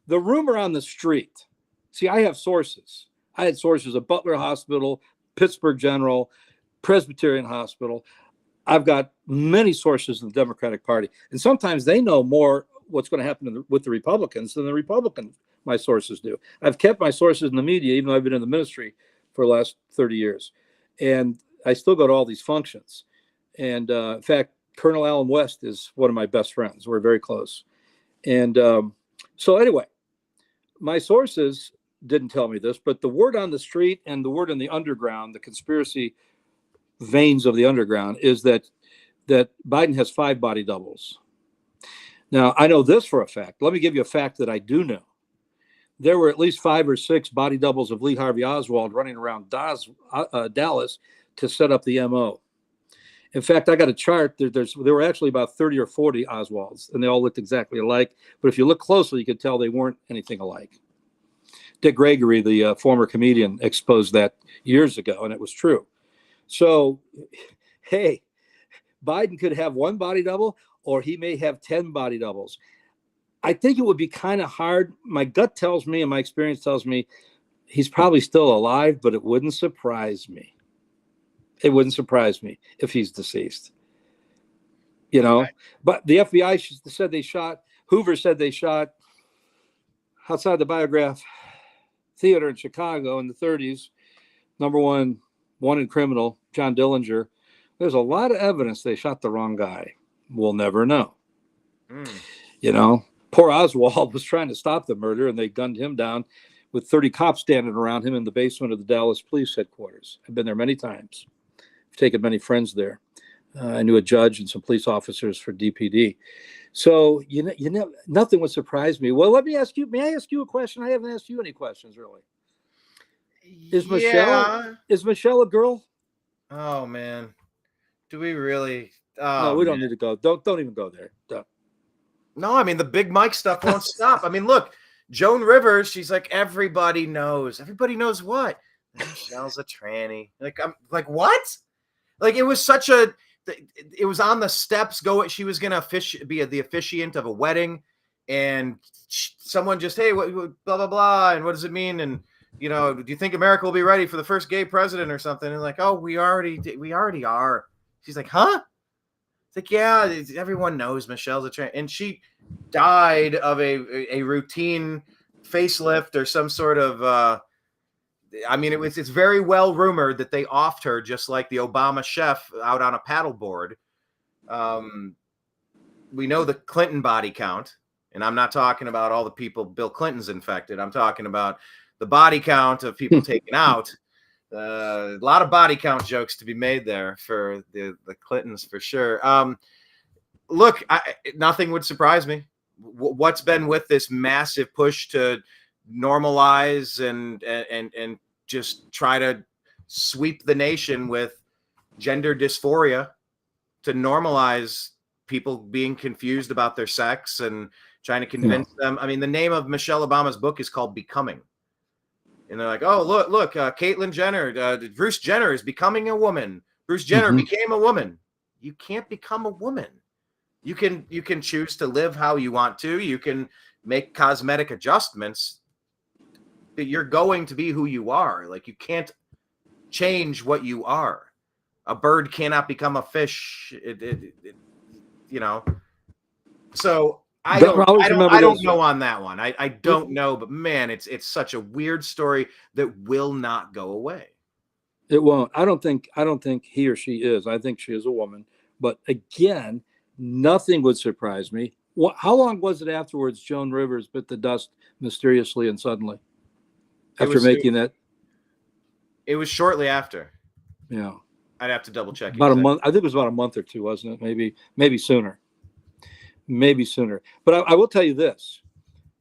The rumor on the street. See, I have sources. I had sources at Butler Hospital, Pittsburgh General, Presbyterian Hospital. I've got many sources in the Democratic Party, and sometimes they know more what's going to happen with the Republicans than my sources do. I've kept my sources in the media, even though I've been in the ministry for the last 30 years. And I still go to all these functions. And in fact, Colonel Alan West is one of my best friends. We're very close. And so anyway, my sources didn't tell me this, but the word on the street and the word in the underground, the conspiracy veins of the underground, is that Biden has 5 body doubles. Now, I know this for a fact. Let me give you a fact that I do know. There were at least 5 or 6 body doubles of Lee Harvey Oswald running around Dallas to set up the MO. In fact, I got a chart. There were actually about 30 or 40 Oswalds, and they all looked exactly alike. But if you look closely, you could tell they weren't anything alike. Dick Gregory, the former comedian, exposed that years ago, and it was true. So, hey, Biden could have 1 body double, or he may have 10 body doubles. I think it would be kind of hard. My gut tells me and my experience tells me he's probably still alive, but it wouldn't surprise me. It wouldn't surprise me if he's deceased. You know, right. But the FBI said they shot, Hoover said they shot outside the Biograph Theater in Chicago in the 30s. Number one wanted criminal, John Dillinger. There's a lot of evidence they shot the wrong guy. We'll never know. You know, poor Oswald was trying to stop the murder, and they gunned him down with 30 cops standing around him in the basement of the Dallas police headquarters. I've been there many times. I've taken many friends there. I knew a judge and some police officers for DPD. So you know, nothing would surprise me. Well, let me ask you. May I ask you a question? I haven't asked you any questions really. Is Michelle a girl? Oh man, do we really? No, we don't need to go. Don't even go there. Don't. No, I mean the Big Mike stuff won't stop. I mean, look, Joan Rivers. She's like, everybody knows. Everybody knows what? Michelle's a tranny. Like, I'm like, what? Like, it was such a. It was on the steps. She was gonna be the officiant of a wedding, and someone just, hey, what, blah blah blah, and what does it mean? And you know, do you think America will be ready for the first gay president or something? And like, oh, we already are. She's like, huh? It's like, yeah, everyone knows Michelle's a trans, and she died of a routine facelift or some sort of. I mean, it's very well rumored that they offed her just like the Obama chef out on a paddleboard. We know the Clinton body count, and I'm not talking about all the people Bill Clinton's infected. I'm talking about the body count of people taken out. A lot of body count jokes to be made there for the Clintons for sure. Look, nothing would surprise me. What's been with this massive push to normalize and just try to sweep the nation with gender dysphoria, to normalize people being confused about their sex and trying to convince them. I mean, the name of Michelle Obama's book is called Becoming. And they're like, oh, look, Caitlyn Jenner, Bruce Jenner is becoming a woman. Bruce Jenner became a woman. You can't become a woman. You can choose to live how you want to. You can make cosmetic adjustments, but you're going to be who you are. Like, you can't change what you are. A bird cannot become a fish. So I don't know on that one. I don't know, but man, it's such a weird story that will not go away. It won't. I don't think he or she is. I think she is a woman. But again, nothing would surprise me. How long was it afterwards Joan Rivers bit the dust mysteriously and suddenly? After making that? It was shortly after. Yeah. I'd have to double check. About a month. I think it was about a month or two, wasn't it? Maybe sooner. Maybe sooner. But I will tell you this.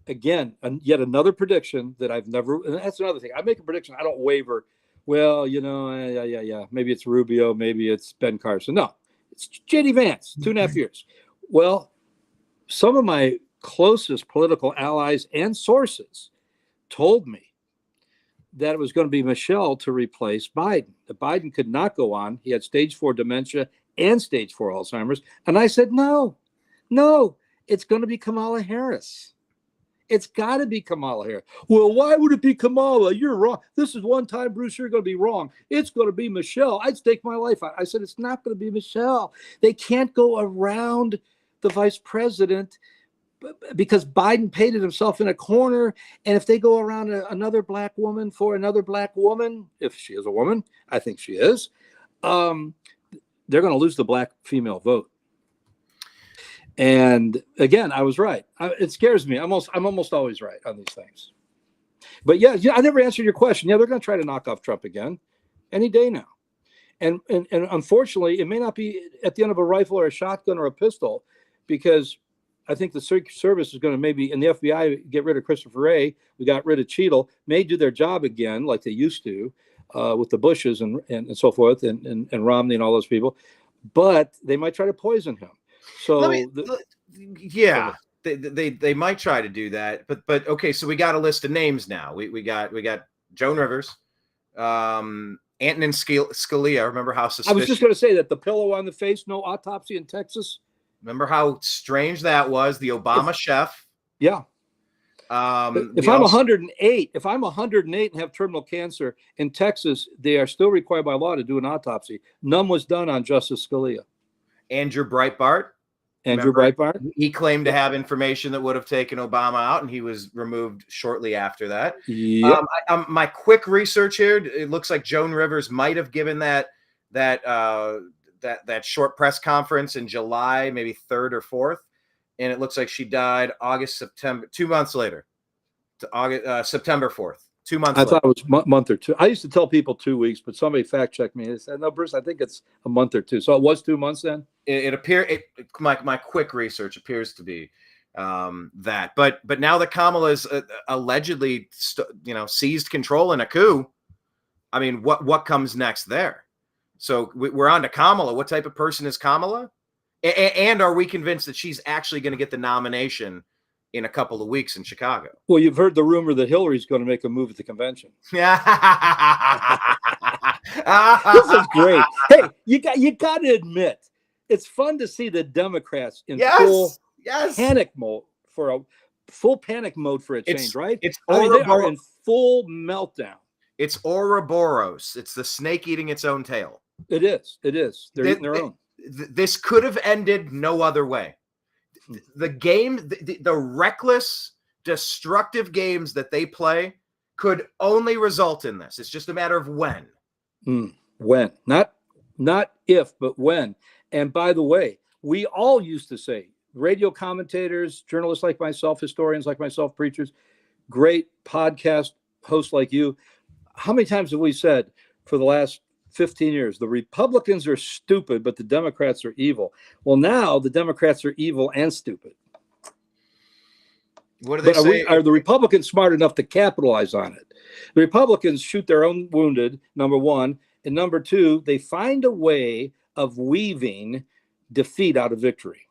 Again, yet another prediction that I've never, and that's another thing. I make a prediction. I don't waver. Well, yeah. Maybe it's Rubio. Maybe it's Ben Carson. No, it's J.D. Vance, 2.5 years. Well, some of my closest political allies and sources told me that it was going to be Michelle to replace Biden. That Biden could not go on. He had stage 4 dementia and stage 4 Alzheimer's. And I said, no, it's going to be Kamala Harris. It's got to be Kamala Harris. Well, why would it be Kamala? You're wrong. This is one time, Bruce, you're going to be wrong. It's going to be Michelle. I'd stake my life out. I said, it's not going to be Michelle. They can't go around the vice president because Biden painted himself in a corner. And if they go around another black woman for another black woman, if she is a woman, I think she is, they're going to lose the black female vote. And again, I was right. It scares me. I'm almost always right on these things. But yeah, I never answered your question. Yeah, they're going to try to knock off Trump again any day now. And unfortunately, it may not be at the end of a rifle or a shotgun or a pistol, because I think the Secret Service is going to maybe, and the FBI, get rid of Christopher Wray. We got rid of Cheadle, may do their job again like they used to with the Bushes and so forth, and Romney and all those people. But they might try to poison him. So they might try to do that. But okay, so we got a list of names now. We got Joan Rivers, Antonin Scalia. Remember how suspicious? I was just going to say that the pillow on the face, no autopsy in Texas. Remember how strange that was? The Obama chef. Yeah. If I'm 108 and have terminal cancer in Texas, they are still required by law to do an autopsy. None was done on Justice Scalia. Andrew Breitbart. Breitbart. He claimed to have information that would have taken Obama out, and he was removed shortly after that. Yep. My quick research here, it looks like Joan Rivers might have given that short press conference in July, maybe 3rd or 4th, and it looks like she died September 2 months later, to September 4th. 2 months. I thought it was a month or two. I used to tell people 2 weeks, but somebody fact checked me and said, "No, Bruce, I think it's a month or two." So it was 2 months then. It appeared. My quick research appears to be that, but now that Kamala's allegedly seized control in a coup, I mean, what comes next there? So we're on to Kamala. What type of person is Kamala? And are we convinced that she's actually going to get the nomination in a couple of weeks in Chicago? Well, you've heard the rumor that Hillary's going to make a move at the convention. Yeah. This is great. Hey, you got to admit, it's fun to see the Democrats in full panic mode for a change, right? They are in full meltdown. It's Ouroboros. It's the snake eating its own tail. It is. They're eating their own. This could have ended no other way. The game, the reckless, destructive games that they play could only result in this. It's just a matter of when. When. Not if, but when. And by the way, we all used to say, radio commentators, journalists like myself, historians like myself, preachers, great podcast hosts like you, how many times have we said, for the last 15 years. The Republicans are stupid, but the Democrats are evil. Well, now the Democrats are evil and stupid. What do they say? Are the Republicans smart enough to capitalize on it? The Republicans shoot their own wounded, number one. And number two, they find a way of weaving defeat out of victory.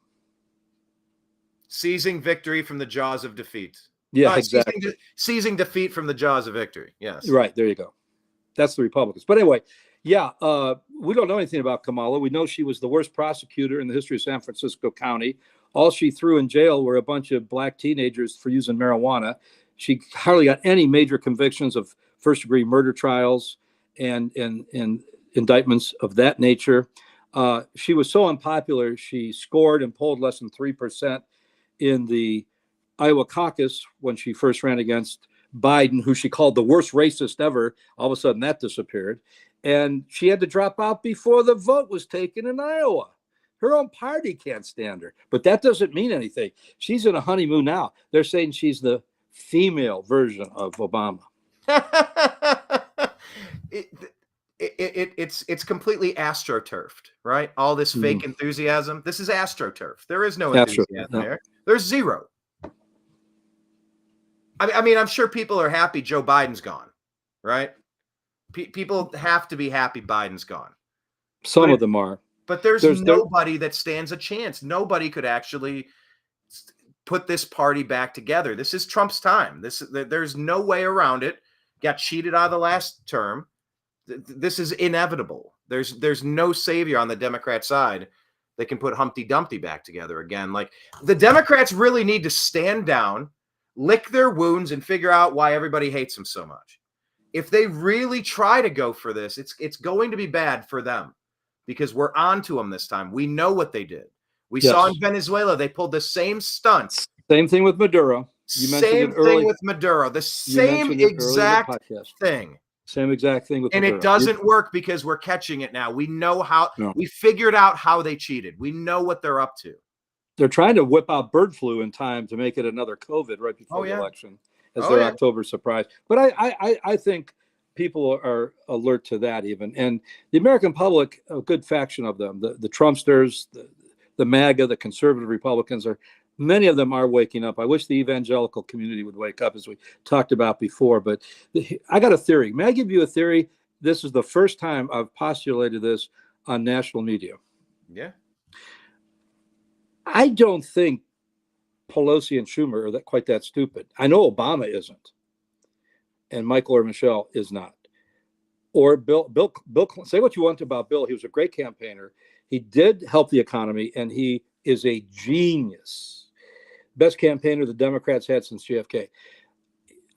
Seizing victory from the jaws of defeat. Yeah, exactly. Seizing defeat from the jaws of victory. Yes. Right. There you go. That's the Republicans. But anyway, yeah, we don't know anything about Kamala. We know she was the worst prosecutor in the history of San Francisco County. All she threw in jail were a bunch of black teenagers for using marijuana. She hardly got any major convictions of first-degree murder trials and indictments of that nature. She was so unpopular, she scored and polled less than 3% in the Iowa caucus when she first ran against Biden, who she called the worst racist ever. All of a sudden that disappeared. And she had to drop out before the vote was taken in Iowa. Her own party can't stand her. But that doesn't mean anything. She's in a honeymoon now. They're saying she's the female version of Obama. It's completely astroturfed, right? All this fake enthusiasm. This is astroturf. There is no enthusiasm there. There's zero. I mean, I'm sure people are happy Joe Biden's gone, right? People have to be happy Biden's gone. Some of them are. But there's nobody that stands a chance. Nobody could actually put this party back together. This is Trump's time. There's no way around it. Got cheated out of the last term. This is inevitable. There's no savior on the Democrat side that can put Humpty Dumpty back together again. Like, the Democrats really need to stand down, lick their wounds, and figure out why everybody hates them so much. If they really try to go for this, it's going to be bad for them, because we're on to them this time. We know what they did. We saw in Venezuela, they pulled the same stunts. Same thing with Maduro. Same thing with Maduro. The same exact thing. Same exact thing with Maduro. And it doesn't work because we're catching it now. We know how. We figured out how they cheated. We know what they're up to. They're trying to whip out bird flu in time to make it another COVID right before the election as their October surprise. But I think people are alert to that even. And the American public, a good faction of them, the Trumpsters, the MAGA, the conservative Republicans, many of them are waking up. I wish the evangelical community would wake up, as we talked about before. But I got a theory. May I give you a theory? This is the first time I've postulated this on national media. Yeah. I don't think Pelosi and Schumer are quite that stupid. I know Obama isn't, and Michael or Michelle is not. Or Bill, say what you want about Bill. He was a great campaigner. He did help the economy, and he is a genius. Best campaigner the Democrats had since JFK.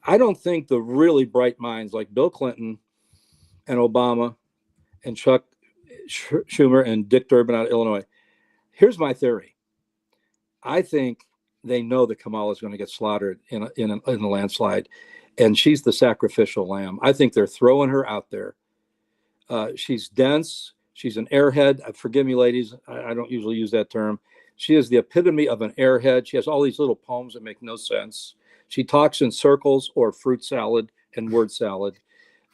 I don't think the really bright minds like Bill Clinton and Obama and Chuck Schumer and Dick Durbin out of Illinois. Here's my theory. I think they know that Kamala is going to get slaughtered in a landslide, and she's the sacrificial lamb. I think they're throwing her out there. She's dense. She's an airhead. Forgive me, ladies. I don't usually use that term. She is the epitome of an airhead. She has all these little poems that make no sense. She talks in circles or fruit salad and word salad.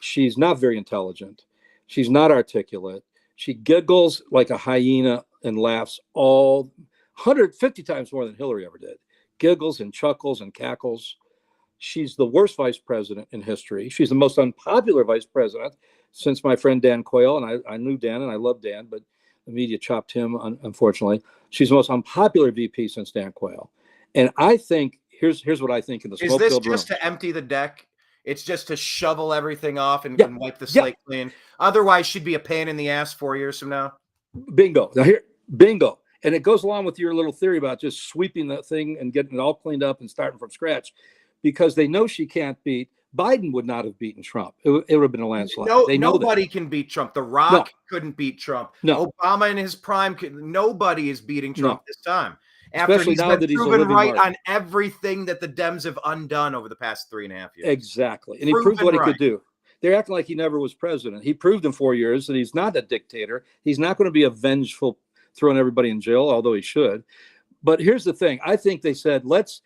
She's not very intelligent. She's not articulate. She giggles like a hyena and laughs 150 times more than Hillary ever did. Giggles and chuckles and cackles. She's the worst vice president in history. She's the most unpopular vice president since my friend Dan Quayle, and I knew Dan and I love Dan, but the media chopped him, unfortunately. She's the most unpopular VP since Dan Quayle. And I think, here's what I think in the smoke-filled room. Is this just to empty the deck? It's just to shovel everything off and wipe the slate clean? Otherwise, she'd be a pain in the ass 4 years from now? Bingo. Now bingo. And it goes along with your little theory about just sweeping the thing and getting it all cleaned up and starting from scratch, because they know she can't beat. Biden would not have beaten Trump. It would have been a landslide. Nobody can beat Trump. The Rock couldn't beat Trump. No. Obama in his prime, nobody is beating Trump this time. After he's been proven right on everything that the Dems have undone over the past 3.5 years. Exactly. And he proved what he could do. They're acting like he never was president. He proved in 4 years that he's not a dictator. He's not going to be a vengeful, throwing everybody in jail, although he should. But here's the thing. I think they said, let's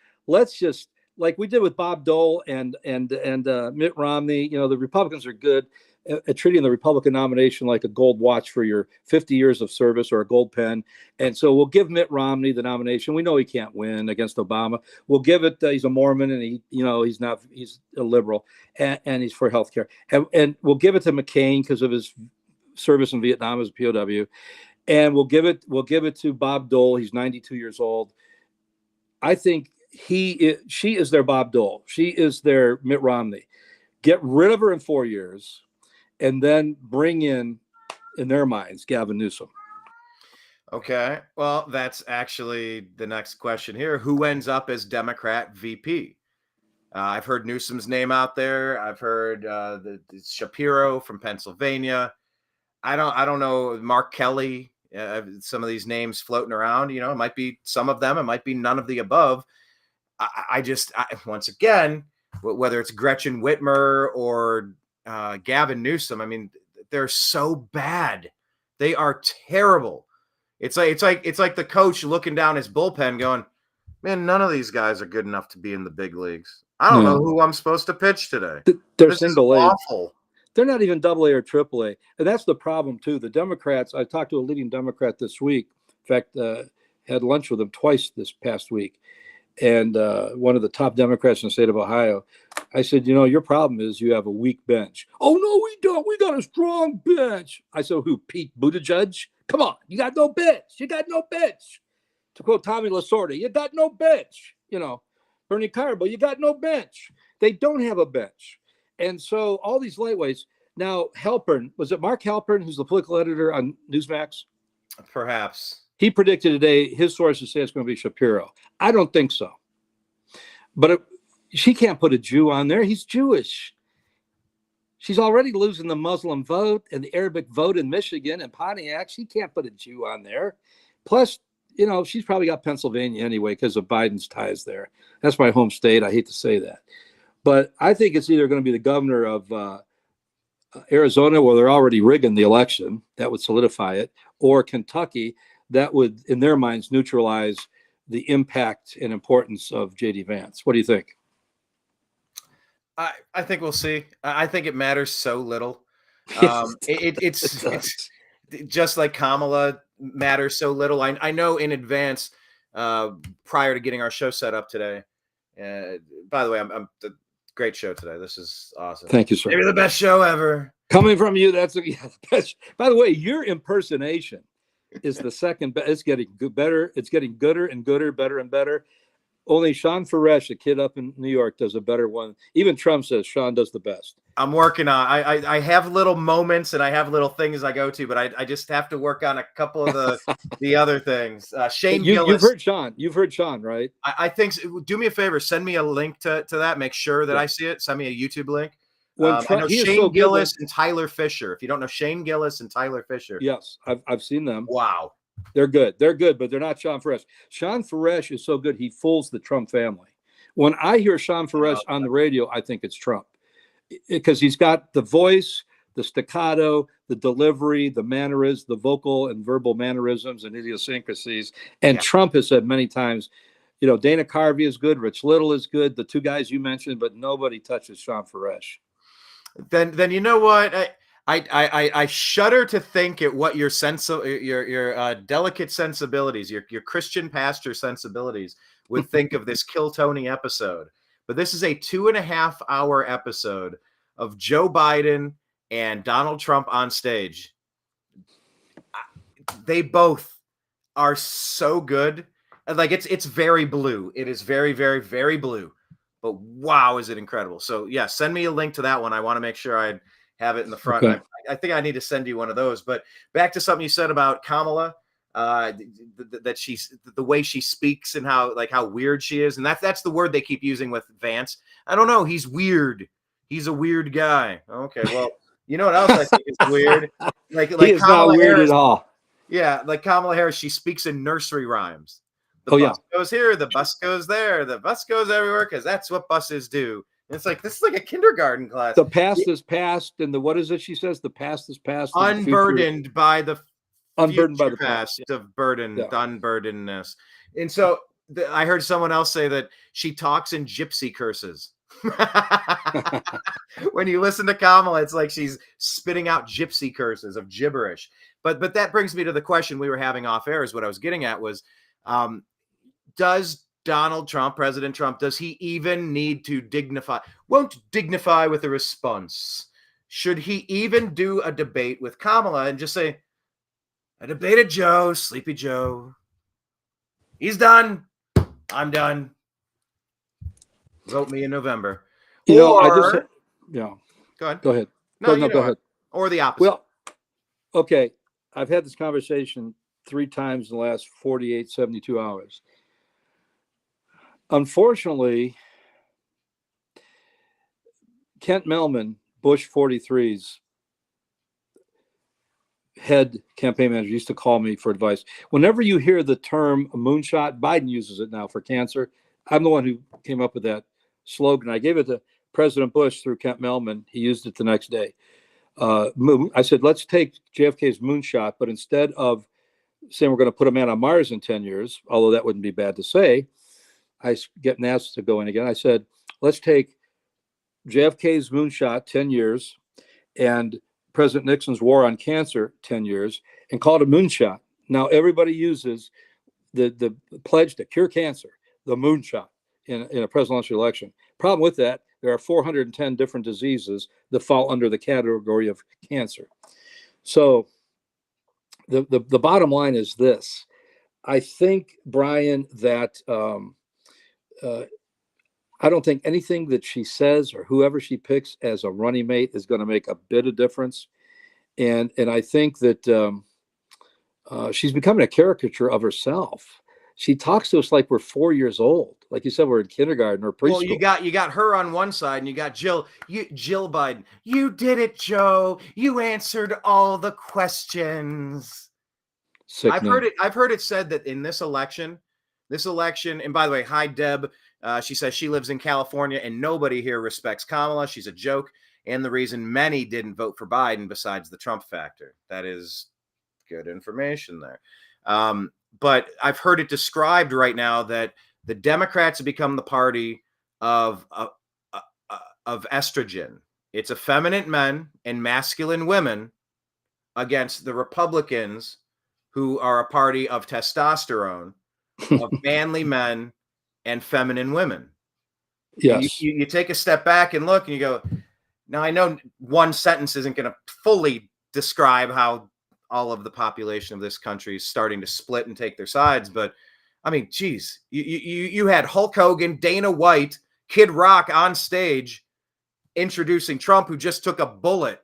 just like we did with Bob Dole and Mitt Romney. You know, the Republicans are good at treating the Republican nomination like a gold watch for your 50 years of service or a gold pen. And so we'll give Mitt Romney the nomination. We know he can't win against Obama. We'll give it. He's a Mormon, and he's a liberal, and he's for health care. And we'll give it to McCain because of his service in Vietnam as a POW. And we'll give it to Bob Dole. He's 92 years old. I think she is their Bob Dole. She is their Mitt Romney. Get rid of her in 4 years, and then bring in their minds, Gavin Newsom. Okay. Well, that's actually the next question here. Who ends up as Democrat VP? I've heard Newsom's name out there. I've heard the Shapiro from Pennsylvania. I don't know, Mark Kelly. Some of these names floating around, you know, it might be some of them, it might be none of the above. I once again, whether it's Gretchen Whitmer or Gavin Newsom, I mean, they're so bad. They are terrible. It's like the coach looking down his bullpen going, man, none of these guys are good enough to be in the big leagues. I don't know who I'm supposed to pitch today. They're this single is A. awful. They're not even AA or AAA. And that's the problem, too. The Democrats, I talked to a leading Democrat this week. In fact, had lunch with him twice this past week. And one of the top Democrats in the state of Ohio, I said, you know, your problem is you have a weak bench. Oh, no, we don't. We got a strong bench. I said, who, Pete Buttigieg? Come on, you got no bench. You got no bench. To quote Tommy Lasorda, you got no bench. You know, Bernie Carbo, you got no bench. They don't have a bench. And so all these lightweights. Now, Halpern, was it Mark Halpern, who's the political editor on Newsmax? Perhaps. He predicted today, his sources say it's going to be Shapiro. I don't think so. But she can't put a Jew on there. He's Jewish. She's already losing the Muslim vote and the Arabic vote in Michigan and Pontiac. She can't put a Jew on there. Plus, you know, she's probably got Pennsylvania anyway because of Biden's ties there. That's my home state. I hate to say that. But I think it's either going to be the governor of Arizona, where they're already rigging the election. That would solidify it. Or Kentucky. That would, in their minds, neutralize the impact and importance of J.D. Vance. What do you think? I think we'll see. I think it matters so little. It's just like Kamala matters so little. I know in advance, prior to getting our show set up today. By the way, I'm the great show today. This is awesome. Thank you, sir. Maybe the best show ever. Coming from you, that's the best. By the way, your impersonation is the second best. It's getting better. It's getting gooder and gooder, better and better. Only Sean Faresh, a kid up in New York, does a better one. Even Trump says Sean does the best. I'm working on. I have little moments and I have little things I go to, but I just have to work on a couple of the other things. Shane Gillis. You've heard Sean. You've heard Sean, right? I think. Do me a favor. Send me a link to that. Make sure that I see it. Send me a YouTube link. I know Shane Gillis and Tyler Fisher. If you don't know Shane Gillis and Tyler Fisher, yes, I've seen them. Wow. They're good. They're good, but they're not Sean Faresh. Sean Faresh is so good, he fools the Trump family. When I hear Sean Faresh on the radio, I think it's Trump because he's got the voice, the staccato, the delivery, the mannerisms, the vocal and verbal mannerisms and idiosyncrasies. And Trump has said many times, you know, Dana Carvey is good, Rich Little is good, the two guys you mentioned, but nobody touches Sean Faresh. Then you know what? I shudder to think at what your your delicate sensibilities, your Christian pastor sensibilities would think of this Kill Tony episode. But this is a 2.5 hour episode of Joe Biden and Donald Trump on stage. They both are so good. Like it's very blue. It is very, very, very blue. But wow, is it incredible. So yeah, send me a link to that one. I want to make sure I have it in the front. Okay. I think I need to send you one of those. But back to something you said about Kamala, that she's the way she speaks and how weird she is, and that's the word they keep using with Vance. I don't know. He's weird. He's a weird guy. Okay, well, you know what else I think is weird? Like he is Kamala not weird Harris, at all. Yeah, like Kamala Harris, she speaks in nursery rhymes. The bus goes here, the bus goes there, the bus goes everywhere because that's what buses do. It's like this is like a kindergarten class. The past is past, and the what is it? She says the past is past. Unburdened by the unburdened by the past of burden, yeah. unburdenedness. And so I heard someone else say that she talks in gypsy curses. When you listen to Kamala, it's like she's spitting out gypsy curses of gibberish. But that brings me to the question we were having off air. Is what I was getting at was, does Donald Trump, President Trump, does he even need to won't dignify with a response? Should he even do a debate with Kamala and just say, I debated Joe, Sleepy Joe. He's done. I'm done. Vote me in November. I Go ahead. Go ahead. No, go ahead. Or the opposite. Well, okay. I've had this conversation 3 times in the last 48, 72 hours. Unfortunately, Kent Melman, Bush 43's head campaign manager, used to call me for advice. Whenever you hear the term moonshot, Biden uses it now for cancer. I'm the one who came up with that slogan. I gave it to President Bush through Kent Melman. He used it the next day. I said, let's take JFK's moonshot, but instead of saying we're going to put a man on Mars in 10 years, although that wouldn't be bad to say, I get NASA to go in again. I said, let's take JFK's moonshot, 10 years, and President Nixon's war on cancer, 10 years, and call it a moonshot. Now everybody uses the pledge to cure cancer, the moonshot, in a presidential election. Problem with that, there are 410 different diseases that fall under the category of cancer. So the bottom line is this. I think, Brian, that I don't think anything that she says or whoever she picks as a running mate is going to make a bit of difference. And I think that she's becoming a caricature of herself. She talks to us like we're 4 years old. Like you said, we're in kindergarten or preschool. Well, you got her on one side, and you got Jill Biden. You did it, Joe. You answered all the questions. Sickening. I've heard it said that in this election, and by the way, hi Deb. She says she lives in California, and nobody here respects Kamala. She's a joke, and the reason many didn't vote for Biden, besides the Trump factor. That is good information there. But I've heard it described right now that the Democrats have become the party of estrogen. It's effeminate men and masculine women against the Republicans, who are a party of testosterone, of manly men and feminine women. Yes. You take a step back and look, and you go, now I know one sentence isn't going to fully describe how all of the population of this country is starting to split and take their sides, but I mean, geez, you had Hulk Hogan, Dana White, Kid Rock on stage introducing Trump, who just took a bullet.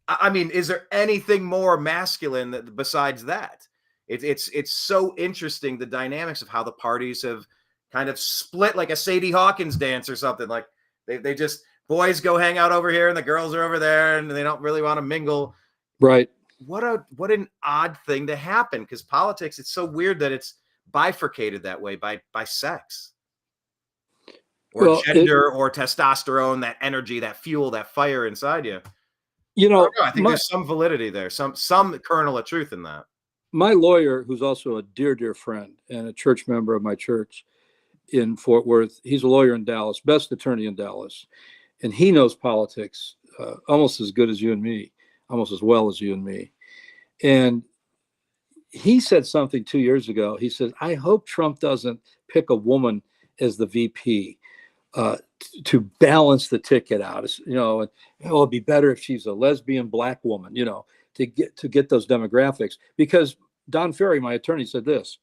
I mean, is there anything more masculine besides that? It's so interesting, the dynamics of how the parties have kind of split, like a Sadie Hawkins dance or something. Like they just, boys go hang out over here and the girls are over there, and they don't really want to mingle. Right. What an odd thing to happen, because politics, it's so weird that it's bifurcated that way by sex or gender or testosterone, that energy, that fuel, that fire inside you. I think there's some validity there, some kernel of truth in that. My lawyer, who's also a dear friend and a church member of my church in Fort Worth, he's a lawyer in Dallas, best attorney in Dallas, and he knows politics almost as good as you and me, almost as well as you and me. And he said something 2 years ago. He said, I hope Trump doesn't pick a woman as the VP to balance the ticket out. It'd be better if she's a lesbian black woman, to get those demographics. Because Don Ferry, my attorney, said this: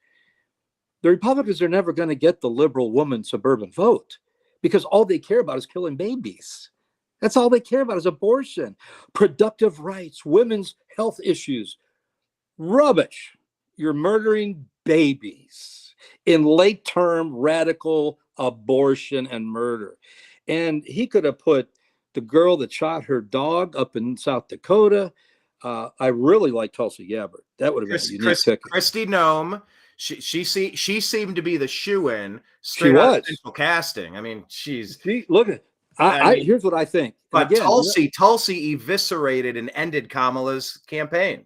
the Republicans are never going to get the liberal woman suburban vote, because all they care about is killing babies. That's all they care about is abortion, productive rights, women's health issues. Rubbish. You're murdering babies in late-term radical abortion and murder. And he could have put the girl that shot her dog up in South Dakota. I really like Tulsi Gabbard. That would have been a unique pick. Kristi Noem. She seemed to be the shoe-in straight out of Central Casting. I mean, look at. Here's what I think. But again, Tulsi eviscerated and ended Kamala's campaign.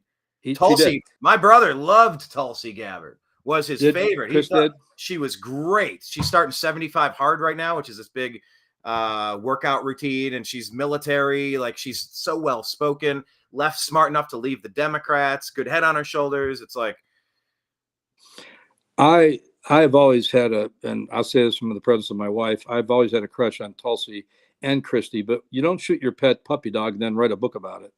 Tulsi, my brother loved Tulsi Gabbard. was his Did favorite. Chris did? She was great. She's starting 75 hard right now, which is this big workout routine, and she's military. Like, she's so well spoken, left smart enough to leave the Democrats, good head on her shoulders. It's like, I've always had and I'll say this from the presence of my wife, I've always had a crush on Tulsi and Christie, but you don't shoot your pet puppy dog and then write a book about it.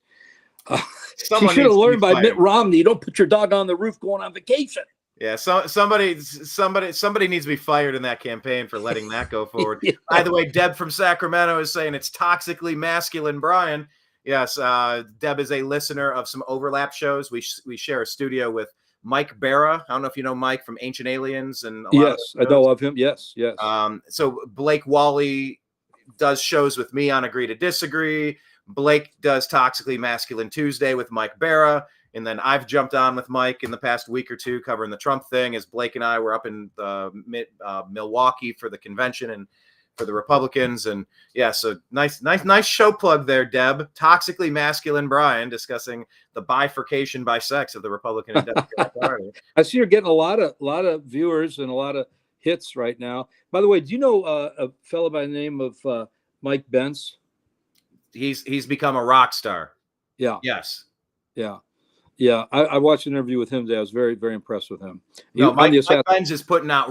She should have learned by Mitt Romney, you don't put your dog on the roof going on vacation. yeah, somebody needs to be fired in that campaign for letting that go forward. Yeah. By the way, Deb from Sacramento is saying it's toxically masculine, Brian. Yes, Deb is a listener of some overlap shows. We share a studio with Mike Barra. I don't know if you know Mike from Ancient Aliens and Yes, I know of him. Yes. So Blake Wally does shows with me on Agree to Disagree. Blake does Toxically Masculine Tuesday with Mike Barra. And then I've jumped on with Mike in the past week or two covering the Trump thing, as Blake and I were up in Milwaukee for the convention and for the Republicans. And yeah, so nice show plug there, Deb. Toxically Masculine Brian discussing the bifurcation by sex of the Republican and Democratic Party. I see you're getting a lot of viewers and a lot of hits right now. By the way, do you know a fellow by the name of Mike Bence? He's become a rock star. Yeah. Yes. Yeah. I watched an interview with him today. I was very, very impressed with him. Mike Benz is putting out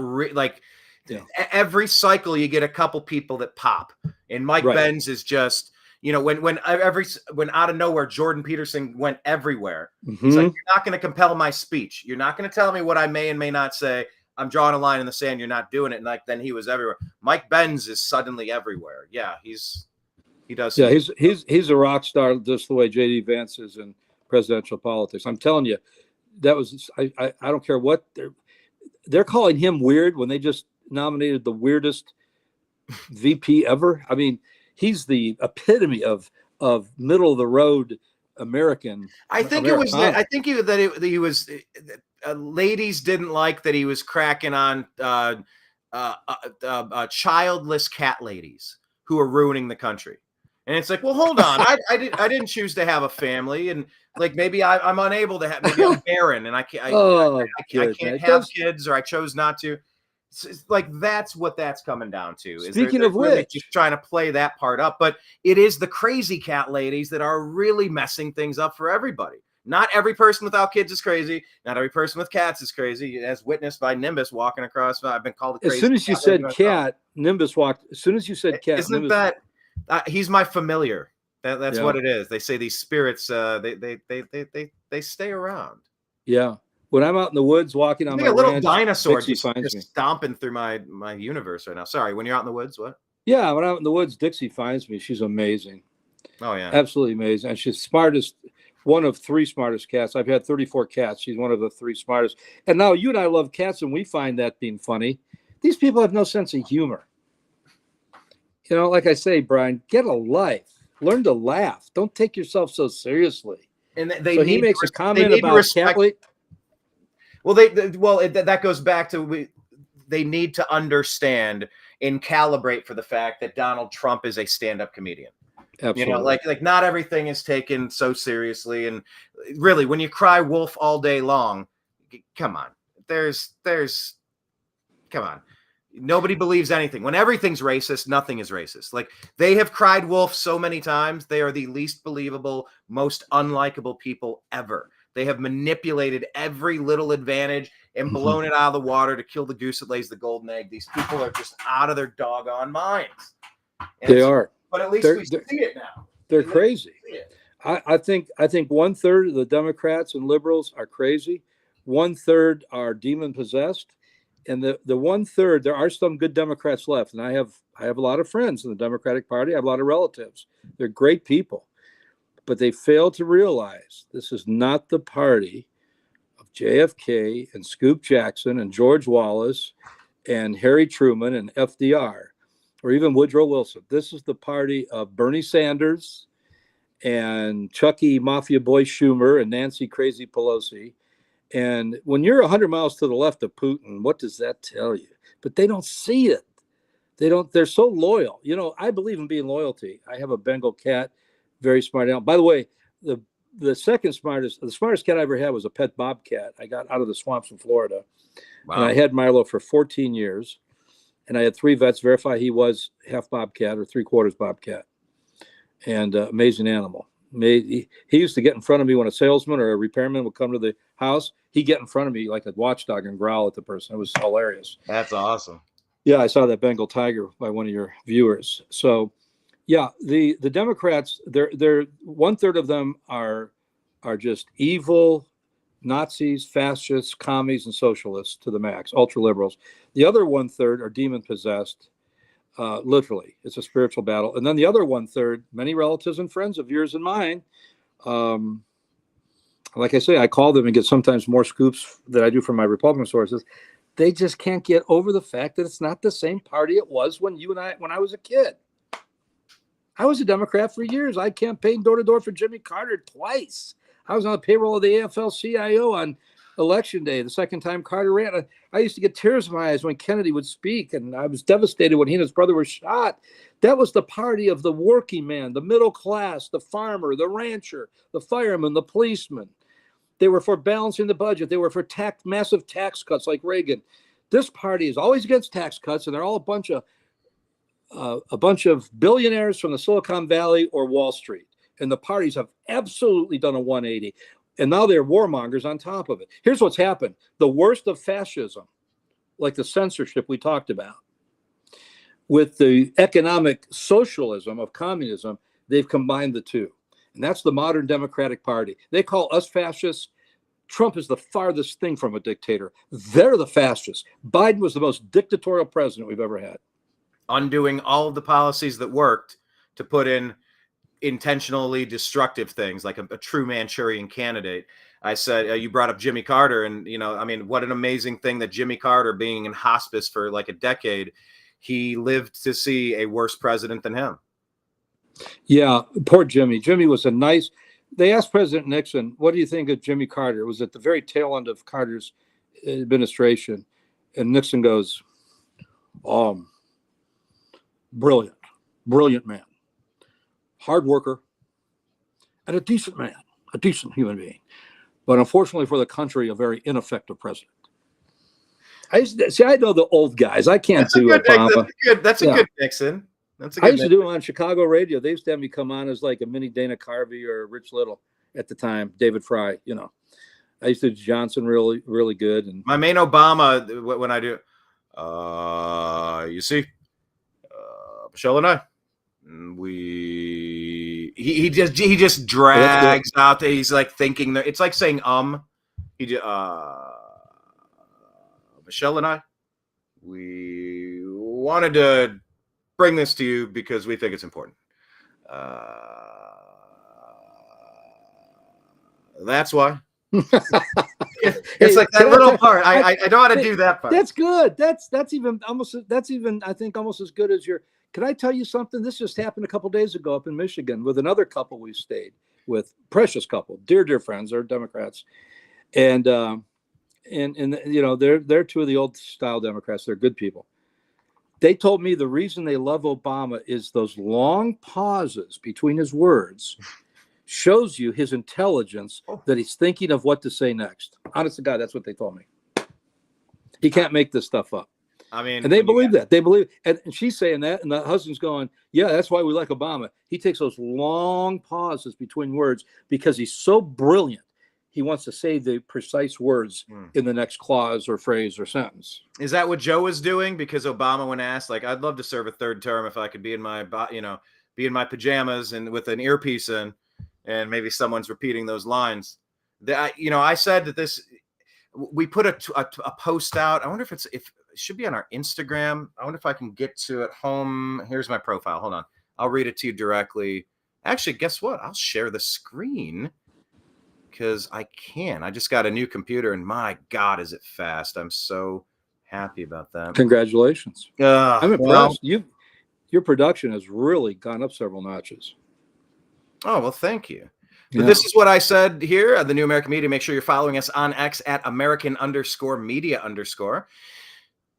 every cycle you get a couple people that pop, and Mike Benz is just, when out of nowhere Jordan Peterson went everywhere. It's like, you're not going to compel my speech. You're not going to tell me what I may and may not say. I'm drawing a line in the sand. You're not doing it. And then he was everywhere. Mike Benz is suddenly everywhere. Yeah, he does. Yeah, he's a rock star, just the way JD Vance is in presidential politics. I'm telling you, that was I don't care what they're calling him weird when they just nominated the weirdest VP ever. I mean, he's the epitome of middle of the road American. I think he was. Ladies didn't like that he was cracking on childless cat ladies who are ruining the country. And it's like, well, hold on. I didn't choose to have a family, and like maybe I'm unable to have. Maybe I'm barren, and I can't have kids, or I chose not to. It's like that's what that's coming down to. Speaking of which, really just trying to play that part up, but it is the crazy cat ladies that are really messing things up for everybody. Not every person without kids is crazy. Not every person with cats is crazy, as witnessed by Nimbus walking across. I've been called a crazy. As soon as you said cat, Nimbus walked. As soon as you said cat, isn't Nimbus that? He's my familiar. That's what it is. They say these spirits, they stay around. Yeah. When I'm out in the woods walking on my a little ranch, dinosaur Dixie just stomping through my universe right now. Sorry, when you're out in the woods, what? Yeah, when I'm out in the woods, Dixie finds me. She's amazing. Oh yeah, absolutely amazing. And she's smartest, one of 3 smartest cats. I've had 34 cats. She's one of the 3 smartest. And now you and I love cats, and we find that being funny. These people have no sense of humor. Like I say, Brian, get a life. Learn to laugh. Don't take yourself so seriously. And he makes a comment about cat. Well, that goes back to they need to understand and calibrate for the fact that Donald Trump is a stand-up comedian. Absolutely. Like not everything is taken so seriously. And really, when you cry wolf all day long, come on. Come on. Nobody believes anything. When everything's racist, nothing is racist. Like, they have cried wolf so many times. They are the least believable, most unlikable people ever. They have manipulated every little advantage and blown it out of the water to kill the goose that lays the golden egg. These people are just out of their doggone minds. They are. But at least we see it now. They're crazy. I think 1/3 of the Democrats and liberals are crazy. 1/3 are demon possessed. And the 1/3, there are some good Democrats left. And I have a lot of friends in the Democratic Party. I have a lot of relatives. They're great people. But they fail to realize this is not the party of JFK and Scoop Jackson and George Wallace and Harry Truman and FDR or even Woodrow Wilson. This is the party of Bernie Sanders and Chucky Mafia Boy Schumer and Nancy Crazy Pelosi. And when you're 100 miles to the left of Putin, what does that tell you? But they don't see it. They're so loyal. I believe in being loyalty. I have a Bengal cat, very smart animal. By the way, the the smartest cat I ever had was a pet bobcat. I got out of the swamps in Florida. Wow. And I had Milo for 14 years. And I had 3 vets verify he was half bobcat or 3/4 bobcat. And amazing animal. He used to get in front of me when a salesman or a repairman would come to the house. He'd get in front of me like a watchdog and growl at the person. It was hilarious. That's awesome. Yeah, I saw that Bengal tiger by one of your viewers. So, yeah, the Democrats, they're 1/3 of them are just evil Nazis, fascists, commies, and socialists to the max, ultra liberals. The other 1/3 are demon possessed. Literally, it's a spiritual battle. And then the other 1/3, many relatives and friends of yours and mine. Like I say, I call them and get sometimes more scoops than I do from my Republican sources. They just can't get over the fact that it's not the same party it was when I was a kid. I was a Democrat for years. I campaigned door to door for Jimmy Carter twice. I was on the payroll of the AFL-CIO on Election Day, the second time Carter ran. I used to get tears in my eyes when Kennedy would speak, and I was devastated when he and his brother were shot. That was the party of the working man, the middle class, the farmer, the rancher, the fireman, the policeman. They were for balancing the budget. They were for massive tax cuts like Reagan. This party is always against tax cuts, and they're all a bunch of billionaires from the Silicon Valley or Wall Street. And the parties have absolutely done a 180. And now they're warmongers on top of it. Here's what's happened. The worst of fascism, like the censorship we talked about, with the economic socialism of communism, they've combined the two. And that's the modern Democratic Party. They call us fascists. Trump is the farthest thing from a dictator. They're the fascists. Biden was the most dictatorial president we've ever had. Undoing all of the policies that worked to put in intentionally destructive things like a true Manchurian candidate. I said, you brought up Jimmy Carter, and, I mean, what an amazing thing that Jimmy Carter, being in hospice for like a decade, he lived to see a worse president than him. Yeah, poor Jimmy. Jimmy was they asked President Nixon, what do you think of Jimmy Carter? It was at the very tail end of Carter's administration. And Nixon goes, brilliant man, hard worker, and a decent man, a decent human being. But unfortunately for the country, a very ineffective president. I know the old guys. I can't do Obama. That's a good Nixon. I used to do it on Chicago radio. They used to have me come on as like a mini Dana Carvey or Rich Little at the time, David Fry, I used to do Johnson really, really good. And my main Obama, when I do, you see, Michelle and I, he just drags out. He's like thinking that it's like saying, Michelle and I, we wanted to bring this to you because we think it's important. That's why. It's like that little part. I know how to do that part. That's good. That's even I think almost as good as your. Can I tell you something? This just happened a couple days ago up in Michigan with another couple we stayed with, precious couple, dear friends. They're Democrats, and they're 2 of the old style Democrats. They're good people. They told me the reason they love Obama is those long pauses between his words shows you his intelligence, that he's thinking of what to say next. Honest to God, that's what they told me. He can't make this stuff up. I mean, and they believe that. They believe, and she's saying that, and the husband's going, yeah, that's why we like Obama. He takes those long pauses between words because he's so brilliant. He wants to say the precise words in the next clause or phrase or sentence. Is that what Joe was doing? Because Obama, when asked, like, I'd love to serve a third term if I could be in my, be in my pajamas and with an earpiece in, and maybe someone's repeating those lines. I said that we put a post out. I wonder if it should be on our Instagram. I wonder if I can get to it home. Here's my profile. Hold on. I'll read it to you directly. Actually, guess what? I'll share the screen. Because I can. I just got a new computer, and my God, is it fast. I'm so happy about that. Congratulations. I'm impressed. Your production has really gone up several notches. Oh, well, thank you. But this is what I said here at the New American Media. Make sure you're following us on X at American_media_,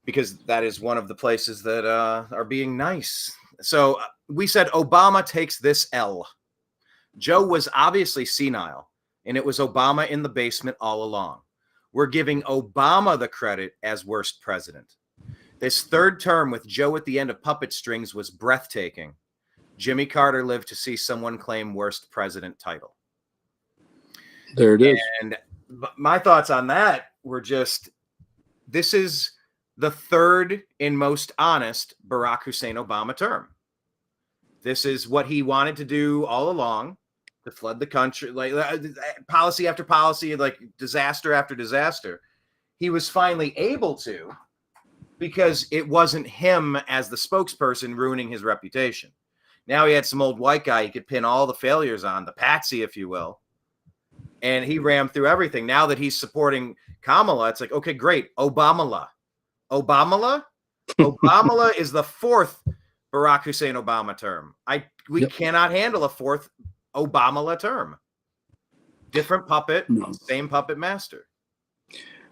because that is one of the places that are being nice. So we said Obama takes this L. Joe was obviously senile, and it was Obama in the basement all along. We're giving Obama the credit as worst president. This third term with Joe at the end of puppet strings was breathtaking. Jimmy Carter lived to see someone claim worst president title. There it is. And my thoughts on that were just, this is the third and most honest Barack Hussein Obama term. This is what he wanted to do all along, to flood the country, like policy after policy, like disaster after disaster. He was finally able to, because it wasn't him as the spokesperson ruining his reputation. Now he had some old white guy he could pin all the failures on, the patsy, if you will. And he rammed through everything. Now that he's supporting Kamala, it's like, okay, great. Obama-la is the fourth Barack Hussein Obama term. We cannot handle a fourth Obama-la term. Different puppet, same puppet master.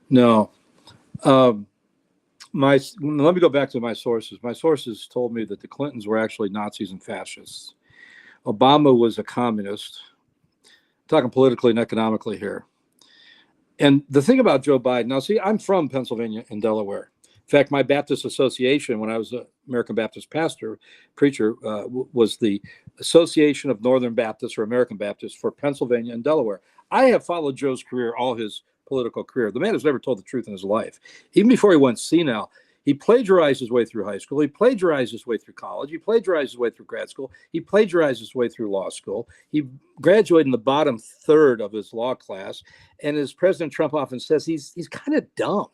No. Let me go back to my sources. My sources told me that the Clintons were actually Nazis and fascists. Obama was a communist. I'm talking politically and economically here. And the thing about Joe Biden, now see, I'm from Pennsylvania and Delaware. In fact, my Baptist association, when I was an American Baptist preacher, was the Association of Northern Baptists or American Baptists for Pennsylvania and Delaware. I have followed Joe's career, all his political career. The man has never told the truth in his life. Even before he went senile, he plagiarized his way through high school. He plagiarized his way through college. He plagiarized his way through grad school. He plagiarized his way through law school. He graduated in the bottom third of his law class. And as President Trump often says, he's kind of dumb.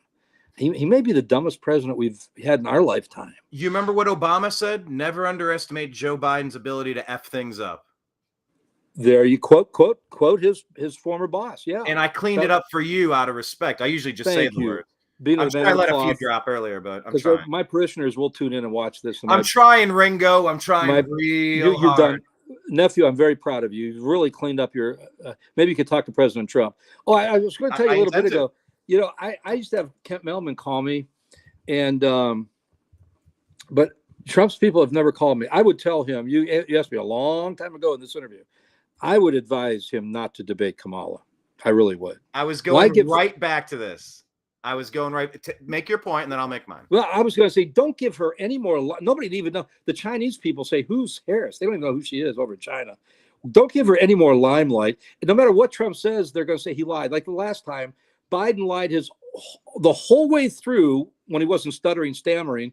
He may be the dumbest president we've had in our lifetime. You remember what Obama said? Never underestimate Joe Biden's ability to F things up. There you quote his former boss. Yeah. And I cleaned it up for you out of respect. I usually just say the word. I'm sure I let a few drop earlier, but I'm trying. My parishioners will tune in and watch this. And I'm trying, Ringo. I'm trying real hard. Done. Nephew, I'm very proud of you. You've really cleaned up your maybe you could talk to President Trump. Oh, I was going to tell you a little bit ago. You know, I used to have Kent Melman call me, and but Trump's people have never called me. I would tell him, you asked me a long time ago in this interview, I would advise him not to debate Kamala. I really would. I was going right back to this. I was going right to make your point, and then I'll make mine. Well, I was going to say, don't give her any more. Nobody even know. The Chinese people say, who's Harris? They don't even know who she is over in China. Don't give her any more limelight. And no matter what Trump says, they're going to say he lied. Like the last time, Biden lied the whole way through when he wasn't stuttering, stammering.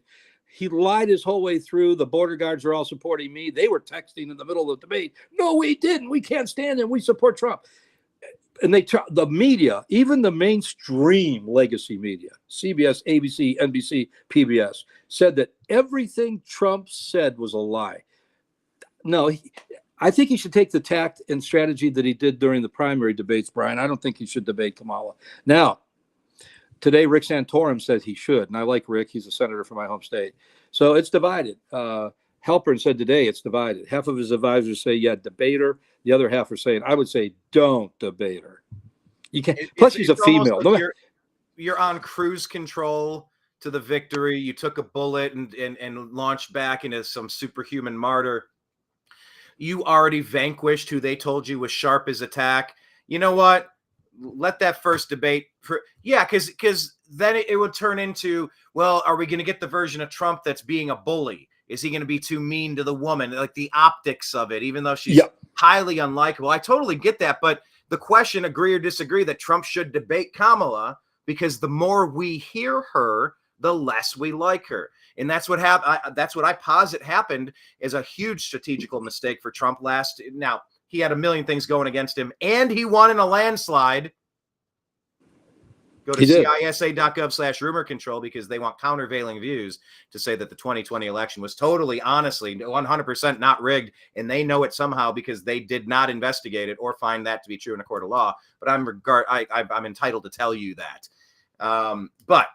He lied his whole way through. The border guards are all supporting me. They were texting in the middle of the debate. No, we didn't. We can't stand him. We support Trump. And the media, even the mainstream legacy media, CBS, ABC, NBC, PBS, said that everything Trump said was a lie. No, I think he should take the tact and strategy that he did during the primary debates, Brian. I don't think he should debate Kamala. Now, today, Rick Santorum said he should, and I like Rick. He's a senator from my home state. So it's divided. Halpern said today it's divided. Half of his advisors say, yeah, debate her. The other half are saying, I would say, don't debate her. You can't. Plus, she's a female. Like you're on cruise control to the victory. You took a bullet and launched back into some superhuman martyr. You already vanquished who they told you was sharp as attack. You know what? Let that first debate. Because then it would turn into, well, are we going to get the version of Trump that's being a bully? Is he going to be too mean to the woman? Like the optics of it, even though she's highly unlikable. I totally get that. But the question, agree or disagree, that Trump should debate Kamala, because the more we hear her, the less we like her. And that's what happened. That's what I posit happened as a huge strategical mistake for Trump last. Now, he had a million things going against him, and he won in a landslide. Go to CISA.gov/rumor control, because they want countervailing views to say that the 2020 election was totally, honestly, 100% not rigged. And they know it somehow because they did not investigate it or find that to be true in a court of law. But I'm entitled to tell you that. But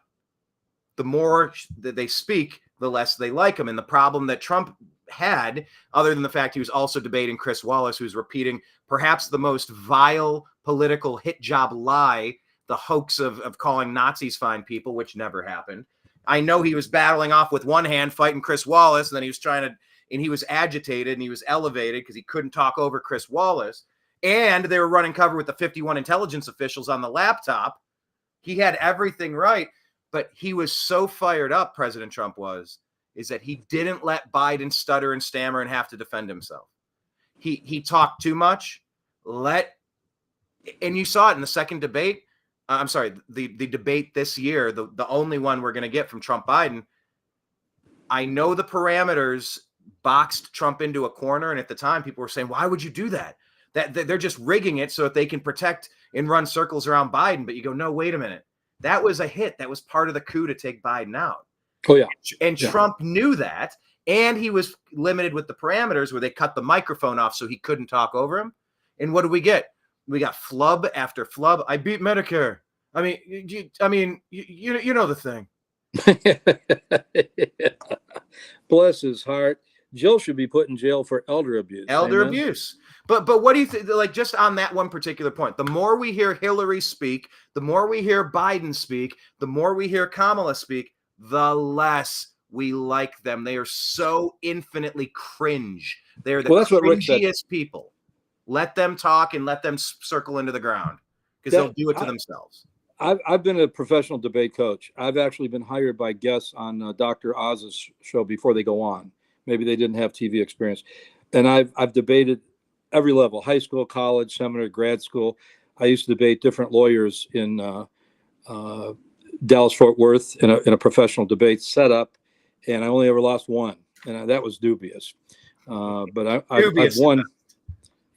the more that they speak, the less they like him. And the problem that Trump had, other than the fact he was also debating Chris Wallace, who's repeating perhaps the most vile political hit job lie, the hoax of calling Nazis fine people, which never happened. I know he was battling off with one hand, fighting Chris Wallace, and then he was trying to and he was agitated and he was elevated because he couldn't talk over Chris Wallace, and they were running cover with the 51 intelligence officials on the laptop. He had everything right, but he was so fired up, President Trump is that he didn't let Biden stutter and stammer and have to defend himself. He talked too much. And you saw it in the second debate. I'm sorry, the debate this year, the only one we're going to get from Trump Biden. I know the parameters boxed Trump into a corner, and at the time, people were saying, "Why would you do that? That they're just rigging it so that they can protect and run circles around Biden." But you go, "No, wait a minute. That was a hit. That was part of the coup to take Biden out." Oh yeah, and Trump knew that, and he was limited with the parameters where they cut the microphone off so he couldn't talk over him. And what do we get? We got flub after flub. I beat Medicare. I mean, you know the thing. Bless his heart. Jill should be put in jail for elder abuse. Elder Amen? abuse. But what do you think? Like, just on that one particular point, the more we hear Hillary speak, the more we hear Biden speak, the more we hear Kamala speak, the less we like them. They are so infinitely cringe. They're the cringiest people. Let them talk and let them circle into the ground because they'll do it to themselves. I've been a professional debate coach. I've actually been hired by guests on Dr. Oz's show before they go on. Maybe they didn't have TV experience. And I've debated every level: high school, college, seminary, grad school. I used to debate different lawyers in Dallas, Fort Worth in a professional debate setup, and I only ever lost one, and that was dubious. But I've won.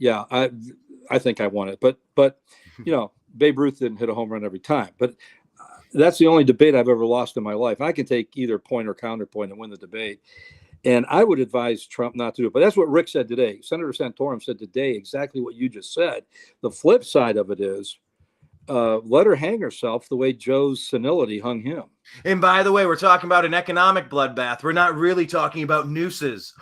Yeah, I think I won it. But you know, Babe Ruth didn't hit a home run every time. But that's the only debate I've ever lost in my life. I can take either point or counterpoint and win the debate. And I would advise Trump not to do it. But that's what Rick said today. Senator Santorum said today exactly what you just said. The flip side of it is let her hang herself the way Joe's senility hung him. And by the way, we're talking about an economic bloodbath. We're not really talking about nooses.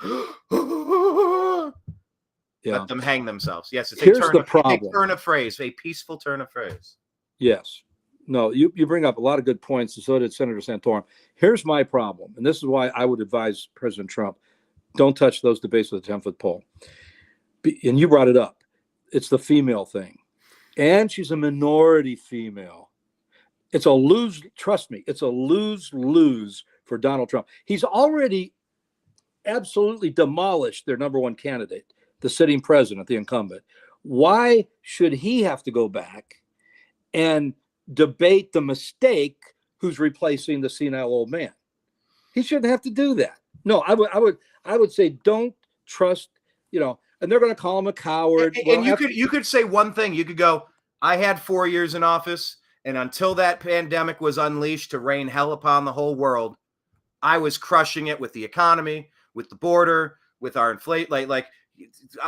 Yeah. Let them hang themselves. Yes, it's Here's the problem. A turn of phrase, a peaceful turn of phrase. Yes. No, you bring up a lot of good points, and so did Senator Santorum. Here's my problem, and this is why I would advise President Trump, don't touch those debates with a 10-foot pole. And you brought it up. It's the female thing. And she's a minority female. It's a lose, trust me, it's a lose-lose for Donald Trump. He's already absolutely demolished their number one candidate, the sitting president, the incumbent. Why should he have to go back and debate the mistake who's replacing the senile old man? He shouldn't have to do that. No, I would say don't trust, and they're going to call him a coward. And you could say one thing. You could go, I had 4 years in office, and until that pandemic was unleashed to rain hell upon the whole world, I was crushing it with the economy, with the border, with our inflate. Like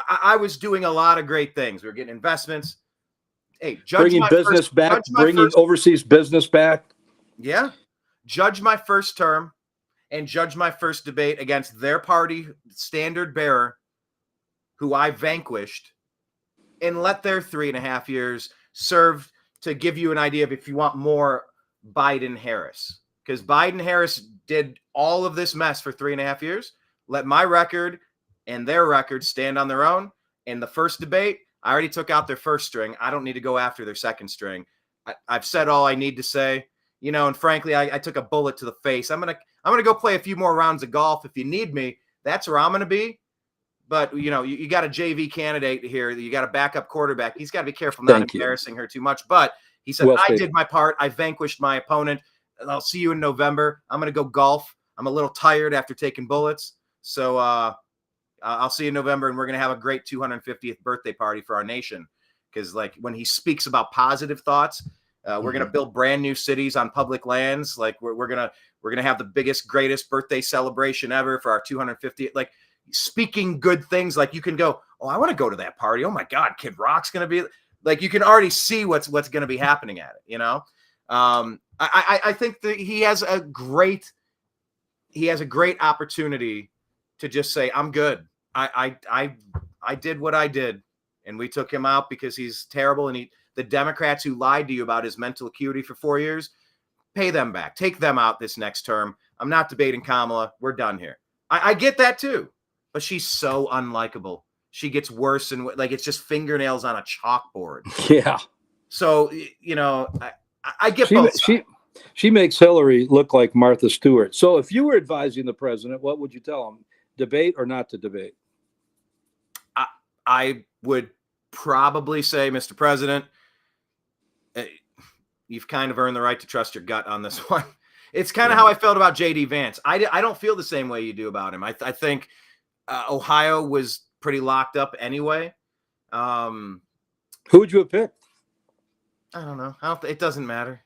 I was doing a lot of great things. We were getting investments. Hey, bringing business back, bringing overseas business back. Yeah. Judge my first term and judge my first debate against their party standard bearer, who I vanquished, and let their 3.5 years serve to give you an idea of if you want more Biden-Harris. Because Biden-Harris did all of this mess for 3.5 years. Let my record and their record stand on their own. In the first debate, I already took out their first string. I don't need to go after their second string. I've said all I need to say, and frankly, I took a bullet to the face. I'm gonna go play a few more rounds of golf. If you need me, that's where I'm gonna be. But you got a JV candidate here. You got a backup quarterback. He's got to be careful not embarrassing her too much. But he said, I did my part. I vanquished my opponent. I'll see you in November. I'm gonna go golf. I'm a little tired after taking bullets. So I'll see you in November, and we're going to have a great 250th birthday party for our nation. Because like when he speaks about positive thoughts, we're going to build brand new cities on public lands. Like we're going to have the biggest, greatest birthday celebration ever for our 250th. Like speaking good things, like you can go, oh, I want to go to that party. Oh my God, Kid Rock's going to be like, you can already see what's going to be happening at it. I think that he has a great opportunity to just say, I'm good. I did what I did, and we took him out because he's terrible. And the Democrats who lied to you about his mental acuity for 4 years, pay them back. Take them out this next term. I'm not debating Kamala. We're done here. I get that too. but she's so unlikable. She gets worse and like it's just fingernails on a chalkboard. Yeah. So I get both sides. She makes Hillary look like Martha Stewart. So if you were advising the president, what would you tell him? Debate or not to debate? I would probably say, Mr. President, you've kind of earned the right to trust your gut on this one. It's kind of how I felt about J.D. Vance. I don't feel the same way you do about him. I think Ohio was pretty locked up anyway. Who would you have picked? I don't know. It doesn't matter.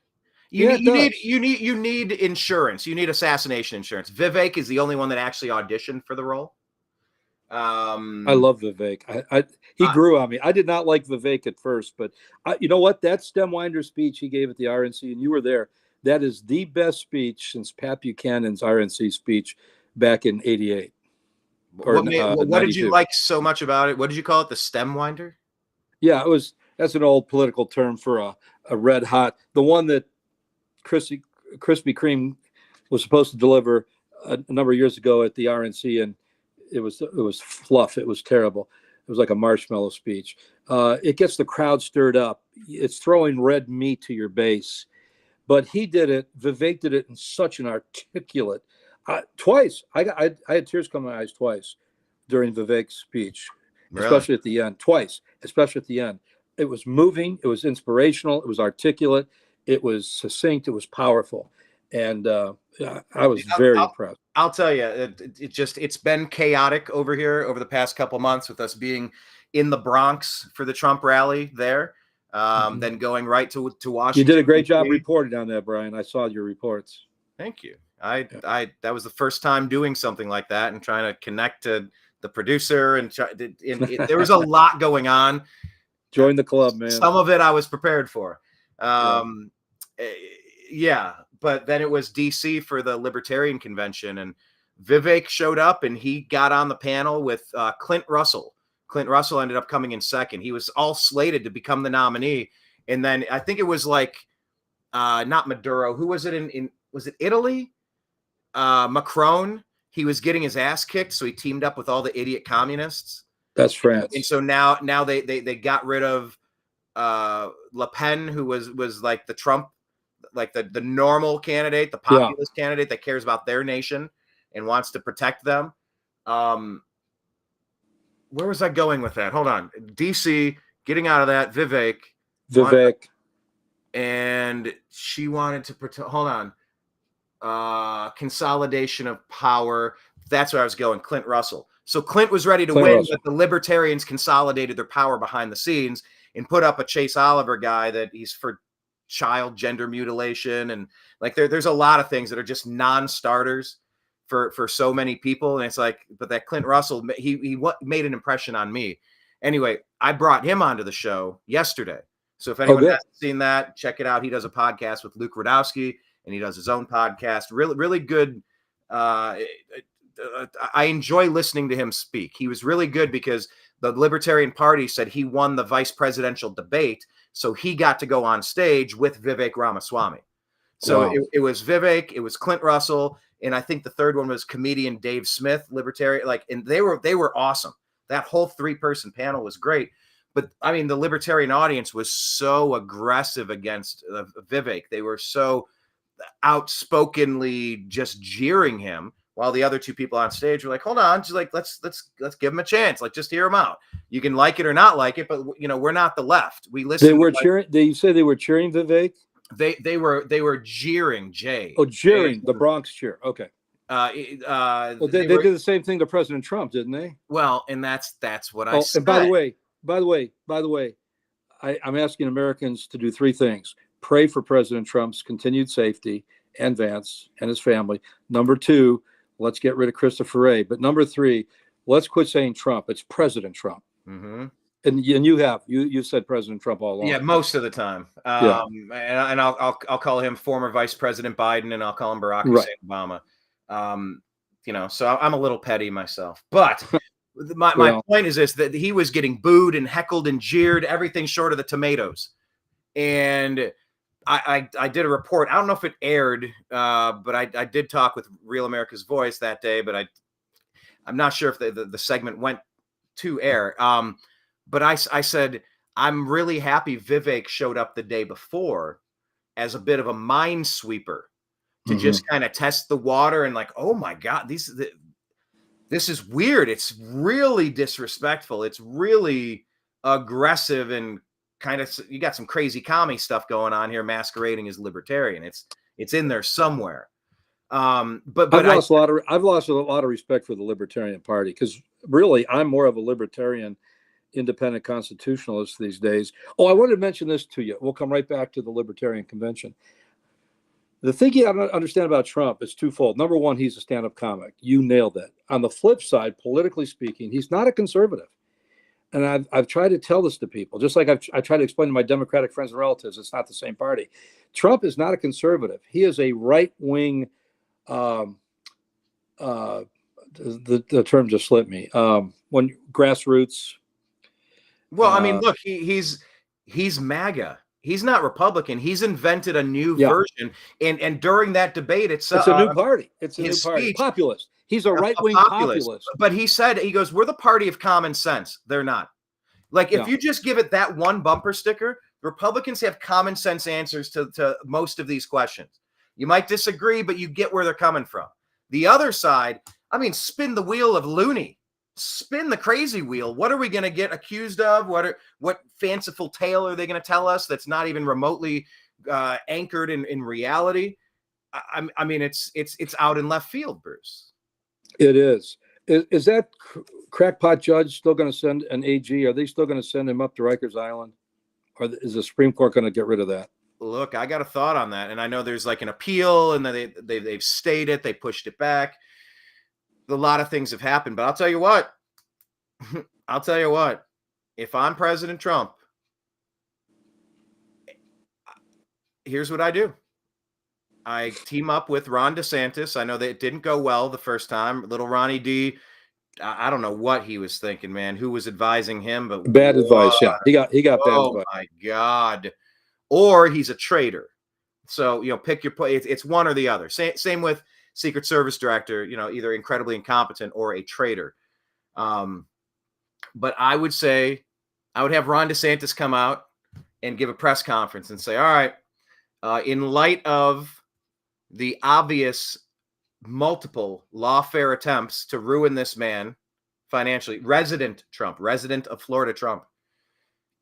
You need insurance. You need assassination insurance. Vivek is the only one that actually auditioned for the role. I love Vivek. He grew on me. I did not like Vivek at first, but you know what? That Stemwinder speech he gave at the RNC, and you were there, that is the best speech since Pat Buchanan's RNC speech back in '88. What did you like so much about it? What did you call it? The Stemwinder? Yeah, that's an old political term for a red hot, the one that Krispy Kreme was supposed to deliver a number of years ago at the RNC, and it was fluff. It was terrible. It was like a marshmallow speech. It gets the crowd stirred up. It's throwing red meat to your base. But he did it. Vivek did it in such an articulate. Twice, I had tears come to my eyes twice during Vivek's speech, especially at the end. Twice, especially at the end. It was moving. It was inspirational. It was articulate. It was succinct. It was powerful. And I was very impressed. I'll tell you, it's been chaotic over here over the past couple months with us being in the Bronx for the Trump rally there, then going right to Washington. You did a great job reporting on that, Brian. I saw your reports. Thank you. That was the first time doing something like that and trying to connect to the producer and there was a lot going on. Join the club, man. Some of it I was prepared for. But then it was DC for the Libertarian Convention, and Vivek showed up and he got on the panel with Clint Russell. Clint Russell ended up coming in second. He was all slated to become the nominee. And then I think it was like not Maduro. Who was it was it Italy? Macron. He was getting his ass kicked, so he teamed up with all the idiot communists. That's France. And so now they got rid of Le Pen, who was like the Trump, like the normal candidate, the populist candidate that cares about their nation and wants to protect them. Where was I going with that? Hold on. DC, getting out of that, Vivek. And she wanted to protect, hold on. Consolidation of power. That's where I was going. Clint Russell. So Clint was ready to win, but the Libertarians consolidated their power behind the scenes and put up a Chase Oliver guy that he's for child gender mutilation. And like there's a lot of things that are just non-starters for so many people. And it's like, but that Clint Russell, he made an impression on me. Anyway, I brought him onto the show yesterday. So if anyone hasn't seen that, check it out. He does a podcast with Luke Rudowski, and he does his own podcast. Really, really good. I enjoy listening to him speak. He was really good because the Libertarian Party said he won the vice presidential debate, so he got to go on stage with Vivek Ramaswamy. So it was Vivek, it was Clint Russell, and I think the third one was comedian Dave Smith, Libertarian. And they were awesome. That whole 3-person panel was great. But I mean, the Libertarian audience was so aggressive against Vivek. They were so outspokenly just jeering him, while the other two people on stage were like, hold on, just like let's give him a chance, like just hear him out. You can like it or not like it, but we're not the left. We listen. They were cheering. You say they were cheering Vivek? They were jeering Jay. Oh, jeering the Bronx cheer. Okay. They did the same thing to President Trump, didn't they? Well, and that's what I said. And by the way, I'm asking Americans to do 3 things: pray for President Trump's continued safety and Vance and his family. Number 2, let's get rid of Christopher Wray. But number 3, let's quit saying Trump. It's President Trump. Mm-hmm. And you said President Trump all along. Yeah, most of the time. And I'll call him former Vice President Biden, and I'll call him Barack Hussein Obama. So I'm a little petty myself. But my point is this: that he was getting booed and heckled and jeered, everything short of the tomatoes. And I did a report. I don't know if it aired, but I did talk with Real America's Voice that day. But I'm not sure if the segment went to air. But I said, I'm really happy Vivek showed up the day before as a bit of a minesweeper to just kind of test the water and like, oh my God, this is weird. It's really disrespectful. It's really aggressive and kind of, you got some crazy commie stuff going on here masquerading as libertarian. It's in there somewhere. But I've lost a lot of respect for the Libertarian Party, because really I'm more of a libertarian independent constitutionalist these days. Oh, I wanted to mention this to you. We'll come right back to the Libertarian Convention. The thing you don't understand about Trump is twofold. Number one, he's a stand-up comic. You nailed it. On the flip side, politically speaking, he's not a conservative. And I've tried to tell this to people, just like I tried to explain to my Democratic friends and relatives, it's not the same party. Trump is not a conservative. He is a right-wing, the term just slipped me. When grassroots. Well, I mean, look, he's MAGA. He's not Republican. He's invented a new version, and during that debate, it's a new party. It's a new party. Populist. He's a right-wing populist. But he goes, we're the party of common sense. They're not. Like, if you just give it that one bumper sticker, Republicans have common sense answers to most of these questions. You might disagree, but you get where they're coming from. The other side, I mean, spin the wheel of loony. Spin the crazy wheel. What are we going to get accused of? What fanciful tale are they going to tell us that's not even remotely anchored in reality? I mean, it's out in left field, Bruce. It is. Is that crackpot judge still going to send an AG? Are they still going to send him up to Rikers Island? Or is the Supreme Court going to get rid of that? Look, I got a thought on that. And I know there's like an appeal, and then they've stayed it. They pushed it back. A lot of things have happened, but I'll tell you what. If I'm President Trump, here's what I do. I team up with Ron DeSantis. I know that it didn't go well the first time. Little Ronnie D, I don't know what he was thinking, man. Who was advising him? But bad advice. Yeah, he got bad advice. Oh my God! Or he's a traitor. So pick your play. It's one or the other. Same with Secret Service director. Either incredibly incompetent or a traitor. But I would say I would have Ron DeSantis come out and give a press conference and say, all right, in light of the obvious multiple lawfare attempts to ruin this man financially, resident of Florida Trump,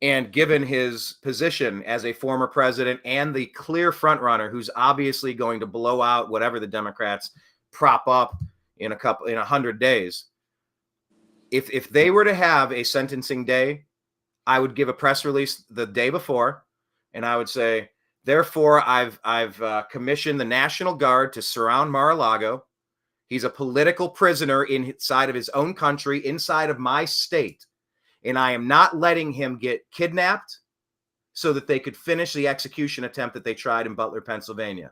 and given his position as a former president and the clear frontrunner who's obviously going to blow out whatever the Democrats prop up in 100 days, if they were to have a sentencing day, I would give a press release the day before, and I would say, therefore, I've commissioned the National Guard to surround Mar-a-Lago. He's a political prisoner inside of his own country, inside of my state, and I am not letting him get kidnapped so that they could finish the execution attempt that they tried in Butler, Pennsylvania.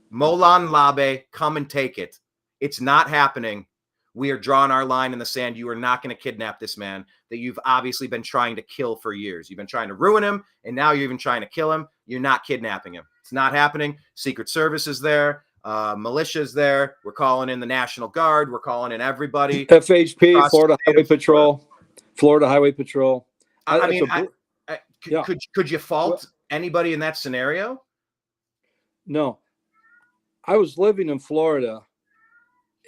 Molan Labe, come and take it. It's not happening. We are drawing our line in the sand. You are not going to kidnap this man that you've obviously been trying to kill for years. You've been trying to ruin him, and now you're even trying to kill him. You're not kidnapping him. It's not happening. Secret Service is there. Militia is there. We're calling in the National Guard. We're calling in everybody. FHP, Florida Highway Patrol. Florida Highway Patrol. Could you fault anybody in that scenario? No. I was living in Florida,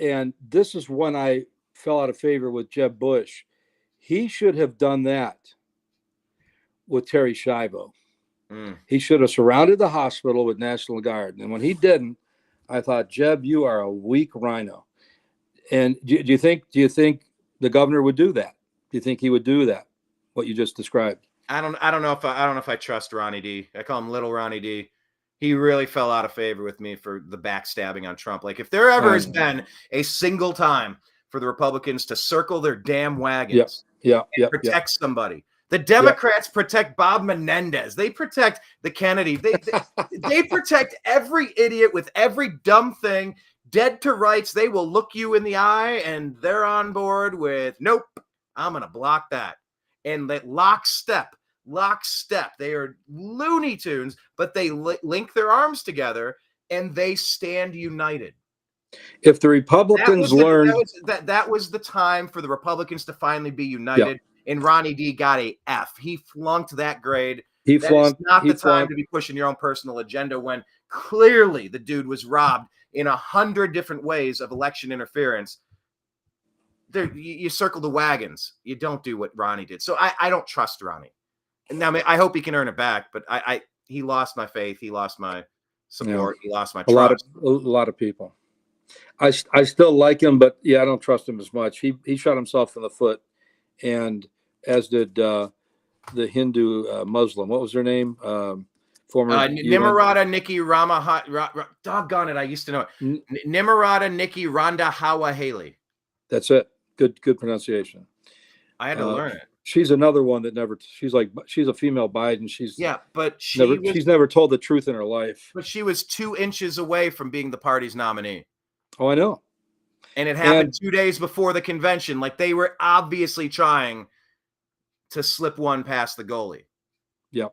and this is when I fell out of favor with Jeb Bush. He should have done that with Terry Schiavo. He should have surrounded the hospital with National Guard. And when he didn't, I thought, Jeb, you are a weak rhino. And do you think the governor would do that? Do you think he would do that? What you just described? I don't know if I trust Ronnie D. I call him Little Ronnie D. He really fell out of favor with me for the backstabbing on Trump. Like, if there ever has been a single time for the Republicans to circle their damn wagons and protect somebody, the Democrats protect Bob Menendez. They protect the Kennedy. They protect every idiot with every dumb thing. Dead to rights. They will look you in the eye, and they're on board with, nope, I'm going to block that. And that lockstep. They are Looney Tunes, but they link their arms together and they stand united. If the Republicans learned, that was the time for the Republicans to finally be united. And Ronnie D got a F. He flunked that grade. That is not the time to be pushing your own personal agenda when clearly the dude was robbed in 100 different ways of election interference. You circle the wagons. You don't do what Ronnie did. So I don't trust Ronnie. And now I hope he can earn it back, but he lost my faith. He lost my support. He lost my trust. A lot of people. I still like him, but yeah, I don't trust him as much. He shot himself in the foot, and as did the Hindu Muslim. What was her name? Former Nimrata Nikki Rama. Doggone it! I used to know it. Nimrata Nikki Randa Hawa Haley. That's it. Good pronunciation. I had to learn it. She's another one that never. She's a female Biden. She's never told the truth in her life. But she was 2 inches away from being the party's nominee. Oh, I know. And it happened 2 days before the convention. Like they were obviously trying to slip one past the goalie. Yeah.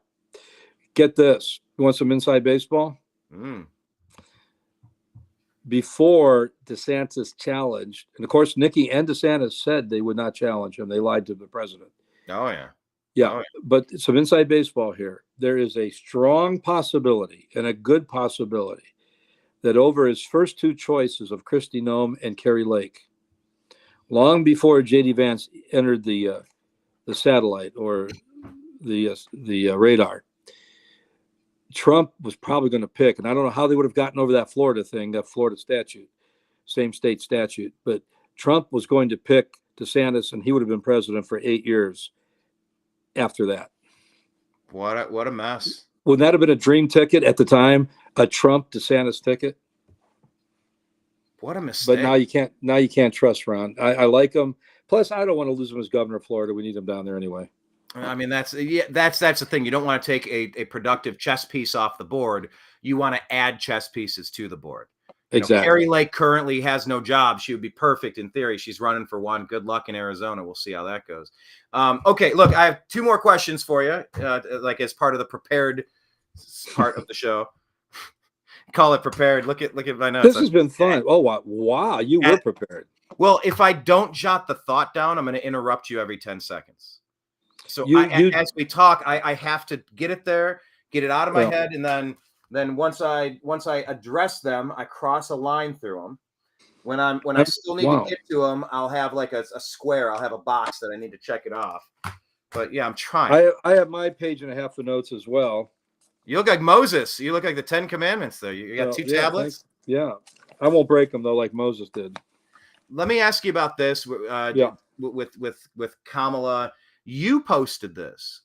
Get this. You want some inside baseball? Before DeSantis challenged, and of course, Nikki and DeSantis said they would not challenge him. They lied to the president. Oh, yeah. Yeah. Oh, yeah. But some inside baseball here. There is a strong possibility and a good possibility that over his first 2 choices of Kristi Noem and Carrie Lake, long before J.D. Vance entered the satellite or the radar, Trump was probably going to pick, and I don't know how they would have gotten over that Florida thing, that Florida statute, same state statute, but Trump was going to pick DeSantis, and he would have been president for 8 years after that. What a mess. Wouldn't that have been a dream ticket at the time? A Trump DeSantis ticket? What a mistake. But now you can't trust Ron. I like him. Plus, I don't want to lose him as governor of Florida. We need him down there anyway. I mean, that's the thing. You don't want to take a productive chess piece off the board. You want to add chess pieces to the board. Exactly. Carrie Lake currently has no job. She would be perfect in theory. She's running for one. Good luck in Arizona. We'll see how that goes. Okay, look, I have 2 more questions for you, like as part of the prepared part of the show. Call it prepared. Look at my notes. This has been fun. Oh, wow. You were prepared. Well, if I don't jot the thought down, I'm going to interrupt you every 10 seconds. So as we talk, I have to get it there, get it out of my head, and then once I address them, I cross a line through them. When I still need to get to them, I'll have like a square. I'll have a box that I need to check it off. But yeah, I'm trying. I have my page and a half of notes as well. You look like Moses. You look like the 10 Commandments, though. You got 2 tablets. Yeah, I won't break them though, like Moses did. Let me ask you about this. With Kamala, you posted this.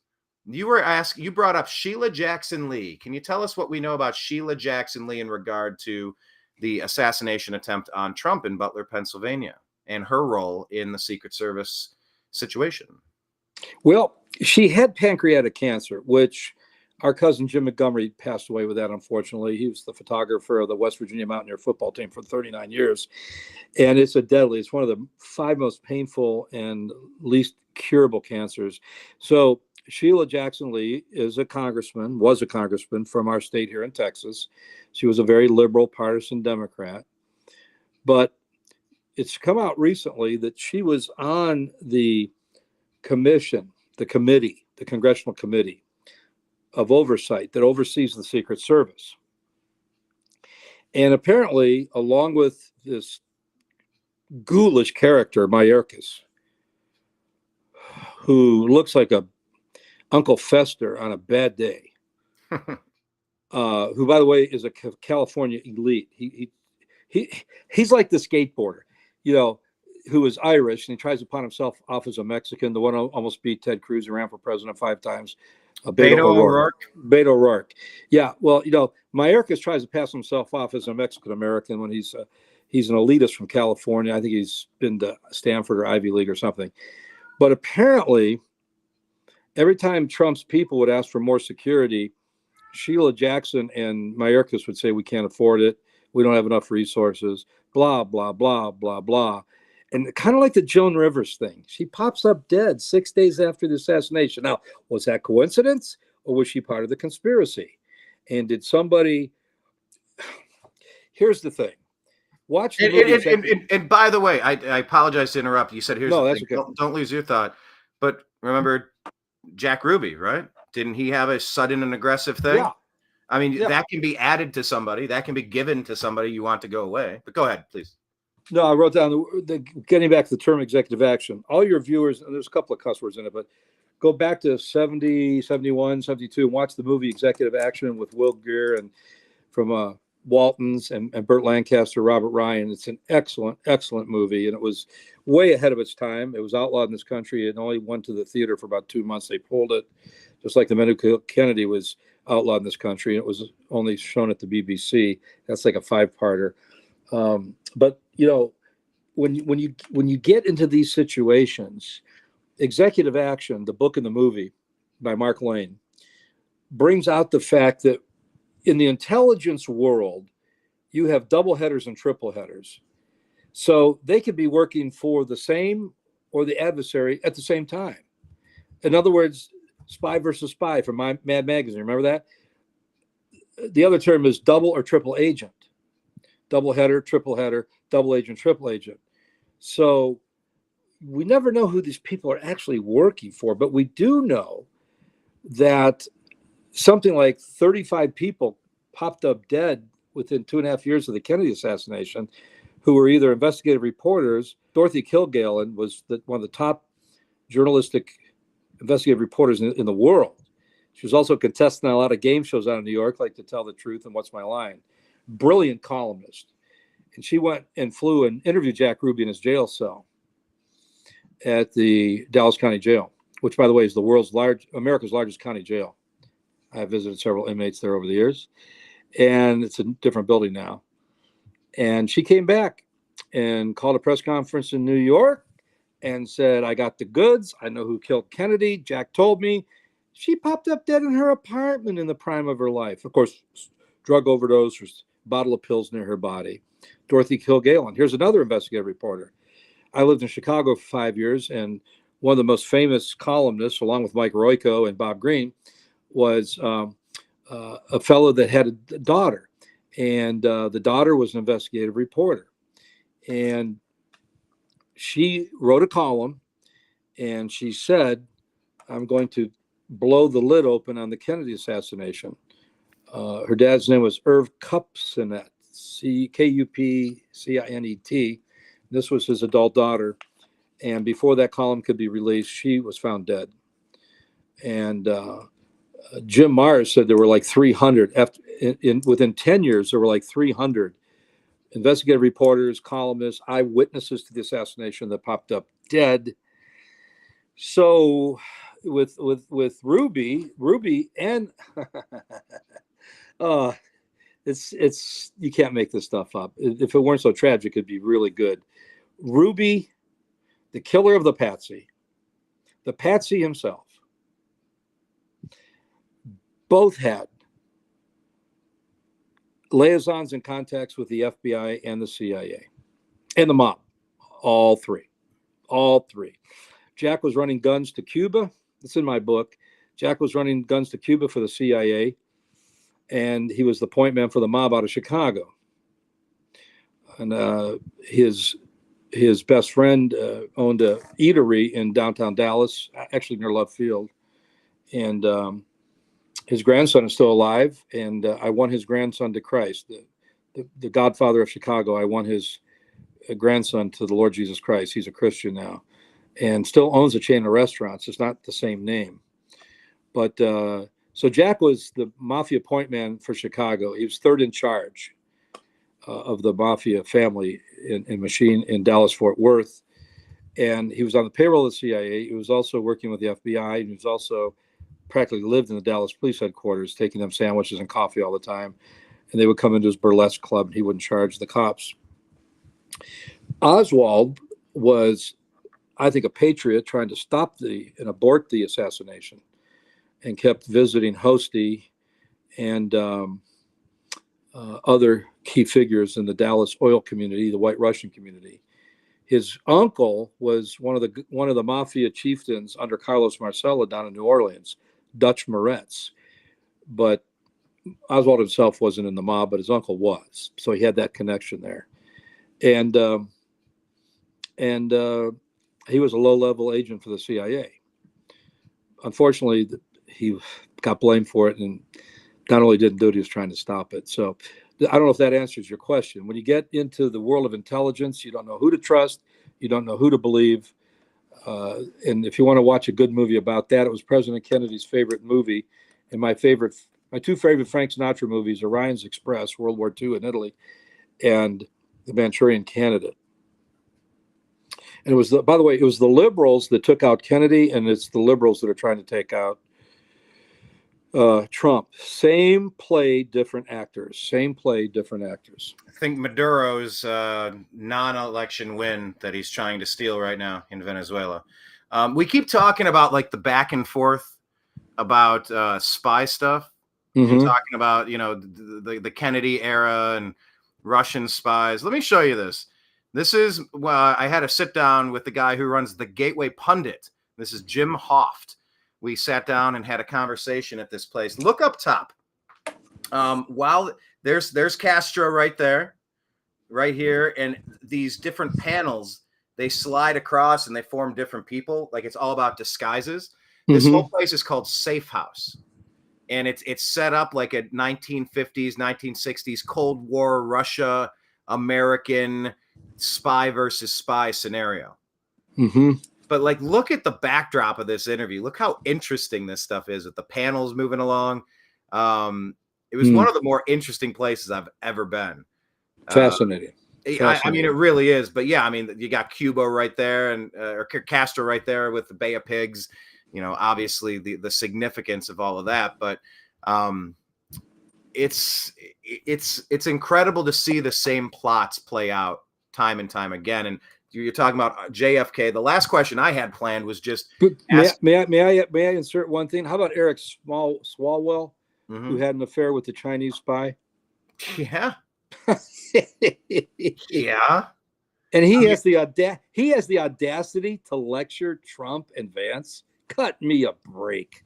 You brought up Sheila Jackson Lee. Can you tell us what we know about Sheila Jackson Lee in regard to the assassination attempt on Trump in Butler, Pennsylvania, and her role in the Secret Service situation? Well, she had pancreatic cancer, which our cousin Jim Montgomery passed away with that, unfortunately. He was the photographer of the West Virginia Mountaineer football team for 39 years. And it's it's one of the 5 most painful and least curable cancers. So Sheila Jackson Lee was a congressman from our state here in Texas. She was a very liberal partisan Democrat. But it's come out recently that she was on the congressional committee of oversight that oversees the Secret Service. And apparently, along with this ghoulish character, Mayorkas, who looks like a Uncle Fester on a bad day, who, by the way, is a California elite. He's like the skateboarder, who is Irish, and he tries to pawn himself off as a Mexican. The one who almost beat Ted Cruz and ran for president 5 times. Beto O'Rourke. Yeah, well, Mayorkas tries to pass himself off as a Mexican American when he's an elitist from California. I think he's been to Stanford or Ivy League or something. But apparently, every time Trump's people would ask for more security, Sheila Jackson and Mayorkas would say, we can't afford it. We don't have enough resources, blah, blah, blah, blah, blah. And kind of like the Joan Rivers thing, she pops up dead 6 days after the assassination. Now, was that coincidence or was she part of the conspiracy? And did somebody... Here's the thing. Watch the movie. And by the way, I apologize to interrupt. You said, here's No, the that's thing. okay. Don't lose your thought. But remember Jack Ruby, right? Didn't he have a sudden and aggressive thing? Yeah. I mean, Yeah. that can be added to somebody. That can be given to somebody you want to go away. But go ahead, please. No, I wrote down getting back to the term executive action. All your viewers, and there's a couple of cuss words in it, but go back to 70, 71, 72 and watch the movie Executive Action with Will Greer and from Waltons and Burt Lancaster, Robert Ryan. It's an excellent, excellent movie. And it was way ahead of its time. It was outlawed in this country. It only went to the theater for about 2 months. They pulled it, just like The Men Who Killed Kennedy was outlawed in this country. And it was only shown at the BBC. That's like a 5-parter. But you know, when you get into these situations, Executive Action, the book and the movie by Mark Lane, brings out the fact that in the intelligence world, you have double headers and triple headers. So they could be working for the same or the adversary at the same time. In other words, spy versus spy from Mad Magazine. Remember that? The other term is double or triple agent. Double header, triple header, double agent, triple agent. So we never know who these people are actually working for, but we do know that something like 35 people popped up dead within 2.5 years of the Kennedy assassination, who were either investigative reporters. Dorothy Kilgallen was one of the top journalistic investigative reporters in the world. She was also a contestant on a lot of game shows out in New York, like To Tell the Truth and What's My Line. Brilliant columnist. And she went and flew and interviewed Jack Ruby in his jail cell at the Dallas County Jail, which, by the way, is America's largest county jail. I have visited several inmates there over the years, and it's a different building now. And she came back and called a press conference in New York and said, I got the goods. I know who killed Kennedy. Jack told me. She popped up dead in her apartment in the prime of her life. Of course, drug overdose, or bottle of pills near her body. Dorothy Kilgallen. Here's another investigative reporter. I lived in Chicago for 5 years, and one of the most famous columnists, along with Mike Royko and Bob Greene, was a fellow that had a daughter. And the daughter was an investigative reporter. And she wrote a column, and she said, I'm going to blow the lid open on the Kennedy assassination. Her dad's name was Irv Kupcinet, Kupcinet. This was his adult daughter. And before that column could be released, she was found dead. And Jim Myers said there were like 300. Within 10 years, there were like 300 investigative reporters, columnists, eyewitnesses to the assassination that popped up dead. So with Ruby and it's you can't make this stuff up. If it weren't so tragic, it'd be really good. Ruby, the killer of the Patsy himself, both had liaisons and contacts with the FBI and the CIA and the mob. All three. Jack was running guns to Cuba. It's in my book. Jack was running guns to Cuba for the CIA, and he was the point man for the mob out of Chicago. And his best friend owned a eatery in downtown Dallas, actually near Love Field. And his grandson is still alive, and I won his grandson to Christ. The godfather of Chicago, I won his grandson to the Lord Jesus Christ. He's a Christian now and still owns a chain of restaurants. It's not the same name. But so Jack was the mafia point man for Chicago. He was third in charge of the mafia family in machine in Dallas-Fort Worth. And he was on the payroll of the CIA. He was also working with the FBI, and he was also practically lived in the Dallas police headquarters, taking them sandwiches and coffee all the time. And they would come into his burlesque club, and he wouldn't charge the cops. Oswald was, I think, a patriot trying to stop and abort the assassination, and kept visiting Hosty and other key figures in the Dallas oil community, the White Russian community. His uncle was one of the mafia chieftains under Carlos Marcelo down in New Orleans, Dutch Moretz. But Oswald himself wasn't in the mob, but his uncle was. So he had that connection there. and he was a low-level agent for the CIA. Unfortunately, he got blamed for it, and not only didn't do it, he was trying to stop it. So I don't know if that answers your question. When you get into the world of intelligence, you don't know who to trust, you don't know who to believe. And if you want to watch a good movie about that, it was President Kennedy's favorite movie. And my two favorite Frank Sinatra movies are Orion's Express, World War II in Italy, and The Manchurian Candidate. And it was, by the way, it was the liberals that took out Kennedy, and it's the liberals that are trying to take out Trump. Same play, different actors. Same play, different actors. I think Maduro's non-election win that he's trying to steal right now in Venezuela. We keep talking about like the back and forth about spy stuff. Mm-hmm. You're talking about, the Kennedy era and Russian spies. Let me show you this. This is, I had a sit down with the guy who runs the Gateway Pundit. This is Jim Hoft. We sat down and had a conversation at this place. Look up top. While there's Castro right there, right here, and these different panels, they slide across and they form different people. Like it's all about disguises. This whole place is called Safe House. And it's set up like a 1950s, 1960s Cold War, Russia, American spy versus spy scenario. Mm-hmm. But like, look at the backdrop of this interview. Look how interesting this stuff is with the panels moving along. It was one of the more interesting places I've ever been. Fascinating. I mean, it really is. But yeah, I mean, you got Cuba right there, and or Castro right there with the Bay of Pigs. Obviously the significance of all of that. But it's incredible to see the same plots play out time and time again. And you're talking about JFK. The last question I had planned was just may I insert one thing? How about Eric Swalwell, who had an affair with the Chinese spy? Yeah. Yeah. And he has the audacity to lecture Trump and Vance. Cut me a break.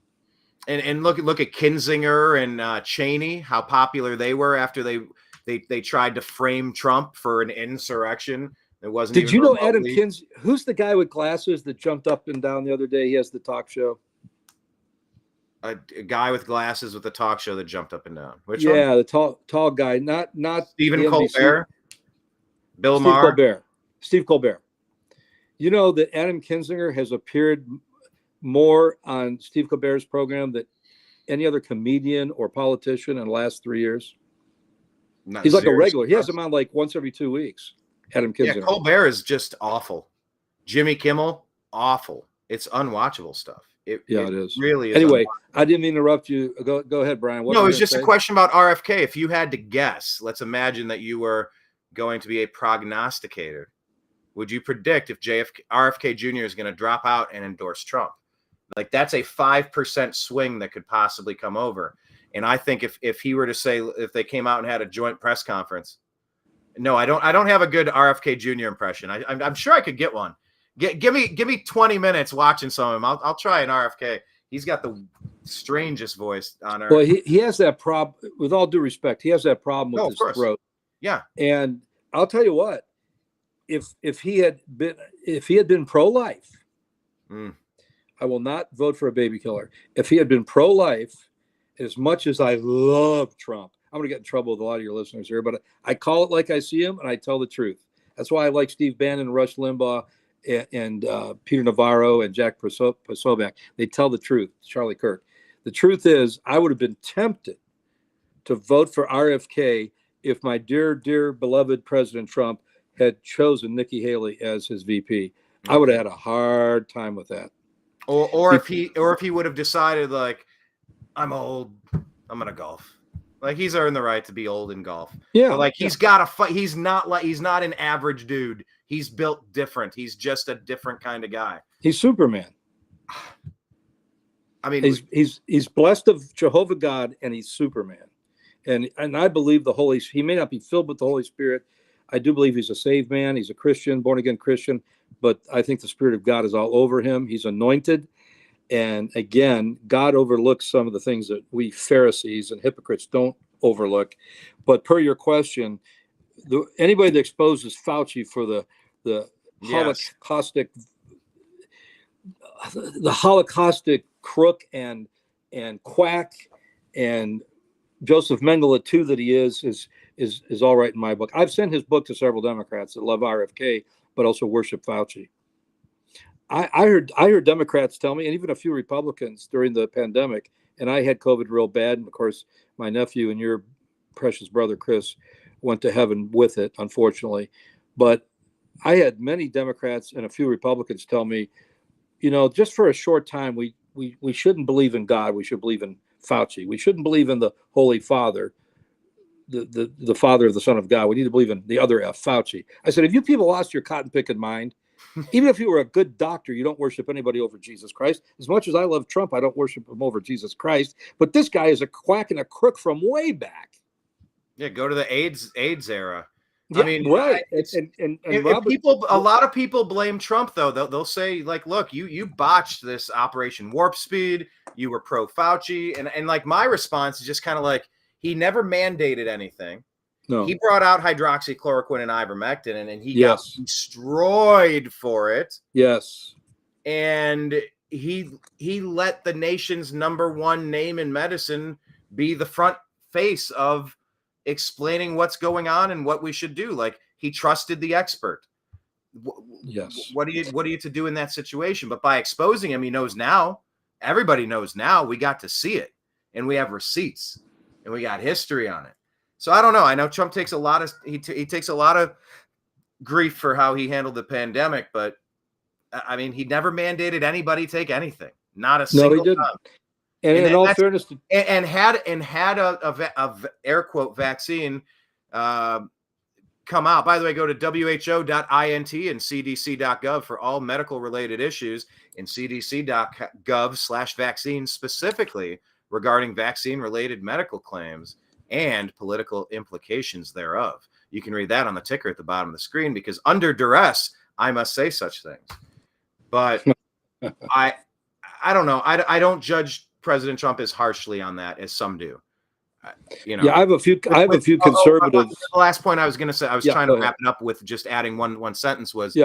And look at Kinzinger and Cheney, how popular they were after they tried to frame Trump for an insurrection. It wasn't. Did you know Adam Kinzinger? Who's the guy with glasses that jumped up and down the other day? He has the talk show. A guy with glasses with a talk show that jumped up and down. Which one? Yeah, the tall guy, not Stephen Colbert, Bill Maher, Steve Colbert. You know that Adam Kinzinger has appeared more on Steve Colbert's program than any other comedian or politician in the last 3 years. He's like a regular. He has him on like once every 2 weeks. Adam Kinzinger. Yeah, Colbert is just awful. Jimmy Kimmel, awful. It's unwatchable stuff. It is. Really is. Anyway, I didn't mean to interrupt you. Go ahead, Brian. No, it was just a question about RFK. If you had to guess, let's imagine that you were going to be a prognosticator. Would you predict if RFK Jr. is going to drop out and endorse Trump? Like that's a 5% swing that could possibly come over. And I think if he were to say, if they came out and had a joint press conference, no, I don't have a good RFK Jr. impression. I'm sure I could get one. Give me 20 minutes watching some of him. I'll try an RFK. He's got the strangest voice on earth. Well, he has that problem. With all due respect, he has that problem with his throat. Yeah, and I'll tell you what, if he had been pro-life, I will not vote for a baby killer. If he had been pro-life, as much as I love Trump, I'm going to get in trouble with a lot of your listeners here, but I call it like I see him, and I tell the truth. That's why I like Steve Bannon, Rush Limbaugh, and Peter Navarro and Jack Posobiec. They tell the truth. Charlie Kirk. The truth is, I would have been tempted to vote for RFK if my dear, dear, beloved President Trump had chosen Nikki Haley as his VP. I would have had a hard time with that. Or if he would have decided, like, I'm old, I'm gonna golf. Like, he's earned the right to be old in golf. Yeah, but like he's got to fight. He's not an average dude. He's built different. He's just a different kind of guy. He's Superman. I mean, he's blessed of Jehovah God, and he's Superman. And I believe he may not be filled with the Holy Spirit. I do believe he's a saved man. He's a Christian, born again Christian. But I think the Spirit of God is all over him. He's anointed. And again, God overlooks some of the things that we Pharisees and hypocrites don't overlook. But per your question, anybody that exposes Fauci for the Yes. holocaustic crook and quack and Joseph Mengele too that he is all right in my book. I've sent his book to several Democrats that love RFK but also worship Fauci. I heard Democrats tell me, and even a few Republicans during the pandemic, and I had COVID real bad, and of course my nephew and your precious brother Chris went to heaven with it, unfortunately. But I had many Democrats and a few Republicans tell me, just for a short time, we shouldn't believe in God. We should believe in Fauci. We shouldn't believe in the Holy Father, the Father of the Son of God. We need to believe in the other F, Fauci. I said, have you people lost your cotton picking mind? Even if you were a good doctor, you don't worship anybody over Jesus Christ. As much as I love Trump, I don't worship him over Jesus Christ. But this guy is a quack and a crook from way back. Yeah, go to the AIDS era. Yeah, I mean, right. A lot of people blame Trump, though. They'll say, like, look, you botched this Operation Warp Speed. You were pro Fauci. And like, my response is just kind of like, he never mandated anything. No. He brought out hydroxychloroquine and ivermectin, and he got Yes. destroyed for it. Yes. And he let the nation's #1 name in medicine be the front face of explaining what's going on and what we should do. Like, he trusted the expert. Yes. What are you to do in that situation? But by exposing him, he knows now. Everybody knows now. We got to see it, and we have receipts, and we got history on it. So I don't know. I know Trump takes a lot of he takes a lot of grief for how he handled the pandemic, but I mean, he never mandated anybody take anything. Not a single he didn't. time. And in all fairness, and had a air quote vaccine come out. By the way, go to who.int and cdc.gov for all medical related issues, and cdc.gov/vaccines specifically regarding vaccine related medical claims and political implications thereof. You can read that on the ticker at the bottom of the screen, because under duress, I must say such things. But I don't know. I don't judge President Trump as harshly on that as some do. Yeah, I have a few conservatives. The last point I was going to say, I was trying to wrap it up with just adding one sentence was,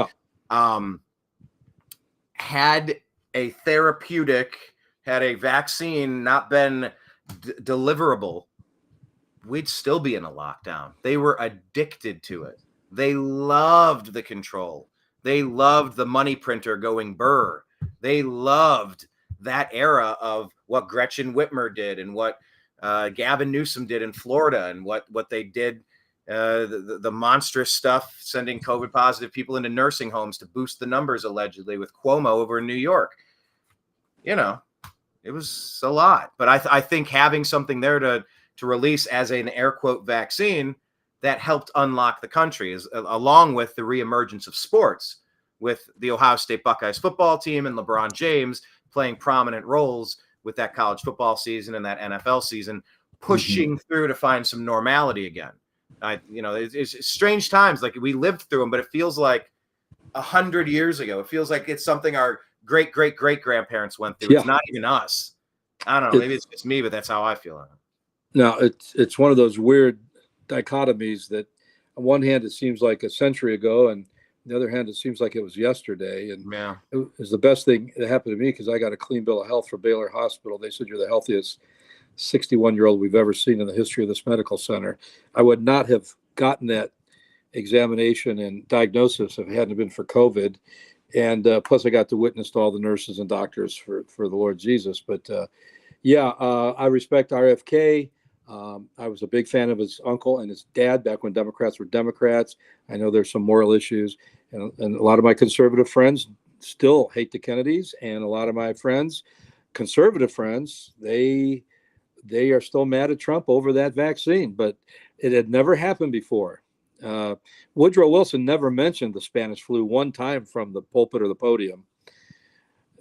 had a therapeutic, had a vaccine not been deliverable, we'd still be in a lockdown. They were addicted to it. They loved the control. They loved the money printer going burr. They loved that era of what Gretchen Whitmer did and what Gavin Newsom did in Florida, and what they did, the monstrous stuff, sending COVID positive people into nursing homes to boost the numbers, allegedly, with Cuomo over in New York. It was a lot. But I think having something there to release as an air quote vaccine that helped unlock the country, along with the reemergence of sports, with the Ohio State Buckeyes football team and LeBron James playing prominent roles with that college football season and that NFL season, pushing through to find some normality again. It's strange times. Like, we lived through them, but it feels like 100 years ago. It feels like it's something our great grandparents went through. Yeah. It's not even us. I don't know. Maybe it's just me, but that's how I feel on it. No, it's one of those weird dichotomies that on one hand it seems like a century ago, and on the other hand it seems like it was yesterday. And it was the best thing that happened to me, because I got a clean bill of health for Baylor Hospital. They said, you're the healthiest 61-year-old we've ever seen in the history of this medical center. I would not have gotten that examination and diagnosis if it hadn't been for COVID. And plus I got to witness to all the nurses and doctors for the Lord Jesus. But I respect RFK. I was a big fan of his uncle and his dad back when Democrats were Democrats. I know there's some moral issues, and a lot of my conservative friends still hate the Kennedys, and a lot of my conservative friends, they are still mad at Trump over that vaccine, but it had never happened before. Woodrow Wilson never mentioned the Spanish flu one time from the pulpit or the podium.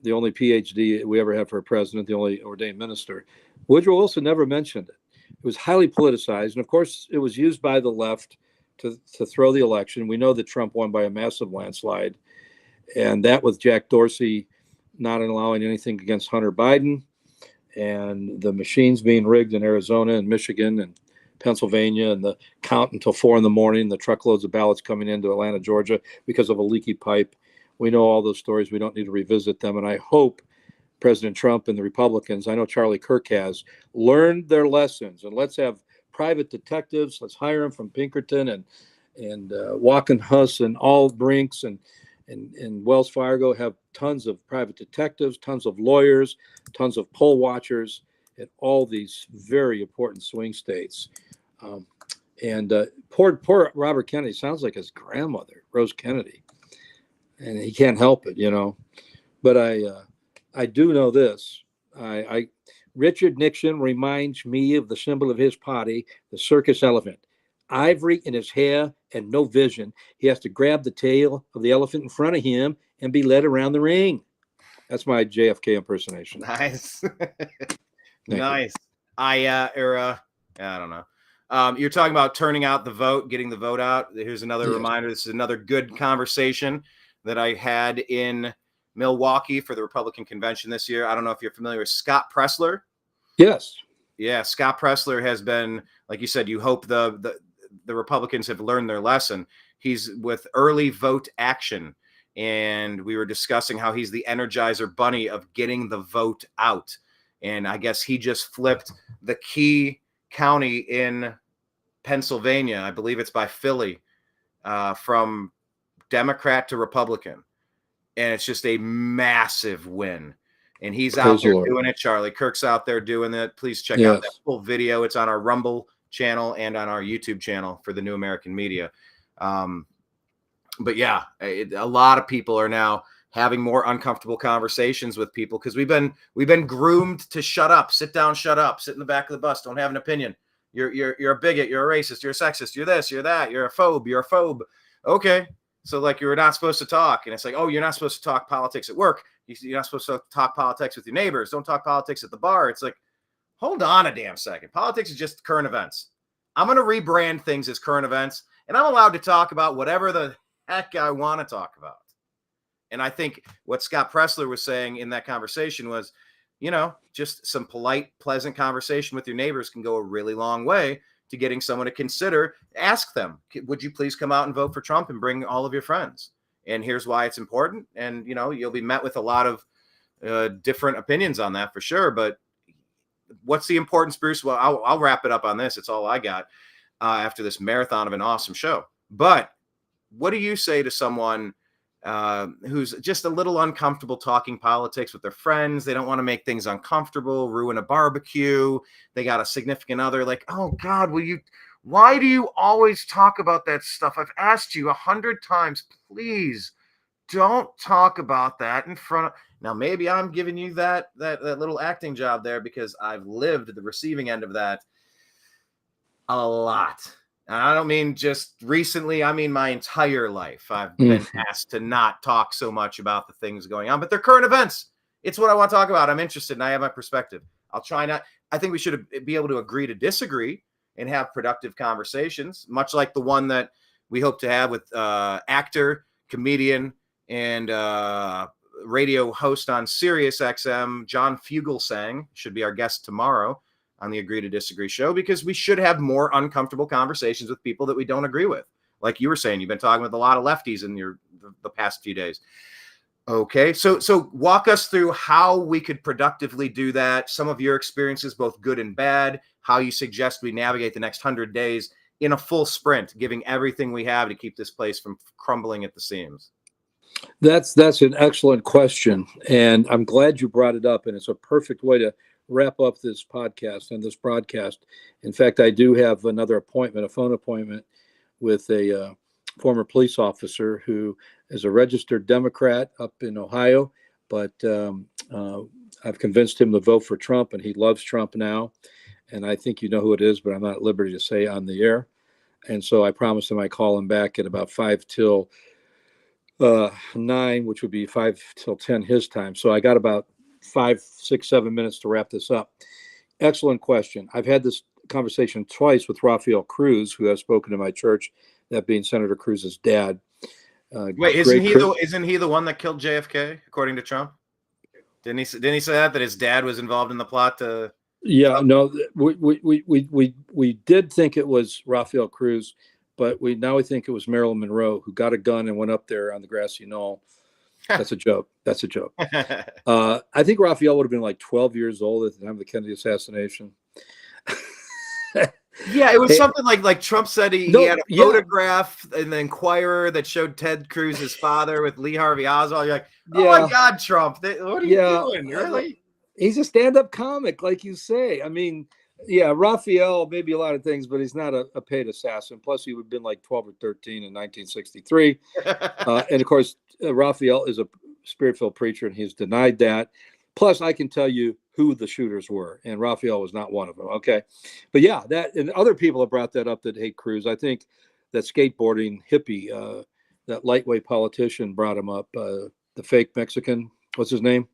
The only PhD we ever had for a president, the only ordained minister. Woodrow Wilson never mentioned it. It was highly politicized. And of course, it was used by the left to throw the election. We know that Trump won by a massive landslide. And that with Jack Dorsey not allowing anything against Hunter Biden, and the machines being rigged in Arizona and Michigan, and Pennsylvania, and the count until 4 a.m, the truckloads of ballots coming into Atlanta, Georgia, because of a leaky pipe. We know all those stories. We don't need to revisit them. And I hope President Trump and the Republicans, I know Charlie Kirk has, learned their lessons. And let's have private detectives. Let's hire them from Pinkerton and Walken Huss and all Brinks and Wells Fargo. Have tons of private detectives, tons of lawyers, tons of poll watchers in all these very important swing states. Poor Robert Kennedy sounds like his grandmother, Rose Kennedy, and he can't help it, But I do know this. Richard Nixon reminds me of the symbol of his party, the circus elephant. Ivory in his hair and no vision. He has to grab the tail of the elephant in front of him and be led around the ring. That's my JFK impersonation. Nice. Nice. I don't know. You're talking about turning out the vote, getting the vote out. Here's another reminder. This is another good conversation that I had in Milwaukee for the Republican convention this year. I don't know if you're familiar with Scott Pressler. Yes. Yeah, Scott Pressler has been, like you said, you hope the Republicans have learned their lesson. He's with Early Vote Action, and we were discussing how he's the Energizer Bunny of getting the vote out. And I guess he just flipped the key county in Pennsylvania, I believe it's by Philly, from Democrat to Republican. And it's just a massive win. And he's out there doing it. Charlie Kirk's out there doing it. Please check out that full video. It's on our Rumble channel and on our YouTube channel for the New American Media. But yeah, a lot of people are now having more uncomfortable conversations with people because we've been groomed to shut up, sit down, shut up, sit in the back of the bus, don't have an opinion. You're a bigot, you're a racist, you're a sexist, you're this, you're that, you're a phobe. Okay. So like you're not supposed to talk. And it's like, oh, you're not supposed to talk politics at work. You're not supposed to talk politics with your neighbors. Don't talk politics at the bar. It's like, hold on a damn second. Politics is just current events. I'm going to rebrand things as current events, and I'm allowed to talk about whatever the heck I want to talk about. And I think what Scott Pressler was saying in that conversation was, just some polite, pleasant conversation with your neighbors can go a really long way to getting someone to consider. Ask them, would you please come out and vote for Trump and bring all of your friends? And here's why it's important. And, you'll be met with a lot of different opinions on that for sure. But what's the importance, Bruce? Well, I'll wrap it up on this. It's all I got after this marathon of an awesome show. But what do you say to someone who's just a little uncomfortable talking politics with their friends? They don't want to make things uncomfortable, ruin a barbecue. They got a significant other. Like, oh God, why do you always talk about that stuff? I've asked you 100 times, please don't talk about that in front of. Now, maybe I'm giving you that little acting job there because I've lived the receiving end of that a lot. And I don't mean just recently. I mean my entire life. I've been asked to not talk so much about the things going on, but they're current events. It's what I want to talk about. I'm interested and I have my perspective. I'll try not. I think we should be able to agree to disagree and have productive conversations, much like the one that we hope to have with actor, comedian, and radio host on Sirius XM, John Fugelsang, should be our guest tomorrow on the Agree to Disagree show, because we should have more uncomfortable conversations with people that we don't agree with. Like you were saying, you've been talking with a lot of lefties in the past few days. Okay, so walk us through how we could productively do that. Some of your experiences, both good and bad, how you suggest we navigate the next 100 days in a full sprint, giving everything we have to keep this place from crumbling at the seams. That's an excellent question, and I'm glad you brought it up, and it's a perfect way to wrap up this podcast and this broadcast. In fact, I do have another appointment, a phone appointment with a former police officer who is a registered Democrat up in Ohio, but I've convinced him to vote for Trump, and he loves Trump now. And I think you know who it is, but I'm not at liberty to say on the air. And so I promised him I'd call him back at about 5 till 9, which would be 5 till 10 his time. So I got about 5, 6, 7 minutes to wrap this up. Excellent question. I've had this conversation twice with Rafael Cruz, who has spoken to my church, that being Senator Cruz's dad. Wait, isn't he the one that killed JFK, according to Trump? Didn't he say that his dad was involved in the plot to? Yeah, no, we did think it was Rafael Cruz, but we think it was Marilyn Monroe who got a gun and went up there on the grassy knoll. That's a joke. That's a joke. I think Rafael would have been like 12 years old at the time of the Kennedy assassination. Yeah, it was something like Trump said he had a photograph in the Inquirer that showed Ted Cruz's father with Lee Harvey Oswald. You're like, oh my God, Trump, what are you doing? Really? He's a stand-up comic, like you say. I mean, yeah, Raphael, maybe a lot of things, but he's not a paid assassin. Plus, he would have been like 12 or 13 in 1963. And of course, Raphael is a spirit-filled preacher, and he's denied that. Plus, I can tell you who the shooters were, and Raphael was not one of them. Okay, but yeah, that and other people have brought that up that hate Cruz. I think that skateboarding hippie, that lightweight politician, brought him up. The fake Mexican, what's his name?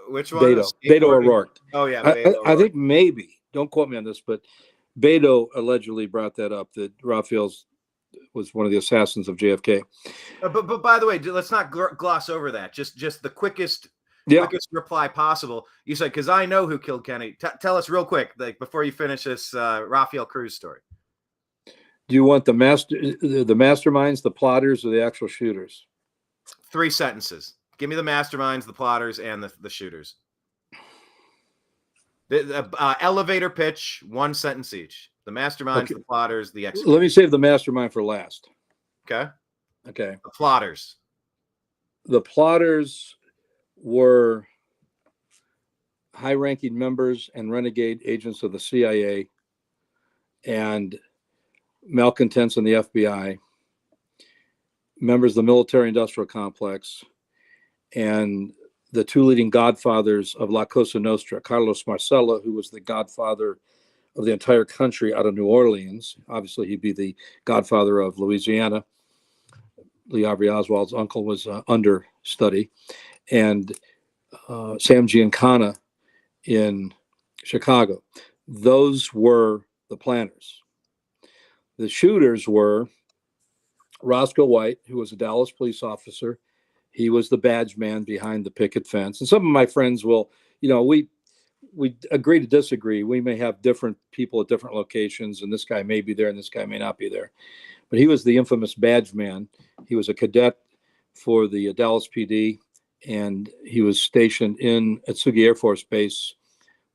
Which one? Beto O'Rourke. Oh yeah, I think maybe. Don't quote me on this, but Beto allegedly brought that up, that Raphael's was one of the assassins of JFK. But by the way, let's not gloss over that. Just the quickest reply possible. You said, because I know who killed Kennedy. Tell us real quick, like before you finish this Rafael Cruz story. Do you want the masterminds, the plotters, or the actual shooters? 3 sentences. Give me the masterminds, the plotters, and the shooters. The elevator pitch, 1 sentence each. The masterminds, the plotters, the executors. Let me save the mastermind for last. Okay. Okay. The plotters. The plotters were high-ranking members and renegade agents of the CIA and malcontents in the FBI, members of the military-industrial complex, and the 2 leading godfathers of La Cosa Nostra, Carlos Marcella, who was the godfather of the entire country out of New Orleans. Obviously, he'd be the godfather of Louisiana. Lee Harvey Oswald's uncle was understudy. And Sam Giancana in Chicago. Those were the planners. The shooters were Roscoe White, who was a Dallas police officer. He was the badge man behind the picket fence. And some of my friends will, we agree to disagree. We may have different people at different locations, and this guy may be there and this guy may not be there. But he was the infamous badge man. He was a cadet for the Dallas PD, and he was stationed at Atsugi Air Force Base,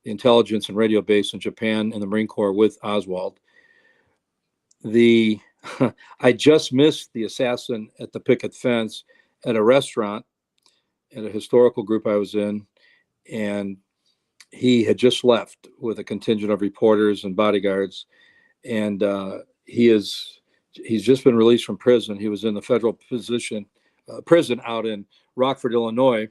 the intelligence and radio base in Japan, in the Marine Corps with Oswald. I just missed the assassin at the picket fence at a restaurant at a historical group I was in, and he had just left with a contingent of reporters and bodyguards, and he's just been released from prison. He was in the federal prison out in Rockford, Illinois,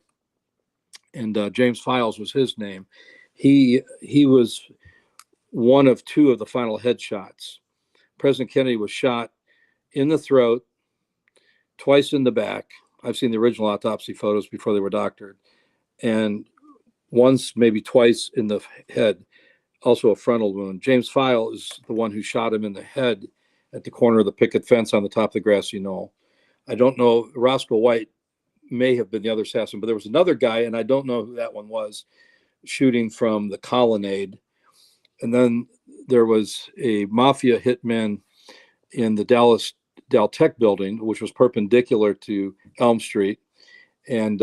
and James Files was his name. He was one of 2 of the final headshots. President Kennedy was shot in the throat, twice in the back. I've seen the original autopsy photos before they were doctored, and once, maybe twice in the head, also a frontal wound. James File is the one who shot him in the head at the corner of the picket fence on the top of the grassy knoll. I don't know, Roscoe White may have been the other assassin, but there was another guy, and I don't know who that one was, shooting from the colonnade. And then there was a mafia hitman in the Del Tech building, which was perpendicular to Elm Street. And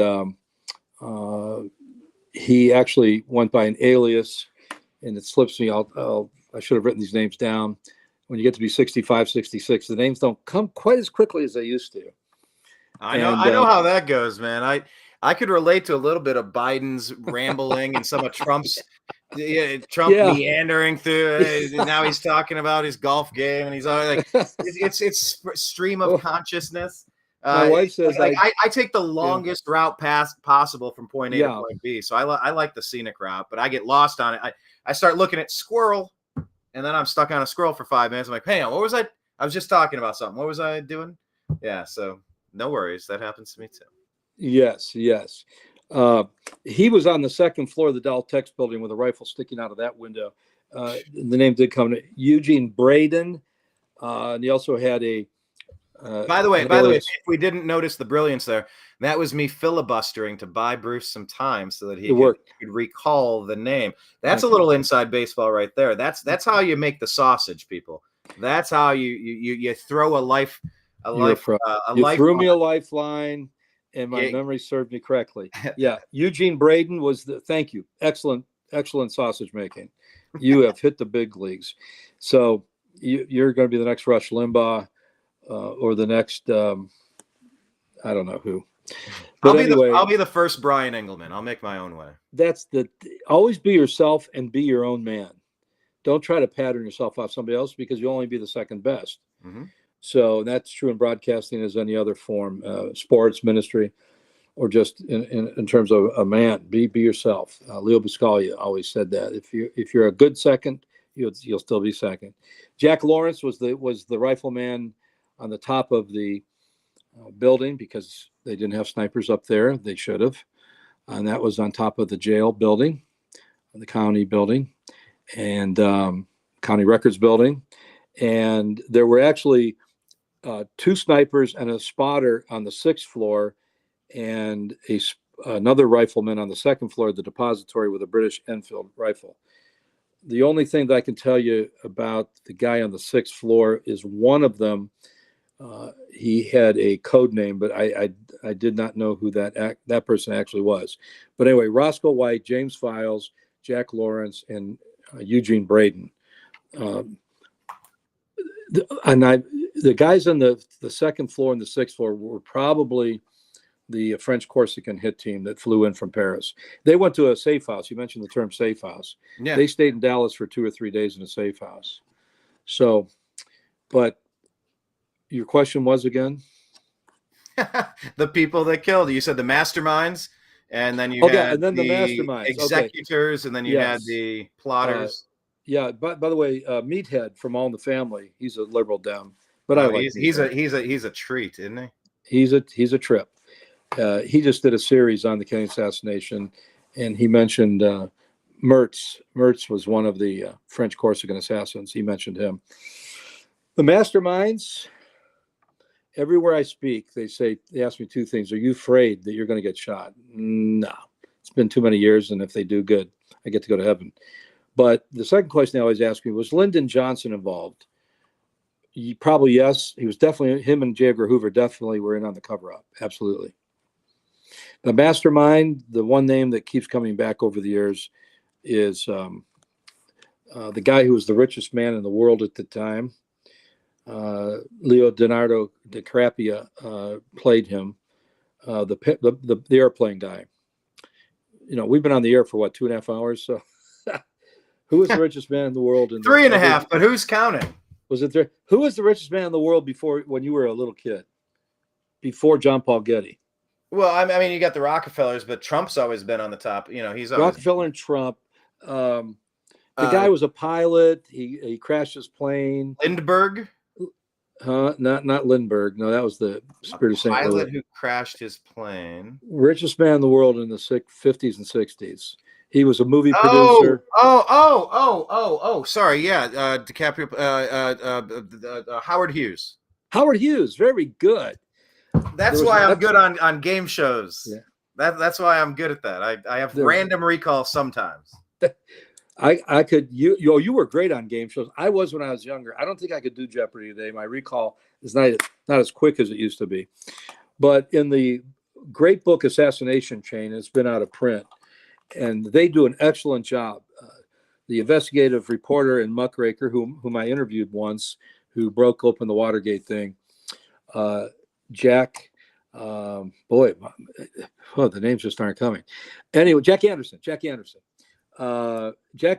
he actually went by an alias, and it slips me. I should have written these names down. When you get to be 65, 66, the names don't come quite as quickly as they used to. I know how that goes, man. I could relate to a little bit of Biden's rambling and some of Trump's meandering through. Now he's talking about his golf game, and he's always like, it's stream of consciousness. My wife says I take the longest route possible from point A to point B. So I like the scenic route, but I get lost on it. I start looking at squirrel, and then I'm stuck on a squirrel for 5 minutes. I'm like, hang on, what was I? I was just talking about something. What was I doing? Yeah, so no worries. That happens to me too. Yes. He was on the 2nd floor of the Del Tech building with a rifle sticking out of that window. The name did come to Eugene Braden. And he also had a By the way, alias. if we didn't notice the brilliance there, that was me filibustering to buy Bruce some time so that he It worked. could recall the name. That's a Okay. little inside baseball right there. That's how you make the sausage, people. That's how you throw a life You lifeline. threw me a lifeline, and my Yeah. memory served me correctly. Yeah, Eugene Braden was thank you. Excellent sausage making. You have hit the big leagues. So you're going to be the next Rush Limbaugh or the next, I don't know who. But I'll be the first Brian Engelman. I'll make my own way. That's always be yourself and be your own man. Don't try to pattern yourself off somebody else because you'll only be the second best. Mm-hmm. So that's true in broadcasting as any other form, sports, ministry, or just in terms of a man. Be yourself. Leo Buscaglia always said that. If you're a good second, you'll still be second. Jack Lawrence was the rifleman on the top of the building because they didn't have snipers up there. They should have, and that was on top of the jail building, the county building, and county records building. And there were actually 2 snipers and a spotter on the 6th floor, and another rifleman on the 2nd floor of the depository with a British Enfield rifle. The only thing that I can tell you about the guy on the 6th floor is one of them. He had a code name, but I did not know who that person actually was. But anyway, Roscoe White, James Files, Jack Lawrence, and Eugene Braden. The guys on the 2nd floor and the 6th floor were probably the French Corsican hit team that flew in from Paris. They went to a safe house. You mentioned the term safe house. Yeah. They stayed in Dallas for 2 or 3 days in a safe house. So, but your question was again? The people that killed. You said the masterminds, and then you had and then the masterminds, executors, and then you had the plotters. Yeah. By the way, Meathead from All in the Family. He's a liberal Dem, but I like he's a treat, isn't he? He's a trip. He just did a series on the Kennedy assassination, and he mentioned Mertz. Mertz was one of the French Corsican assassins. He mentioned him. The masterminds. Everywhere I speak, they ask me 2 things. Are you afraid that you're going to get shot? No. It's been too many years, and if they do good, I get to go to heaven. But the second question they always ask me was Lyndon Johnson involved? Probably yes. He was definitely, him and J. Edgar Hoover definitely were in on the cover-up. Absolutely. The mastermind, the one name that keeps coming back over the years is the guy who was the richest man in the world at the time. Leonardo DiCaprio played him, the airplane guy. You know, we've been on the air for what, 2.5 hours? So who was the richest man in the world? 3.5, but who's counting? Was it there? Who was the richest man in the world before, when you were a little kid? Before John Paul Getty? Well, I mean, you got the Rockefellers, but Trump's always been on the top. You know, he's always... Rockefeller and Trump. The guy was a pilot. He crashed his plane. Lindbergh? Not Lindbergh. No, that was the Spirit of St. Louis. Pilot who crashed his plane. Richest man in the world in the 50s and 60s. He was a movie producer. Sorry, yeah, DiCaprio. Howard Hughes. Howard Hughes, very good. That's why I'm good on game shows. Yeah. That's why I'm good at that. I have random recall sometimes. I could you were great on game shows. I was when I was younger. I don't think I could do Jeopardy today. My recall is not as quick as it used to be. But in the great book Assassination Chain, it's been out of print, and they do an excellent job. The investigative reporter and muckraker whom I interviewed once, who broke open the Watergate thing, Jack. The names just aren't coming. Anyway, Jack Anderson. Jack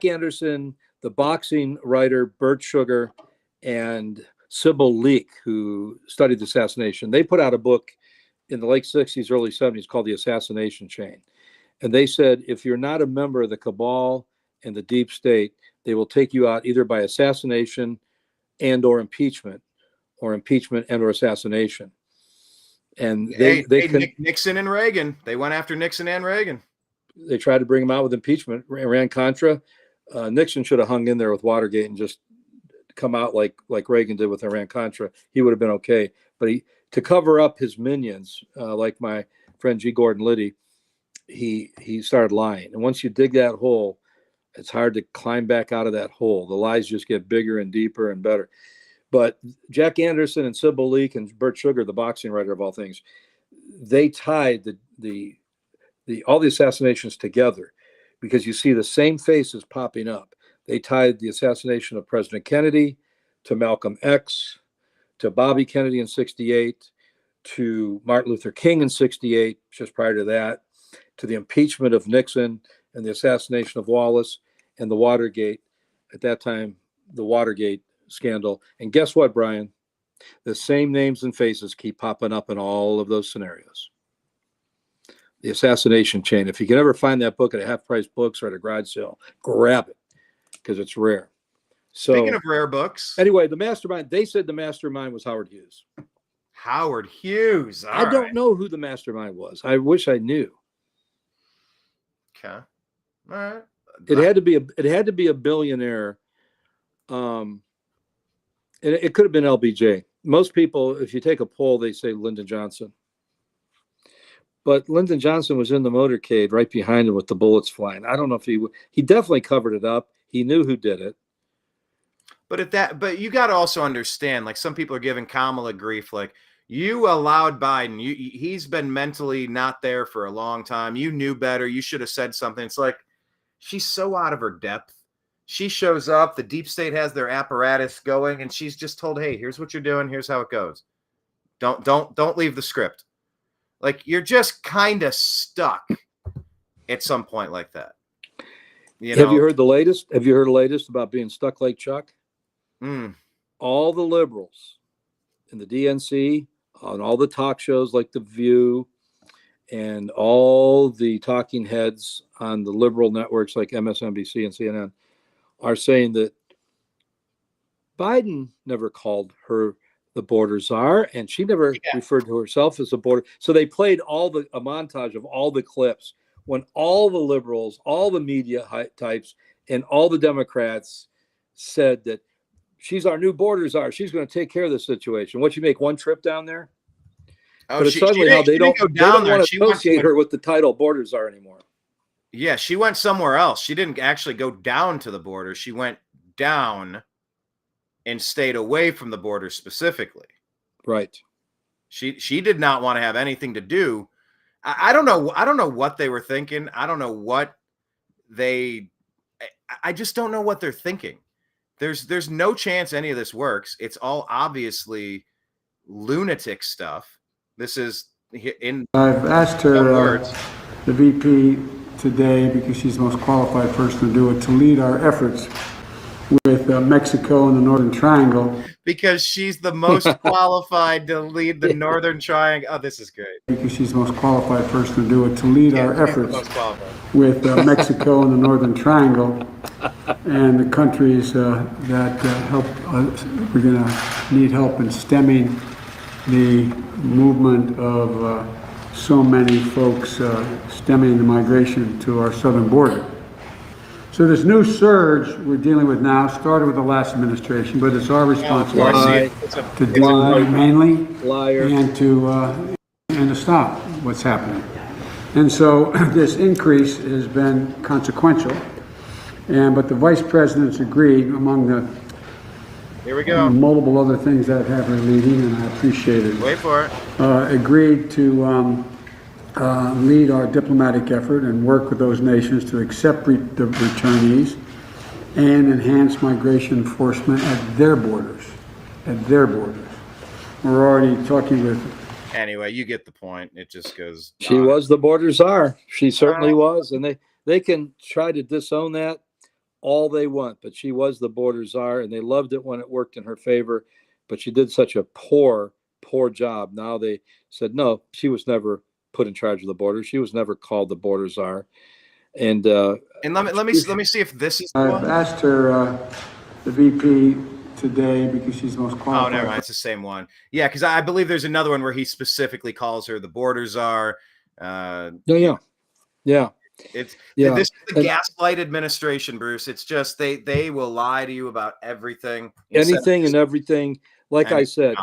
Anderson, the boxing writer Bert Sugar, and Sybil Leek, who studied the assassination. They put out a book in the late 60s, early 70s called The Assassination Chain. And they said, if you're not a member of the cabal and the deep state, they will take you out either by assassination and or impeachment and or assassination. And Nixon and Reagan, they went after Nixon and Reagan. They tried to bring him out with impeachment. Iran-Contra. Nixon should have hung in there with Watergate and just come out like Reagan did with Iran-Contra, he would have been okay. But to cover up his minions, like my friend G. Gordon Liddy, he started lying. And once you dig that hole, it's hard to climb back out of that hole. The lies just get bigger and deeper and better. But Jack Anderson and Sybil Leek and Bert Sugar, the boxing writer of all things, they tied all the assassinations together because you see the same faces popping up. They tied the assassination of President Kennedy to Malcolm X, to Bobby Kennedy in 1968, to Martin Luther King in 1968, just prior to that, to the impeachment of Nixon and the assassination of Wallace and the Watergate, at that time, the Watergate scandal. And guess what, Brian? The same names and faces keep popping up in all of those scenarios. The assassination chain. If you can ever find that book at a half-price books or at a garage sale, grab it because it's rare. So, speaking of rare books, anyway, the mastermind, they said the mastermind was Howard Hughes. Howard Hughes. I don't know who the mastermind was. I wish I knew. Okay. All right. It had to be a billionaire. It could have been LBJ. Most people, if you take a poll, they say Lyndon Johnson. But Lyndon Johnson was in the motorcade right behind him with the bullets flying. I don't know if he definitely covered it up. He knew who did it. But you got to also understand, like, some people are giving Kamala grief, like, you allowed Biden. He's been mentally not there for a long time. You knew better. You should have said something. It's like, she's so out of her depth. She shows up, the deep state has their apparatus going, and she's just told, hey, here's what you're doing, here's how it goes. Don't leave the script. Like, you're just kind of stuck at some point like that. Have you heard the latest? Have you heard the latest about being stuck like Chuck? All the liberals in the DNC, on all the talk shows like The View, and all the talking heads on the liberal networks like MSNBC and CNN are saying that Biden never called her the border czar, and she never referred to herself as a border. So they played a montage of all the clips when all the liberals, all the media types, and all the Democrats said that she's our new border czar. She's going to take care of this situation. What, you make one trip down there? Oh, but suddenly now they don't want to associate her with the title border czar anymore. Yeah, she went somewhere else. She didn't actually go down to the border. She went down and stayed away from the border specifically. Right. She did not want to have anything to do. I don't know. I don't know what they were thinking. I don't know what I just don't know what they're thinking. There's no chance any of this works. It's all obviously lunatic stuff. This is in. I've asked her, the VP, today, because she's the most qualified person to do it, to lead our efforts with Mexico and the Northern Triangle. Because she's the most qualified to lead the Northern Triangle. Oh, this is great. Because she's the most qualified person to do it, to lead our efforts with Mexico and the Northern Triangle and the countries that help. We're going to need help in stemming the movement of so many folks stemming the migration to our southern border. So this new surge we're dealing with now started with the last administration, but it's our responsibility to deal with it mainly and to stop what's happening. And so this increase has been consequential, but the vice president's agreed, among the here we go. Multiple other things that have her leading, and I appreciate it. Wait for it. Agreed to lead our diplomatic effort and work with those nations to accept the returnees and enhance migration enforcement at their borders. We're already talking with. Anyway, you get the point. It just goes. She was the border czar. She certainly was, and they can try to disown that all they want, but she was the border czar, and they loved it when it worked in her favor. But she did such a poor job. Now they said no, she was never put in charge of the border. She was never called the border czar. And let me see if this is. I've asked her, the VP, today, because she's the most qualified. Oh, never mind. It's the same one. Yeah, because I believe there's another one where he specifically calls her the border czar. Yeah. It's Yeah. this is the And gaslight administration, Bruce. It's just they will lie to you about everything. instead of anything and just everything. Like I anything said,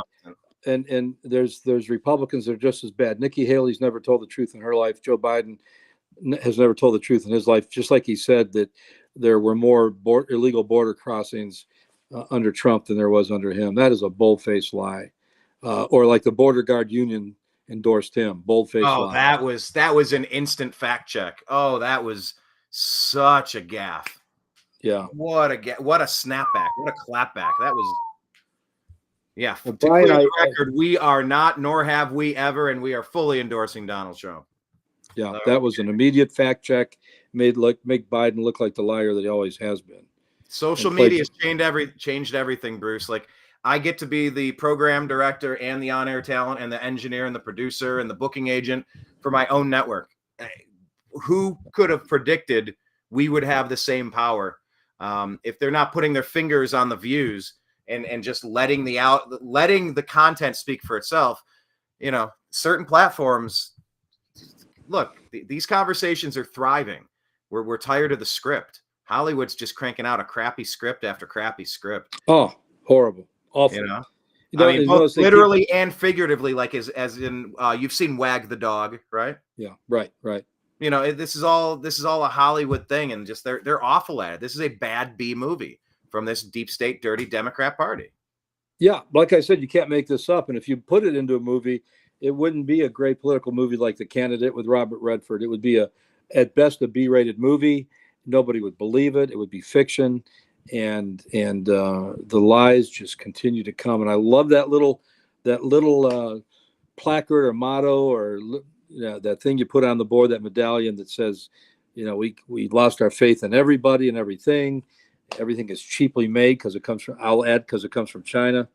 competent. and there's Republicans that are just as bad. Nikki Haley's never told the truth in her life. Joe Biden has never told the truth in his life. Just like he said that there were more illegal border crossings under Trump than there was under him. That is a bold-faced lie. Or like the border guard union endorsed him. Bold-faced Oh, lie. that was an instant fact check. Oh, that was such a gaffe. Yeah. What a snapback. What a clapback. That was yeah. Well, To Brian, clear the record, we are not, nor have we ever, and we are fully endorsing Donald Trump. Yeah, that was an immediate fact check. Make Biden look like the liar that he always has been. Social media has changed everything, Bruce. Like I get to be the program director and the on-air talent and the engineer and the producer and the booking agent for my own network. Who could have predicted we would have the same power if they're not putting their fingers on the views and just letting the content speak for itself? You know, certain platforms. Look, these conversations are thriving. We're tired of the script. Hollywood's just cranking out a crappy script after crappy script. Oh, horrible, awful. You know, You know, I mean, both literally and figuratively. Like as in, you've seen Wag the Dog, right? Yeah, right. You know, this is all a Hollywood thing, and just they're awful at it. This is a bad B movie from this deep state, dirty Democrat Party. Yeah, like I said, you can't make this up. And if you put it into a movie, it wouldn't be a great political movie like The Candidate with Robert Redford. It would be at best a B-rated movie. Nobody would believe it. It would be fiction, and the lies just continue to come. And I love that little placard or motto or that thing you put on the board, that medallion that says, you know, we lost our faith in everybody and everything. Everything is cheaply made because it comes from China.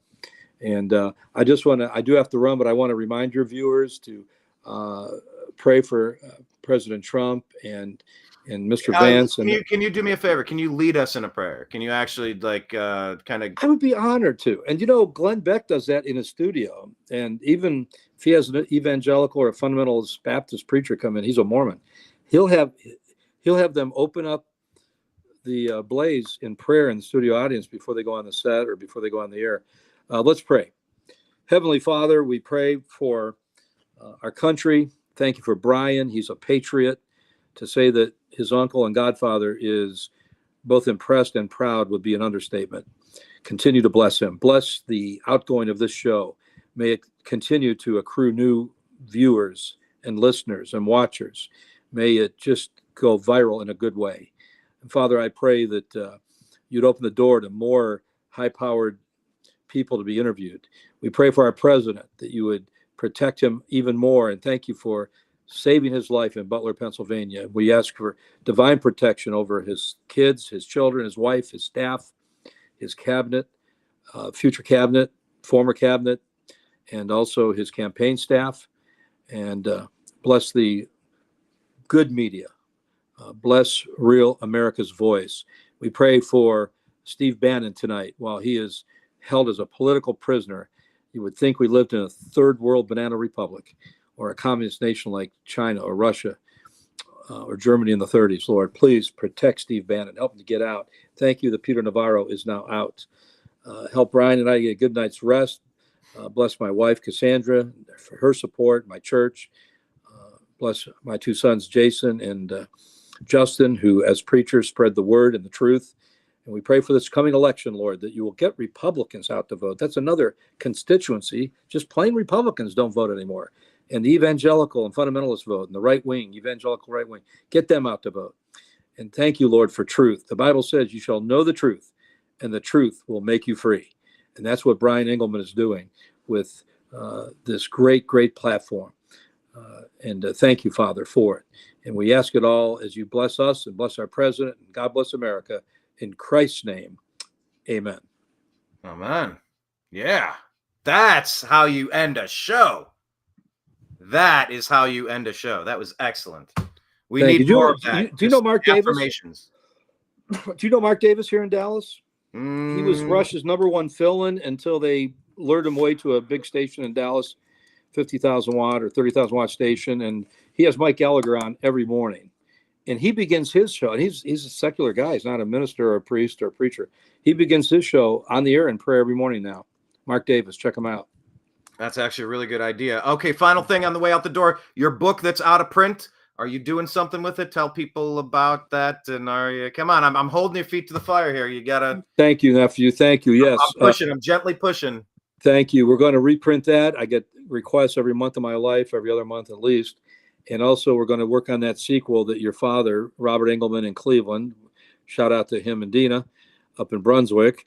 And I do have to run, but I want to remind your viewers to pray for President Trump and Mr. Vance. Can you do me a favor? Can you lead us in a prayer? Can you actually kind of? I would be honored to. And you know, Glenn Beck does that in his studio. And even if he has an evangelical or a fundamentalist Baptist preacher come in, he's a Mormon. He'll have them open up the blaze in prayer in the studio audience before they go on the set or before they go on the air. Let's pray. Heavenly Father, we pray for our country. Thank you for Brian. He's a patriot. To say that his uncle and godfather is both impressed and proud would be an understatement. Continue to bless him. Bless the outgoing of this show. May it continue to accrue new viewers and listeners and watchers. May it just go viral in a good way. And Father, I pray that you'd open the door to more high-powered people to be interviewed. We pray for our president, that you would protect him even more. And thank you for saving his life in Butler, Pennsylvania. We ask for divine protection over his kids, his children, his wife, his staff, his cabinet, future cabinet, former cabinet, and also his campaign staff. And bless the good media. Bless Real America's Voice. We pray for Steve Bannon tonight while he is held as a political prisoner. You would think we lived in a third world banana republic or a communist nation like China or Russia or Germany in the 30s. Lord, please protect Steve Bannon. Help him to get out. Thank you that Peter Navarro is now out. Help Brian and I get a good night's rest. Bless my wife, Cassandra, for her support, my church. Bless my two sons, Jason and Justin, who as preachers spread the word and the truth. And we pray for this coming election, Lord, that you will get Republicans out to vote. That's another constituency. Just plain Republicans don't vote anymore. And the evangelical and fundamentalist vote, and the right wing, evangelical right wing, get them out to vote. And thank you, Lord, for truth. The Bible says you shall know the truth, and the truth will make you free. And that's what Brian Engelman is doing with this great, great platform. And thank you, Father, for it. And we ask it all as you bless us and bless our president, and God bless America. In Christ's name, amen. Amen. Yeah, that's how you end a show. That is how you end a show. That was excellent. We need more of that. Do you know Mark Davis? Do you know Mark Davis here in Dallas? He was Rush's #1 fill-in until they lured him away to a big station in Dallas, 50,000 watt or 30,000 watt station. And he has Mike Gallagher on every morning. And he begins his show, and he's a secular guy. He's not a minister or a priest or a preacher. He begins his show on the air in prayer every morning now. Mark Davis, check him out. That's actually a really good idea. Okay, final thing on the way out the door. Your book that's out of print. Are you doing something with it? Tell people about that. And are you? Come on, I'm holding your feet to the fire here. You gotta. Thank you, nephew. Thank you. Yes, I'm pushing. I'm gently pushing. Thank you. We're going to reprint that. I get requests every month of my life, every other month at least. And also, we're going to work on that sequel that your father, Robert Engelman in Cleveland, shout out to him and Dina up in Brunswick,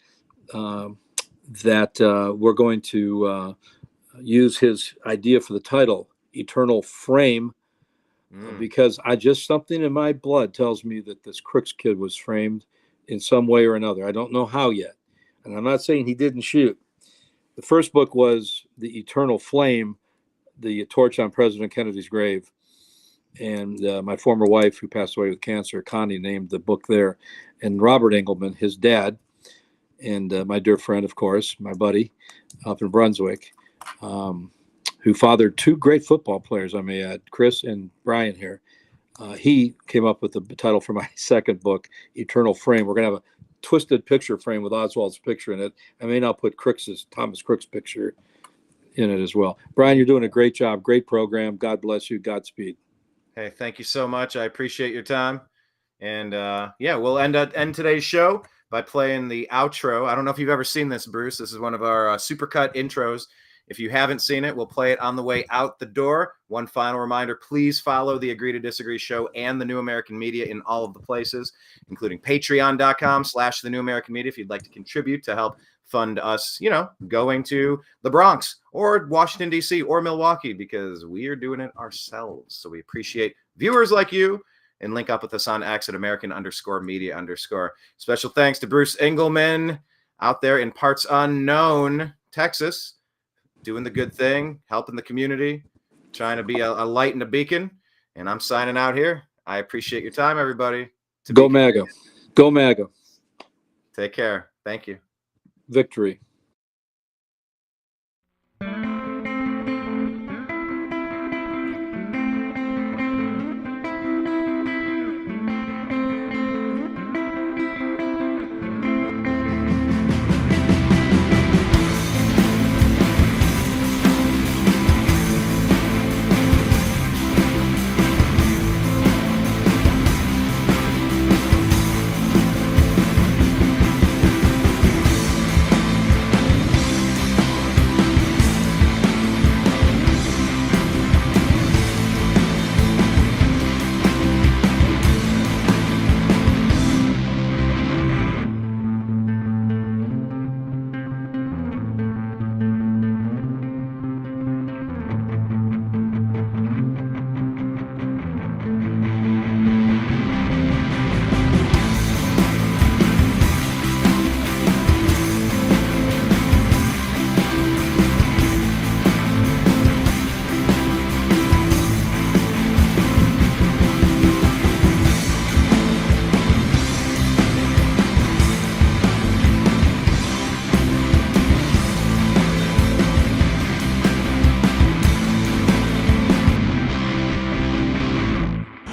that we're going to use his idea for the title, Eternal Frame, because something in my blood tells me that this Crooks kid was framed in some way or another. I don't know how yet. And I'm not saying he didn't shoot. The first book was The Eternal Flame, the torch on President Kennedy's grave. And my former wife, who passed away with cancer, Connie, named the book there. And Robert Engelman, his dad, and my dear friend, of course, my buddy up in Brunswick, who fathered two great football players, I may add, Chris and Brian here. He came up with the title for my second book, Eternal Frame. We're going to have a twisted picture frame with Oswald's picture in it. I may now put Thomas Crook's picture in it as well. Brian, you're doing a great job. Great program. God bless you. Godspeed. Hey, thank you so much. I appreciate your time. And we'll end today's show by playing the outro. I don't know if you've ever seen this, Bruce. This is one of our supercut intros. If you haven't seen it, we'll play it on the way out the door. One final reminder, please follow the Agree to Disagree show and the New American Media in all of the places, including patreon.com/the New American Media if you'd like to contribute to help fund us, going to the Bronx or Washington, D.C. or Milwaukee, because we are doing it ourselves. So we appreciate viewers like you, and link up with us on X at American_media_. Special thanks to Bruce Engelman out there in parts unknown, Texas, doing the good thing, helping the community, trying to be a light and a beacon. And I'm signing out here. I appreciate your time, everybody. Go MAGA. Go MAGA. Take care. Thank you. Victory.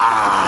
Ah.